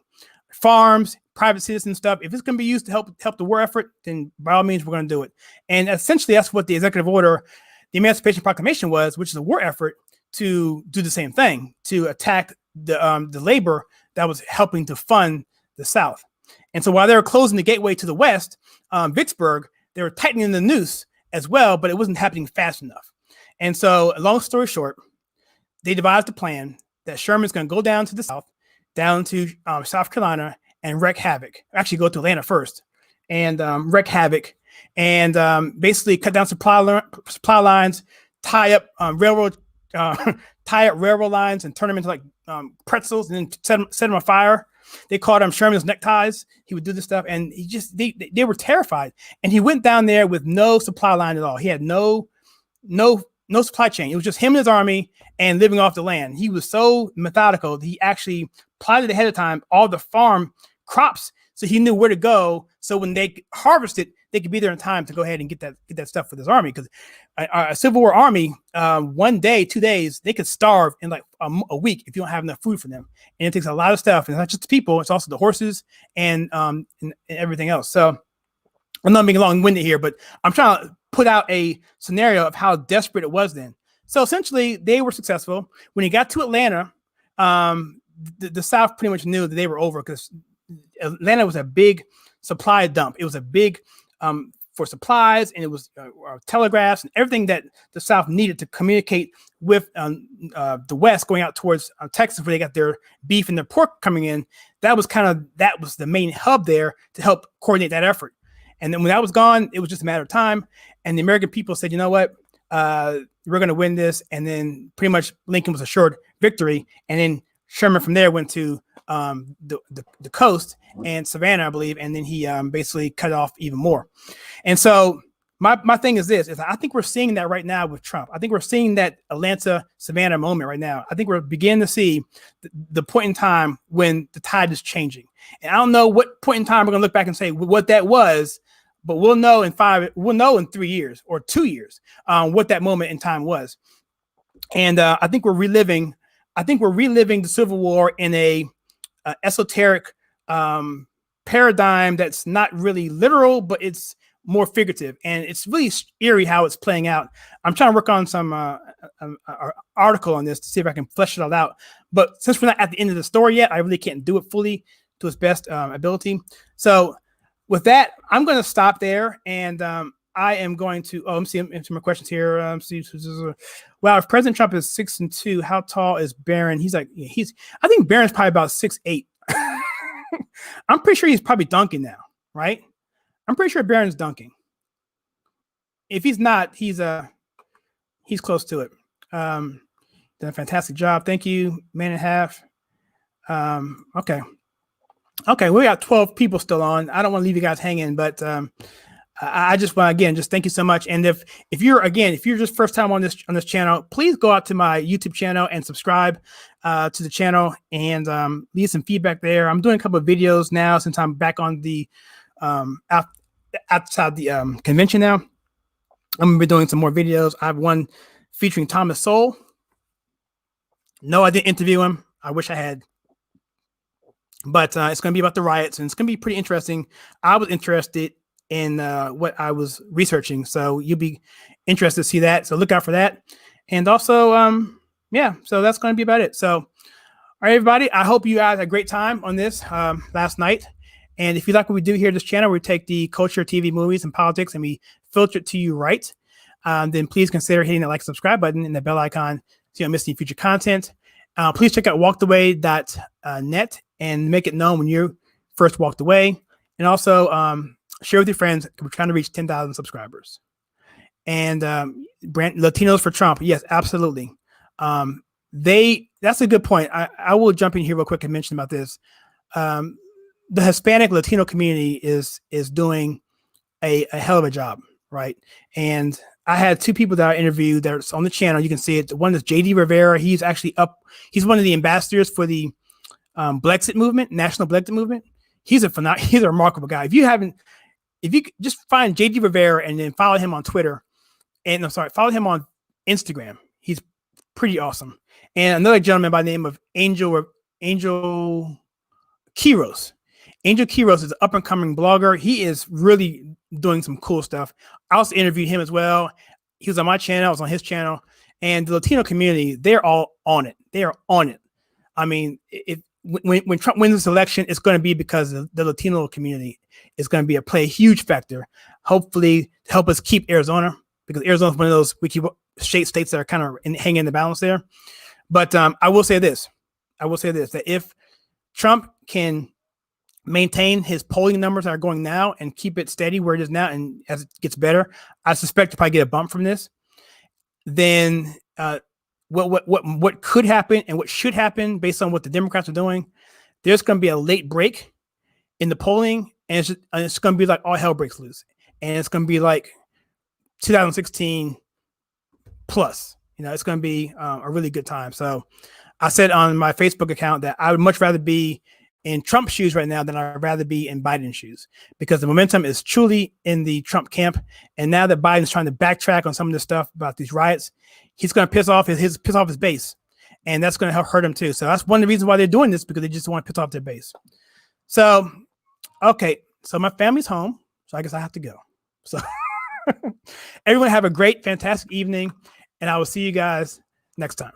farms, private citizen stuff. If it's going to be used to help the war effort, then by all means, we're going to do it. And essentially, that's what the executive order, the Emancipation Proclamation was, which is a war effort to do the same thing, to attack the labor that was helping to fund the South. And so while they were closing the gateway to the west, Vicksburg, they were tightening the noose as well, but it wasn't happening fast enough. And so, long story short, they devised a plan that Sherman's going to go down to the south, down to South Carolina, and wreak havoc. Actually, go to Atlanta first and wreak havoc, and basically cut down supply lines, tie up railroad lines, and turn them into like pretzels, and then set them on fire. They called him Sherman's neckties. He would do this stuff, and they were terrified. And he went down there with no supply line at all. He had no supply chain. It was just him and his army and living off the land. He was so methodical that he actually plotted ahead of time all the farm crops, so he knew where to go. So when they harvested, they could be there in time to go ahead and get that stuff for this army. Because a Civil War army, 1 day, 2 days, they could starve in like a week if you don't have enough food for them. And it takes a lot of stuff. And it's not just the people; it's also the horses and everything else. So I'm not being long-winded here, but I'm trying to put out a scenario of how desperate it was then. So essentially, they were successful. When he got to Atlanta, the South pretty much knew that they were over, because Atlanta was a big supply dump. It was a big for supplies, and it was telegraphs and everything that the South needed to communicate with the West, going out towards Texas, where they got their beef and their pork coming in. That was the main hub there to help coordinate that effort. And then when that was gone, it was just a matter of time. And the American people said, you know what, we're going to win this. And then pretty much Lincoln was assured victory. And then Sherman from there went to the coast and Savannah, I believe. And then he basically cut off even more. And so my thing is this, I think we're seeing that right now with Trump. I think we're seeing that Atlanta, Savannah moment right now. I think we're beginning to see the point in time when the tide is changing. And I don't know what point in time we're going to look back and say what that was, but we'll know in 3 years or 2 years what that moment in time was. And I think we're reliving the Civil War in a esoteric paradigm that's not really literal, but it's more figurative, and it's really eerie how it's playing out. I'm trying to work on some article on this to see if I can flesh it all out. But since we're not at the end of the story yet, I really can't do it fully to its best ability. So with that, I'm going to stop there, and I am going to. I'm seeing some questions here. Wow, if President Trump is 6'2", how tall is Barron? He's like, I think Barron's probably about 6'8". I'm pretty sure he's probably dunking now, right? I'm pretty sure Barron's dunking. If he's not, he's close to it. Done a fantastic job. Thank you, man and a half. Okay, we got 12 people still on. I don't want to leave you guys hanging, but I just want to, again, just thank you so much. And if you're just first time on this channel, please go out to my YouTube channel and subscribe to the channel and leave some feedback there. I'm doing a couple of videos now since I'm back on the outside the convention now. I'm gonna be doing some more videos. I have one featuring Thomas Sowell. No, I didn't interview him. I wish I had. But it's going to be about the riots, and it's going to be pretty interesting. I was interested in what I was researching, so you'll be interested to see that. So look out for that. And also, so that's going to be about it. So, all right, everybody, I hope you guys had a great time on this last night. And if you like what we do here at this channel, we take the culture, TV, movies, and politics, and we filter it to you right. Then please consider hitting that like, subscribe button and the bell icon so you don't miss any future content. Please check out walkedaway.net and make it known when you first walked away. And also share with your friends. We're trying to reach 10,000 subscribers. And Latinos for Trump. Yes, absolutely. That's a good point. I will jump in here real quick and mention about this. The Hispanic Latino community is doing a hell of a job, right? And I had two people that I interviewed that's on the channel. You can see it. The one is JD Rivera. He's actually up. He's one of the ambassadors for the Blexit movement, National Blexit movement. He's a remarkable guy. If you just find JD Rivera and then follow him on Twitter, follow him on Instagram. He's pretty awesome. And another gentleman by the name of Angel Quiros. Angel Quiros is an up-and-coming blogger. He is really doing some cool stuff. I also interviewed him as well. He was on my channel. I was on his channel. And the Latino community, they're all on it. They are on it. I mean, when Trump wins this election, it's going to be because the Latino community is going to play a huge factor, hopefully to help us keep Arizona, because Arizona is one of those states that are kind of hanging in the balance there. But I will say this, that if Trump can maintain his polling numbers that are going now and keep it steady where it is now, and as it gets better, I suspect to probably get a bump from this. Then what could happen and what should happen based on what the Democrats are doing, there's going to be a late break in the polling, and it's going to be like all hell breaks loose, and it's going to be like 2016 plus. It's going to be a really good time. So I said on my Facebook account that I would much rather be in Trump's shoes right now than I'd rather be in Biden's shoes, because the momentum is truly in the Trump camp. And now that Biden's trying to backtrack on some of this stuff about these riots, he's going to piss off his base, and that's going to hurt him too. So that's one of the reasons why they're doing this, because they just want to piss off their base. So, okay. So my family's home, so I guess I have to go. So everyone have a great, fantastic evening, and I will see you guys next time.